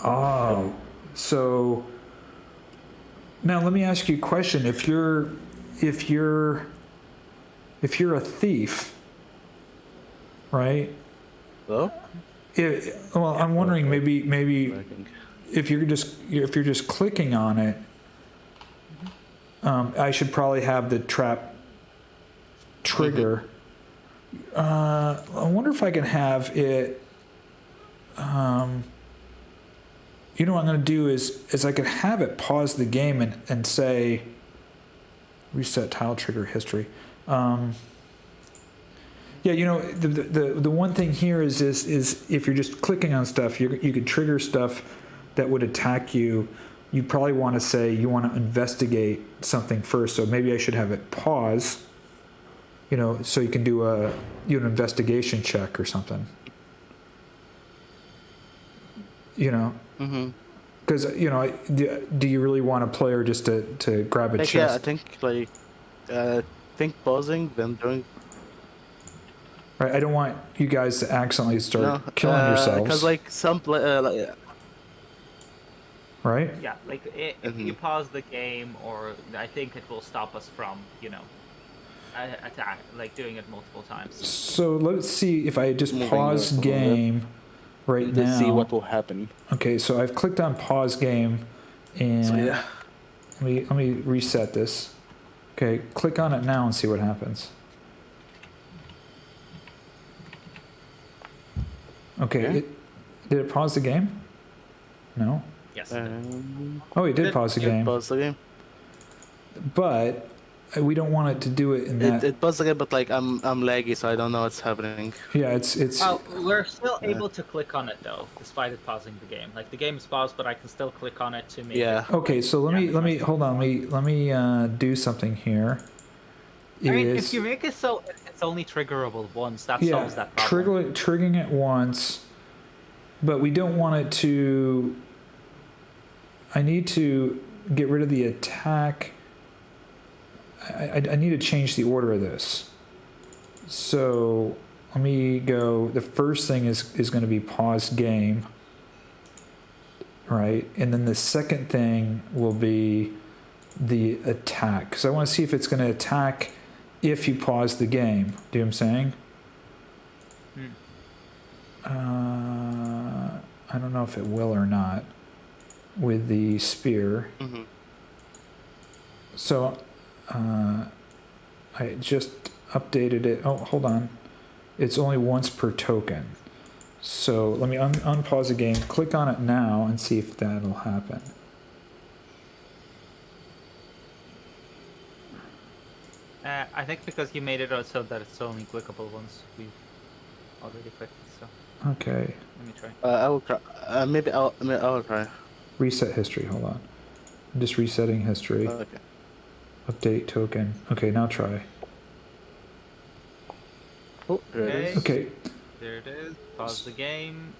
Oh, so now let me ask you a question. If you're a thief, right? Oh, Well, I'm wondering maybe working. if you're just clicking on it, I should probably have the trap trigger. I wonder if I can have it. You know what I'm going to do is I could have it pause the game and say reset tile trigger history. Yeah, you know, the one thing here is if you're just clicking on stuff, you could trigger stuff that would attack you. You probably want to say you want to investigate something first. So maybe I should have it pause, you know, so you can do an investigation check or something. You know, because you know, do you really want a player just to grab a Like, chest? yeah, I think like pausing then doing. Right, I don't want you guys to accidentally start killing yourselves. Because like some right? Yeah, like if you pause the game, or I think it will stop us from, you know, attack, like doing it multiple times. So let's see if I just Moving pause or game right to now. see what will happen. Okay, so I've clicked on pause game, and So yeah. let me reset this. Okay, click on it now and see what happens. Okay, Okay. Did it pause the game? No. Yes. Oh, it did pause the game. Pause the game. But we don't want it to do it in that. It buzzed again, but like I'm laggy, so I don't know what's happening. Yeah, it's. Oh, we're still able to click on it though, despite it pausing the game. Like the game is paused, but I can still click on it to make Yeah. it. Okay, so let me hold on. Let me do something here. I mean, if you make it so it's only triggerable once, that solves that problem. Triggering it once, but we don't want it to. I need to get rid of the attack. I need to change the order of this. So let me go. The first thing is going to be pause game, right? And then the second thing will be the attack, because I want to see if it's going to attack if you pause the game. Do you know what I'm saying? I don't know if it will or not with the spear. Mm-hmm. So I just updated it. Oh, hold on. It's only once per token. So let me unpause the game, click on it now, and see if that'll happen. I think because you made it so that it's only clickable once we've already clicked it, so Okay. let me try. I will try. Maybe I'll try. Reset history. Hold on. I'm just resetting history. Okay. Update token. Okay, now try. Oh, there it is. Okay. There it is. Pause the game.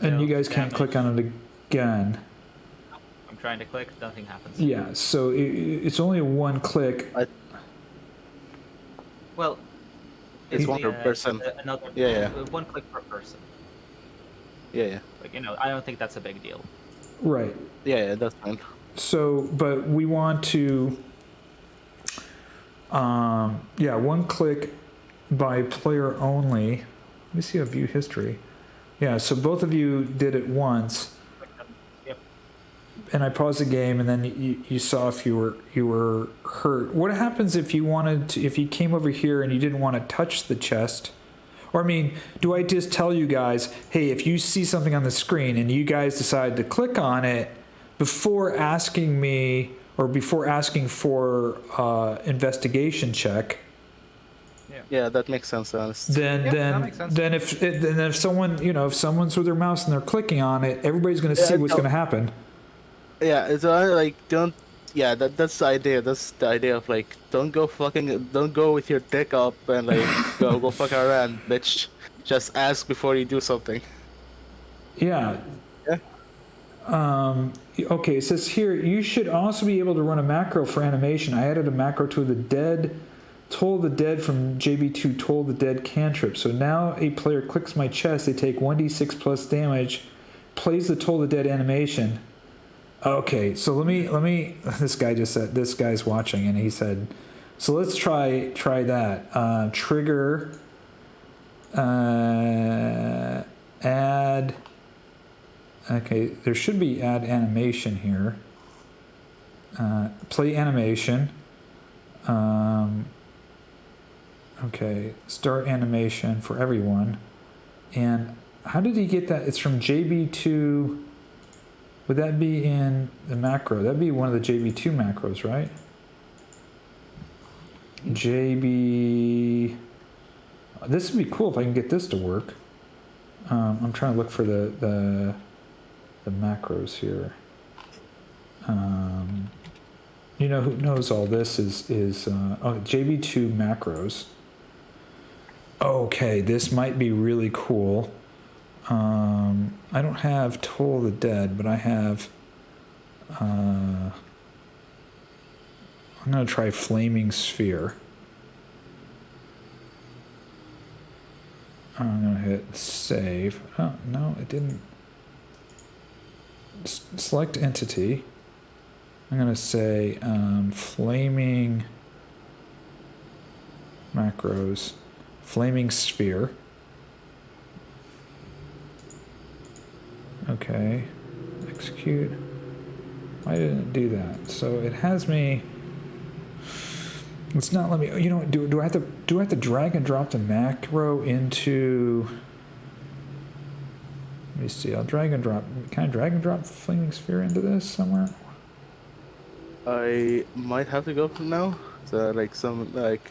And you Zero guys can't damage. click on it again. I'm trying to click, nothing happens. Yeah, so it's only a one click. Well, It's the, one per person. Another, Yeah. one click per person. Yeah. Like, I don't think that's a big deal. Right. Yeah, that's fine. So, but we want to, one click by player only. Let me see a view history. Yeah, so both of you did it once, Yep. and I paused the game, and then you saw if you were hurt. What happens if if you came over here and you didn't want to touch the chest? Or I mean, do I just tell you guys, hey, if you see something on the screen and you guys decide to click on it before asking me or before asking for investigation check? Yeah, that makes sense. Honestly. That makes sense. Then if someone if someone's with their mouse and they're clicking on it, everybody's going to see what's going to happen. Yeah, it's like don't. Yeah, that's the idea. That's the idea of like don't go with your dick up and like go fuck around, bitch. Just ask before you do something. Yeah. Yeah. Okay, it says here you should also be able to run a macro for animation. I added a macro to the dead. Toll the dead from JB2 Toll the Dead cantrip. So now a player clicks my chest, they take 1d6 plus damage, plays the Toll the Dead animation. Okay, so let me this guy just said, this guy's watching and he said, so let's try that. Trigger add, okay, there should be add animation here. Play animation. Okay, start animation for everyone. And how did he get that? It's from JB2. Would that be in the macro? That'd be one of the JB2 macros, right? JB. This would be cool if I can get this to work. I'm trying to look for the macros here. Who knows all this is JB2 macros. Okay, this might be really cool. I don't have Toll the Dead, but I have. I'm gonna try Flaming Sphere. I'm gonna hit save. Oh no, it didn't. Select entity. I'm gonna say flaming macros, flaming sphere. Okay, execute. Why didn't it do that? So it has me. It's not let me. Do I have to drag and drop the macro into? Let me see. I'll drag and drop. Can I drag and drop flaming sphere into this somewhere? I might have to go from now. So like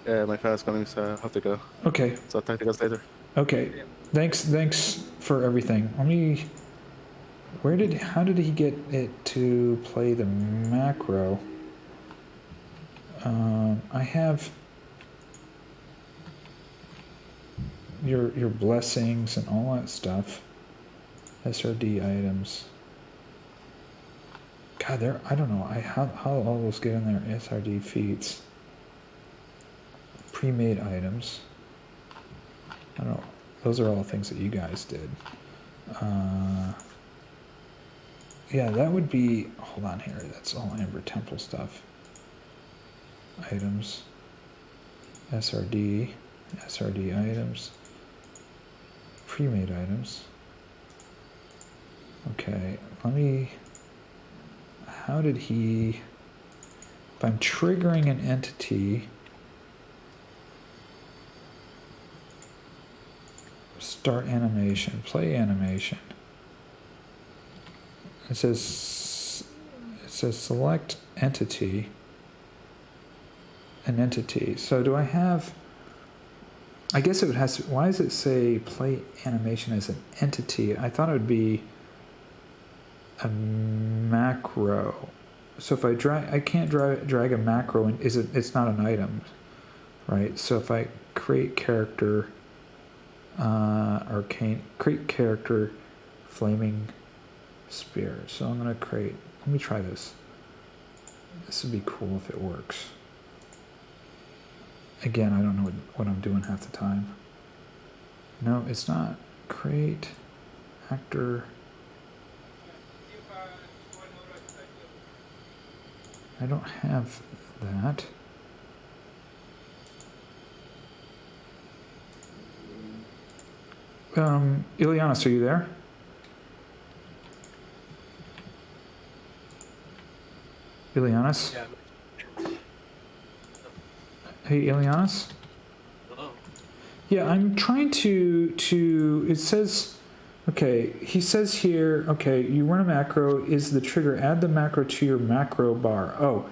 my friend is coming, so I have to go. Okay. So I'll talk to you guys later. Okay. Thanks for everything. Let me. How did he get it to play the macro? I have your blessings and all that stuff. SRD items. God, I don't know. How all those get in there? SRD feats. Pre-made items. I don't know. Those are all things that you guys did. Yeah, that would be. Hold on here. That's all Amber Temple stuff. Items. SRD items. Pre-made items. Okay, let me. How did he? If I'm triggering an entity. Start animation, play animation. It says select entity, an entity. So do I have, I guess it has to, why does it say play animation as an entity? I thought it would be a macro. So if I can't drag a macro and it's not an item, right? So if I create character, create character, flaming spear. So I'm gonna let me try this. This would be cool if it works. Again, I don't know what I'm doing half the time. No, it's not. Create actor. I don't have that. Ileanys, are you there? Ileanys? Yeah. Hey, Ileanys? Hello. Yeah, I'm trying to, it says, okay, he says here, okay, you run a macro, is the trigger, add the macro to your macro bar. Oh,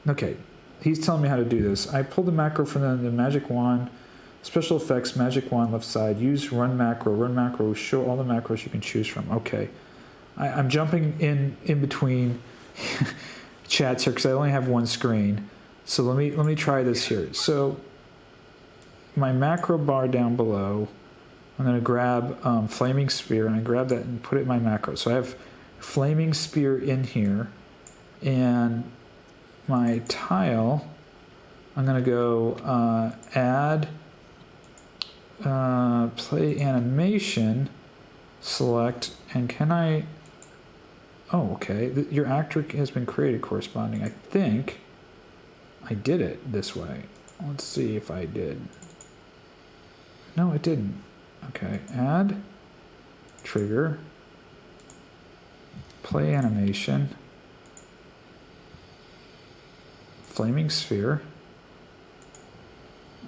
okay, he's telling me how to do this. I pulled the macro from the magic wand, special effects, magic wand left side, use run macro, show all the macros you can choose from. Okay, I'm jumping in between chats here because I only have one screen. So let me try this here. So my macro bar down below, I'm going to grab Flaming Spear, and I grab that and put it in my macro. So I have Flaming Spear in here, and my tile, I'm going to go add play animation, select, and can I, oh, okay, your actor has been created corresponding. I think I did it this way. Let's see if I did. No, it didn't. Okay, add, trigger, play animation, flaming sphere.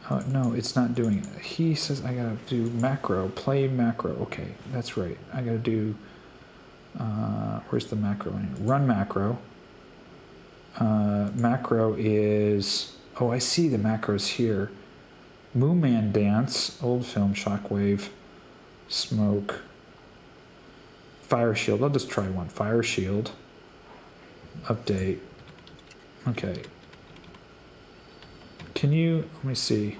Oh, no, it's not doing it. He says I gotta do macro, play macro. Okay, that's right. I gotta do, where's the macro in here? Run macro. Macro is, oh, I see the macros here. Moonman Dance, old film, Shockwave, Smoke, Fire Shield. I'll just try one. Fire Shield. Update. Okay. Can you, let me see.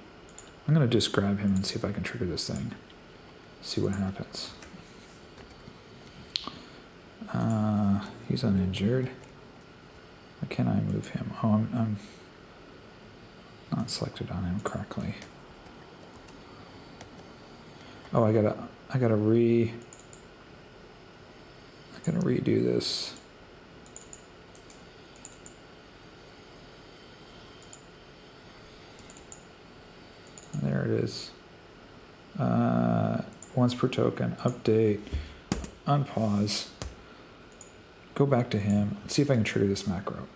I'm going to just grab him and see if I can trigger this thing. See what happens. He's uninjured. Why can't I move him? Oh, I'm not selected on him correctly. Oh, I gotta redo this. There it is. Once per token, update, unpause, go back to him, see if I can trigger this macro.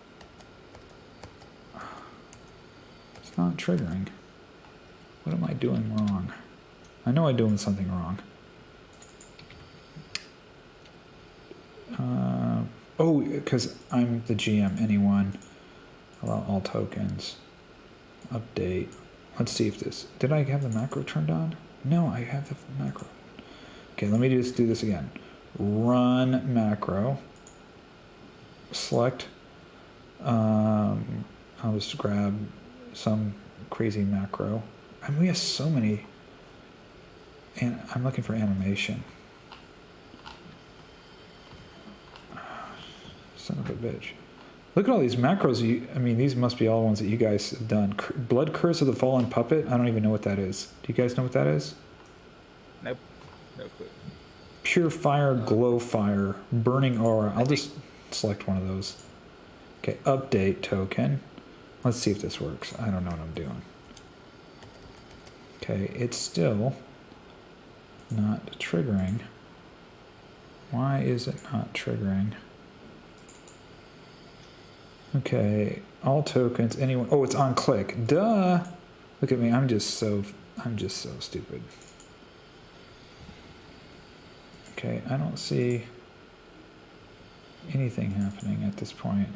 It's not triggering. What am I doing wrong? I know I'm doing something wrong. Oh, because I'm the GM, anyone, allow all tokens. Update. Let's see if this... Did I have the macro turned on? No, I have the macro. Okay, let me just do this again. Run macro. Select. I'll just grab some crazy macro. I mean, we have so many. And I'm looking for animation. Son of a bitch. Look at all these macros. I mean, these must be all ones that you guys have done. Blood Curse of the Fallen Puppet. I don't even know what that is. Do you guys know what that is? Nope. No clue. Pure Fire, Glow Fire, Burning Aura. I'll just select one of those. Okay, update token. Let's see if this works. I don't know what I'm doing. Okay, it's still not triggering. Why is it not triggering? Okay, all tokens, anyone. Oh, it's on click. Duh. Look at me. I'm just so stupid. Okay, I don't see anything happening at this point.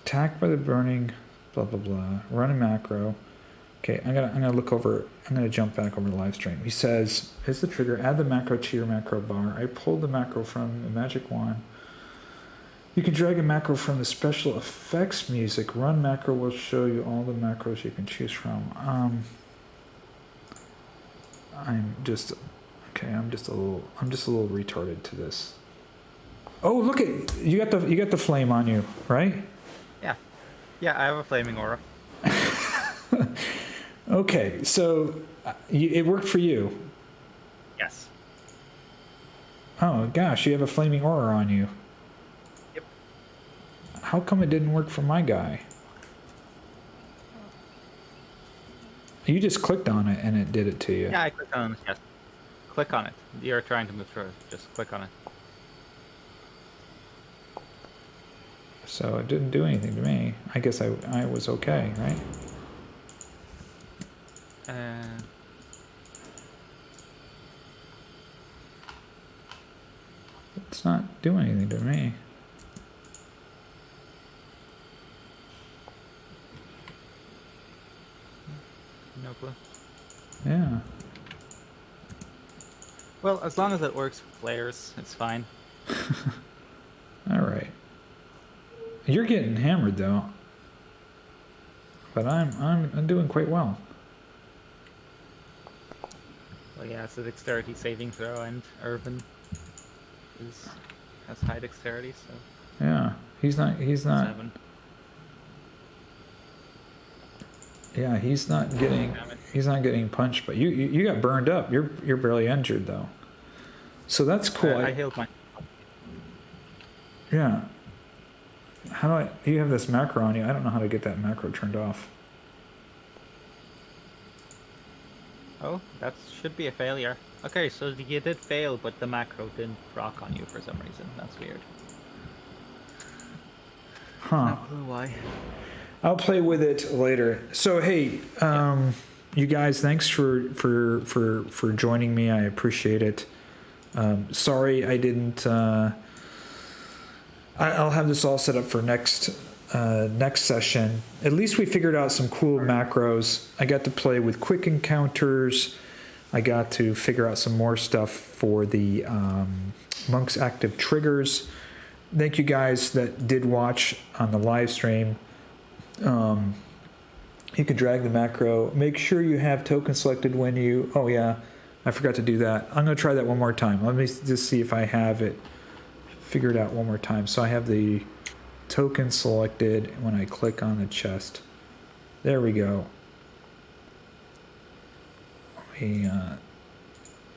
Attacked by the burning, blah blah blah. Run a macro. Okay, I'm gonna look over. I'm gonna jump back over the live stream. He says, "Is the trigger? Add the macro to your macro bar. I pulled the macro from the magic wand. You can drag a macro from the special effects music. Run macro will show you all the macros you can choose from." I'm just a little retarded to this. Oh, look at you got the flame on you, right? Yeah, I have a flaming aura. Okay, so it worked for you. Yes. Oh gosh, you have a flaming aura on you. Yep. How come it didn't work for my guy? You just clicked on it and it did it to you. Yeah, I clicked on it. Yes. Click on it. You're trying to move through it. Just click on it. So it didn't do anything to me. I guess I was okay, right? It's not doing anything to me. No clue. Yeah. Well, as long as it works for players, it's fine. All right. You're getting hammered though. But I'm doing quite well. Well, yeah, it's a dexterity saving throw, and Ervan has high dexterity, so Yeah. He's not 7. Yeah, he's not getting punched, but you got burned up. You're barely injured though. So that's cool. I healed my. Yeah. You have this macro on you. I don't know how to get that macro turned off. Oh, that should be a failure. Okay, so you did fail, but the macro didn't proc on you for some reason. That's weird. Huh. No clue why. I'll play with it later. So hey, you guys, thanks for joining me. I appreciate it. Sorry I didn't. I'll have this all set up for next session. At least we figured out some cool macros. I got to play with quick encounters. I got to figure out some more stuff for the Monk's active triggers. Thank you guys that did watch on the live stream. You can drag the macro. Make sure you have token selected when you... Oh yeah, I forgot to do that. I'm going to try that one more time. Let me just see if I have it figured out one more time. So I have the token selected when I click on the chest. There we go. Let me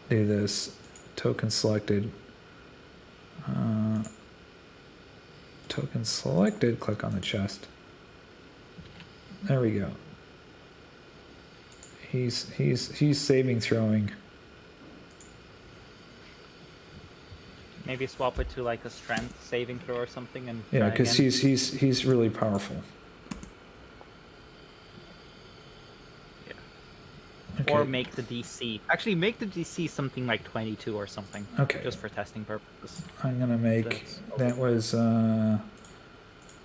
do this. Token selected. Token selected. Click on the chest. There we go. He's saving throwing. Maybe swap it to like a strength saving throw or something, and Yeah, because he's really powerful. Yeah. Okay. Or make the DC. Actually, make the DC something like 22 or something. Okay. Just for testing purposes. I'm gonna make that was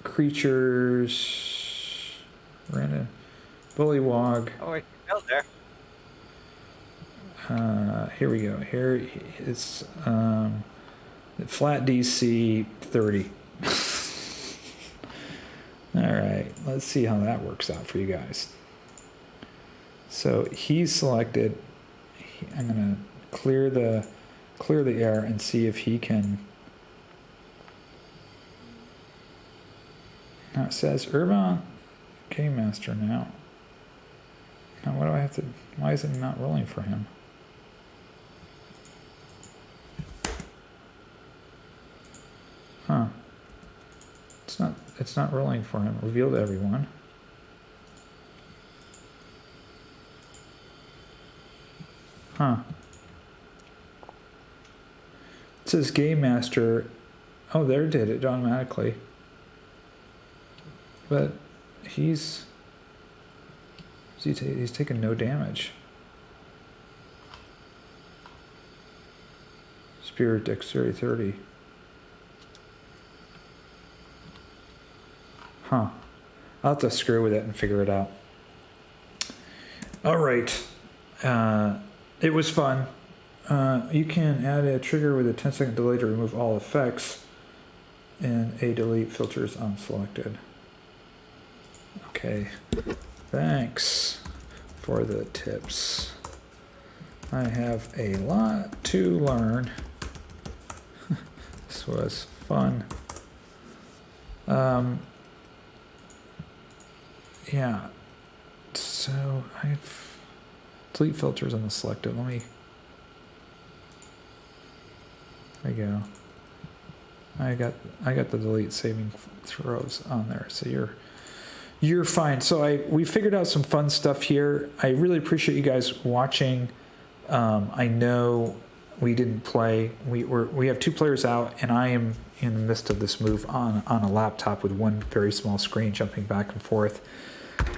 creatures random bullywog. Oh, wait. Oh, there. Here we go. Here it's flat DC 30. All right, let's see how that works out for you guys. So he's selected. I'm gonna clear the air and see if he can. Now it says Ervan Game Master now. Now what do I have to? Why is it not rolling for him? Huh. It's not rolling for him. Reveal to everyone. Huh. It says Game Master. Oh, there did it automatically. But he's taken no damage. Spirit Dexterity 30. Huh. I'll have to screw with it and figure it out. All right. It was fun. You can add a trigger with a 10-second delay to remove all effects, and a delete filter is unselected. Okay. Thanks for the tips. I have a lot to learn. This was fun. Yeah, so I've delete filters on the selected. Let me. There you go. I got the delete saving throws on there, so you're fine. So we figured out some fun stuff here. I really appreciate you guys watching. I know we didn't play. We have 2 players out, and I am in the midst of this move on a laptop with one very small screen jumping back and forth.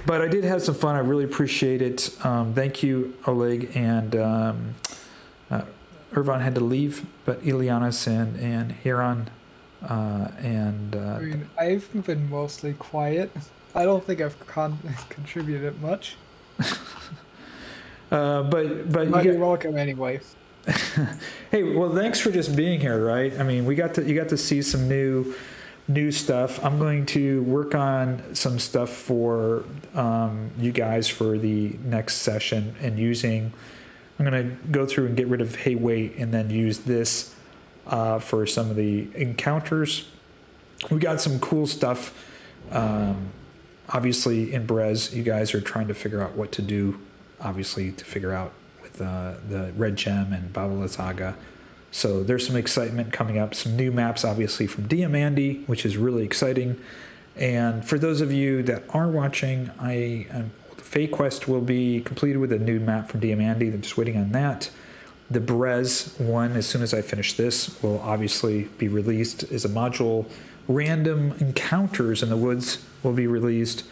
But I did have some fun. I really appreciate it. Thank you, Oleg, and Ervan had to leave, but Ileanys and Herjann I mean, I've been mostly quiet. I don't think I've contributed much. but you're welcome anyway. Hey, well, thanks for just being here, right? I mean, you got to see some new stuff. I'm going to work on some stuff for you guys for the next session, and I'm going to go through and get rid of Hey Wait, and then use this for some of the encounters. We got some cool stuff. Obviously, in Brez, you guys are trying to figure out what to do. Obviously, to figure out with the Red Gem and Baba Saga. So there's some excitement coming up. Some new maps, obviously, from Diamandi, which is really exciting. And for those of you that are watching, the Fey Quest will be completed with a new map from Diamandi. I'm just waiting on that. The Brez one, as soon as I finish this, will obviously be released as a module. Random encounters in the woods will be released.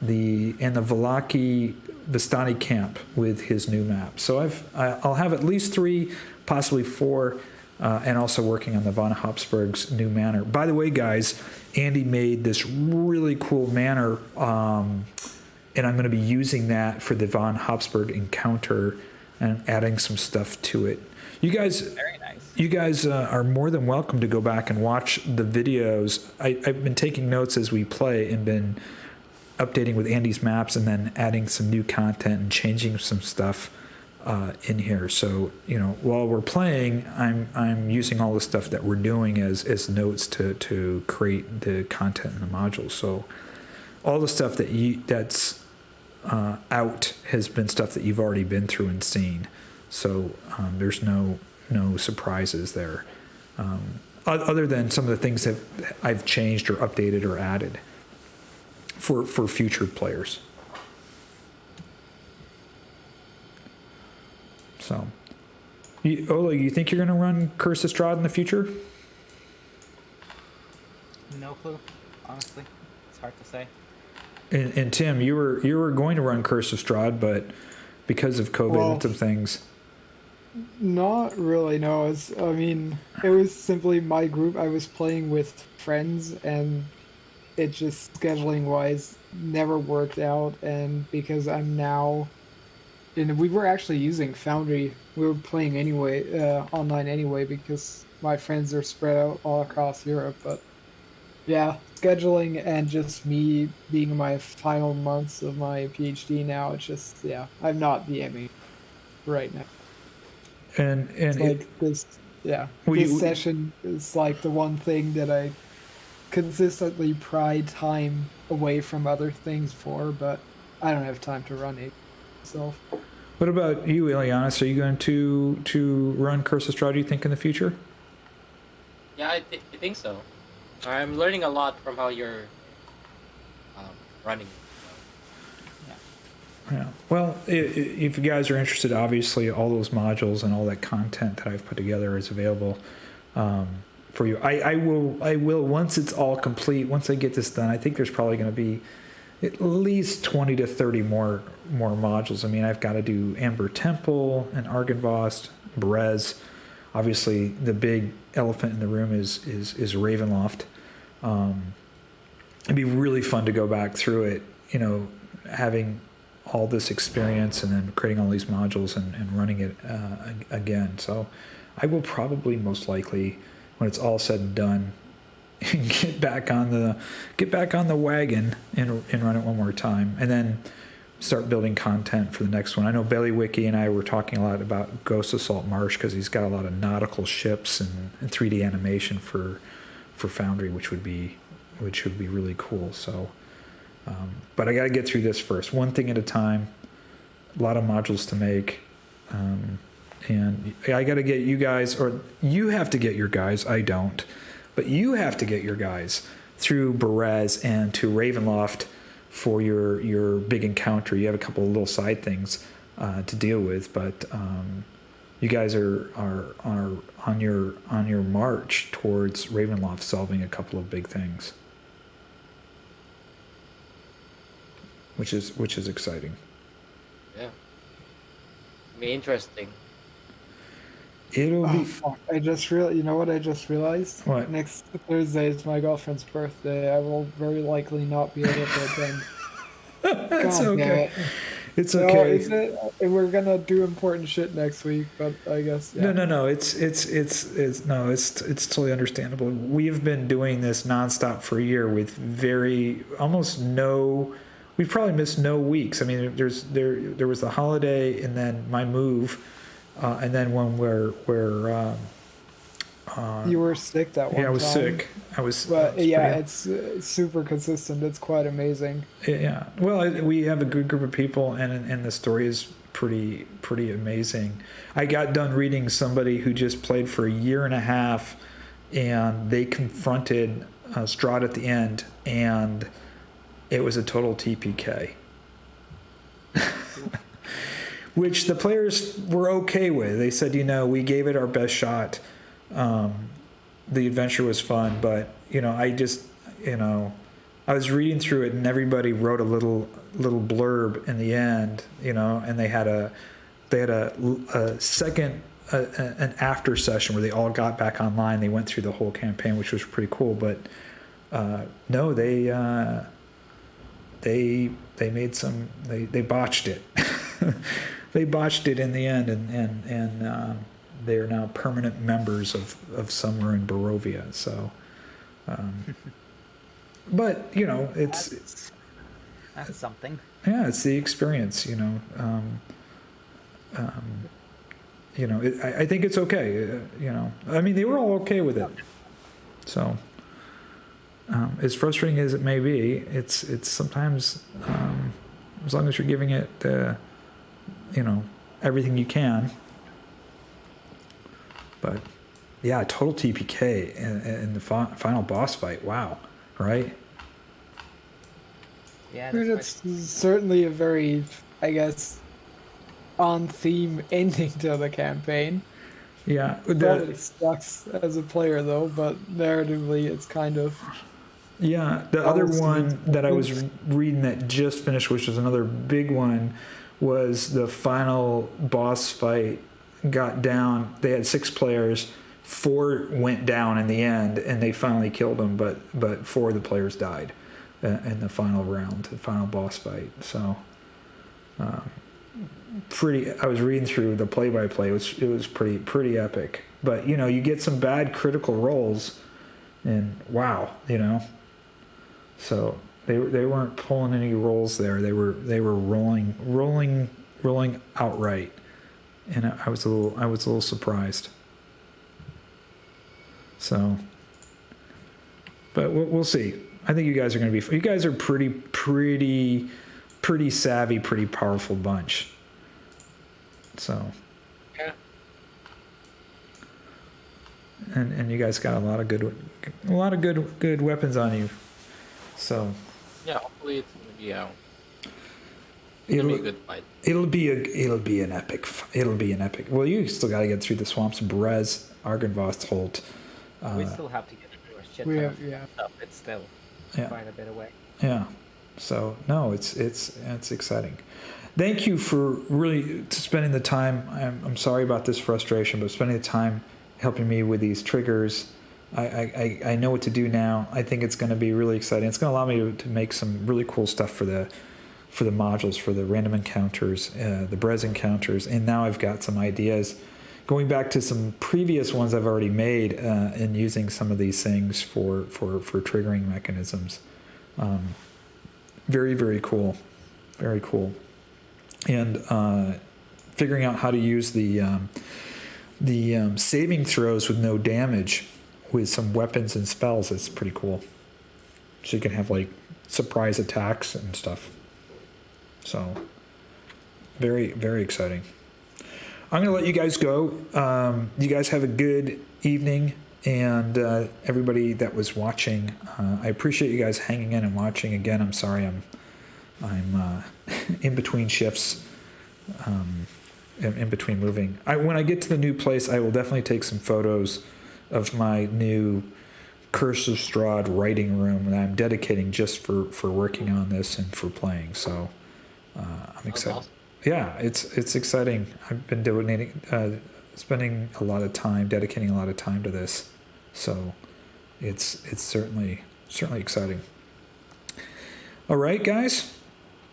The Valaki Vistani camp with his new map. So I'll have at least 3, possibly 4, and also working on the von Habsburg's new manor. By the way, guys, Andy made this really cool manor, and I'm going to be using that for the von Habsburg encounter and adding some stuff to it. You guys, Very nice. You guys are more than welcome to go back and watch the videos. I've been taking notes as we play and been updating with Andy's maps, and then adding some new content and changing some stuff in here. So, while we're playing, I'm using all the stuff that we're doing as notes to create the content in the modules. So all the stuff that's out has been stuff that you've already been through and seen. So there's no surprises there, other than some of the things that I've changed or updated or added for future players. So, Oleg, you think you're going to run Curse of Strahd in the future? No clue, honestly. It's hard to say. And Tim, you were going to run Curse of Strahd, but because of COVID Well, and some things? Not really, no. It was simply my group. I was playing with friends, and it just scheduling wise never worked out. And because I'm now, and we were actually using Foundry. We were playing anyway, online anyway, because my friends are spread out all across Europe. But yeah, scheduling and just me being in my final months of my PhD now, it's just, yeah, I'm not DMing right now. And It's like this session is like the one thing that I consistently pride time away from other things for, but I don't have time to run it. So, what about you, Ileanys? Are you going to run Curse of Strahd, do you think, in the future? Yeah, I think so. I'm learning a lot from how you're running. Yeah. Well, if you guys are interested, obviously all those modules and all that content that I've put together is available for you. I will once it's all complete. Once I get this done, I think there's probably going to be at least 20 to 30 more modules. I mean, I've got to do Amber Temple and Argynvost, Brez. Obviously, the big elephant in the room is Ravenloft. It'd be really fun to go back through it. Having all this experience and then creating all these modules and running it again. So I will probably most likely, when it's all said and done, get back on the wagon and run it one more time, and then start building content for the next one. I know Bailey and I were talking a lot about Ghost of Salt Marsh because he's got a lot of nautical ships and 3D animation for Foundry, which would be really cool. So. But I got to get through this first, one thing at a time. A lot of modules to make, and I got to get you guys, or you have to get your guys. I don't, but you have to get your guys through Berez and to Ravenloft for your big encounter. You have a couple of little side things to deal with, but you guys are on your march towards Ravenloft, solving a couple of big things. Which is exciting. Yeah. Be interesting. It'll be. Fuck. You know what I just realized? What? Next Thursday is my girlfriend's birthday. I will very likely not be able to attend. It's God okay. damn it. It's No, okay. we're gonna do important shit next week, but I guess. Yeah. No. It's totally understandable. We've been doing this nonstop for a year with almost no. We've probably missed no weeks. I mean, there was the holiday, and then my move, and then when you were sick that one time. Yeah, I was sick. But it's super consistent. It's quite amazing. Yeah. Well, we have a good group of people, and the story is pretty amazing. I got done reading somebody who just played for a year and a half, and they confronted Strahd at the end, and it was a total TPK, which the players were okay with. They said, we gave it our best shot. The adventure was fun, but I was reading through it, and everybody wrote a little blurb in the end, and they had a second an after session where they all got back online. They went through the whole campaign, which was pretty cool. But no, they made some. They botched it. They botched it in the end, and they are now permanent members of somewhere in Barovia. So, but it's that's something. Yeah, it's the experience. I think it's okay. I mean, they were all okay with it. So. As frustrating as it may be, it's sometimes as long as you're giving it everything you can. But yeah, total TPK in the final boss fight. Wow, right? Yeah, It's certainly a very, I guess, on theme ending to the campaign. Yeah, It sucks as a player though, but narratively it's kind of. Yeah, the other one that I was reading that just finished, which was another big one, was the final boss fight got down. They had 6 players. 4 went down in the end, and they finally killed them. But 4 of the players died in the final round, the final boss fight. So, pretty. I was reading through the play-by-play. It was pretty epic. But you get some bad critical rolls, and wow, So they weren't pulling any rolls there. They were rolling outright, and I was a little surprised. So, but we'll see. I think you guys are going to be. You guys are pretty savvy, pretty powerful bunch. So. Yeah. And you guys got a lot of good weapons on you. So. Yeah, hopefully it's gonna be out. It'll be a good fight. It'll be an epic. Well, you still got to get through the swamps of Berez, Argynvost, We still have to get through a shit We ton have, of yeah. stuff. It's still Yeah. quite a bit away. Yeah. So no, it's exciting. Thank you for really spending the time. I'm sorry about this frustration, but spending the time helping me with these triggers. I know what to do now. I think it's going to be really exciting. It's going to allow me to make some really cool stuff for the modules, for the random encounters, the Brez encounters, and now I've got some ideas. Going back to some previous ones I've already made and using some of these things for triggering mechanisms. Very, very cool. Very cool. And figuring out how to use the saving throws with no damage with some weapons and spells is pretty cool. So you can have like surprise attacks and stuff. So very, very exciting. I'm going to let you guys go. You guys have a good evening, and everybody that was watching, I appreciate you guys hanging in and watching. Again, I'm sorry I'm in between shifts, in between moving. When I get to the new place, I will definitely take some photos of my new Curse of Strahd writing room that I'm dedicating just for working on this and for playing. So I'm excited. Awesome. Yeah, it's exciting. I've been spending a lot of time, dedicating a lot of time to this. So it's certainly exciting. All right, guys.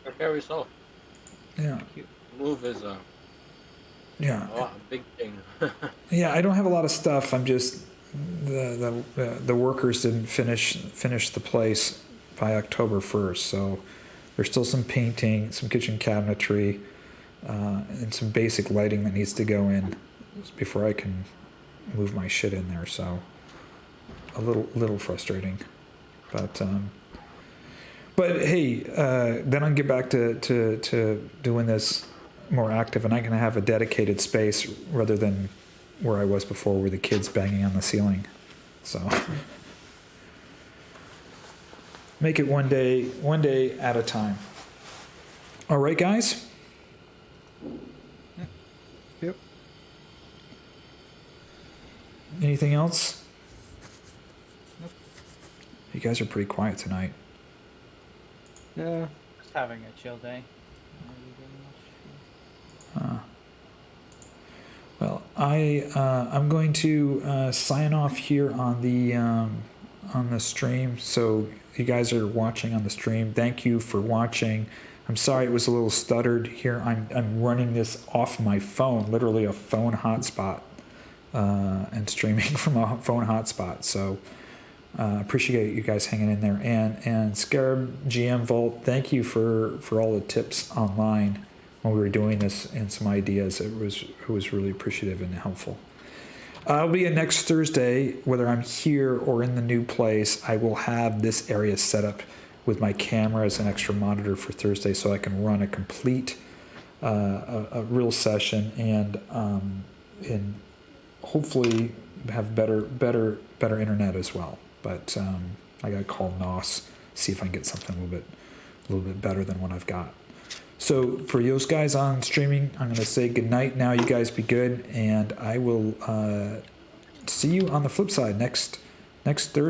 Prepare yourself. Yeah. Move is a big thing. Yeah, I don't have a lot of stuff. I'm just the workers didn't finish the place by October 1st, so there's still some painting, some kitchen cabinetry, and some basic lighting that needs to go in before I can move my shit in there. So a little frustrating, but hey, then I'll get back to doing this more active, and I can have a dedicated space rather than where I was before with the kids banging on the ceiling. So make it one day at a time. All right, guys? Yep. Anything else? Nope. You guys are pretty quiet tonight. Yeah. Just having a chill day. Well, I'm going to sign off here on the stream. So you guys are watching on the stream. Thank you for watching. I'm sorry it was a little stuttered here. I'm running this off my phone, literally a phone hotspot, and streaming from a phone hotspot. So appreciate you guys hanging in there. And Scarab GM Vault, thank you for all the tips online when we were doing this and some ideas. It was really appreciative and helpful. I'll be in next Thursday, whether I'm here or in the new place. I will have this area set up with my camera as an extra monitor for Thursday, so I can run a complete, a real session and hopefully have better internet as well. But I got to call NOS, see if I can get something a little bit better than what I've got. So for those guys on streaming, I'm going to say good night now. You guys be good, and I will see you on the flip side next Thursday.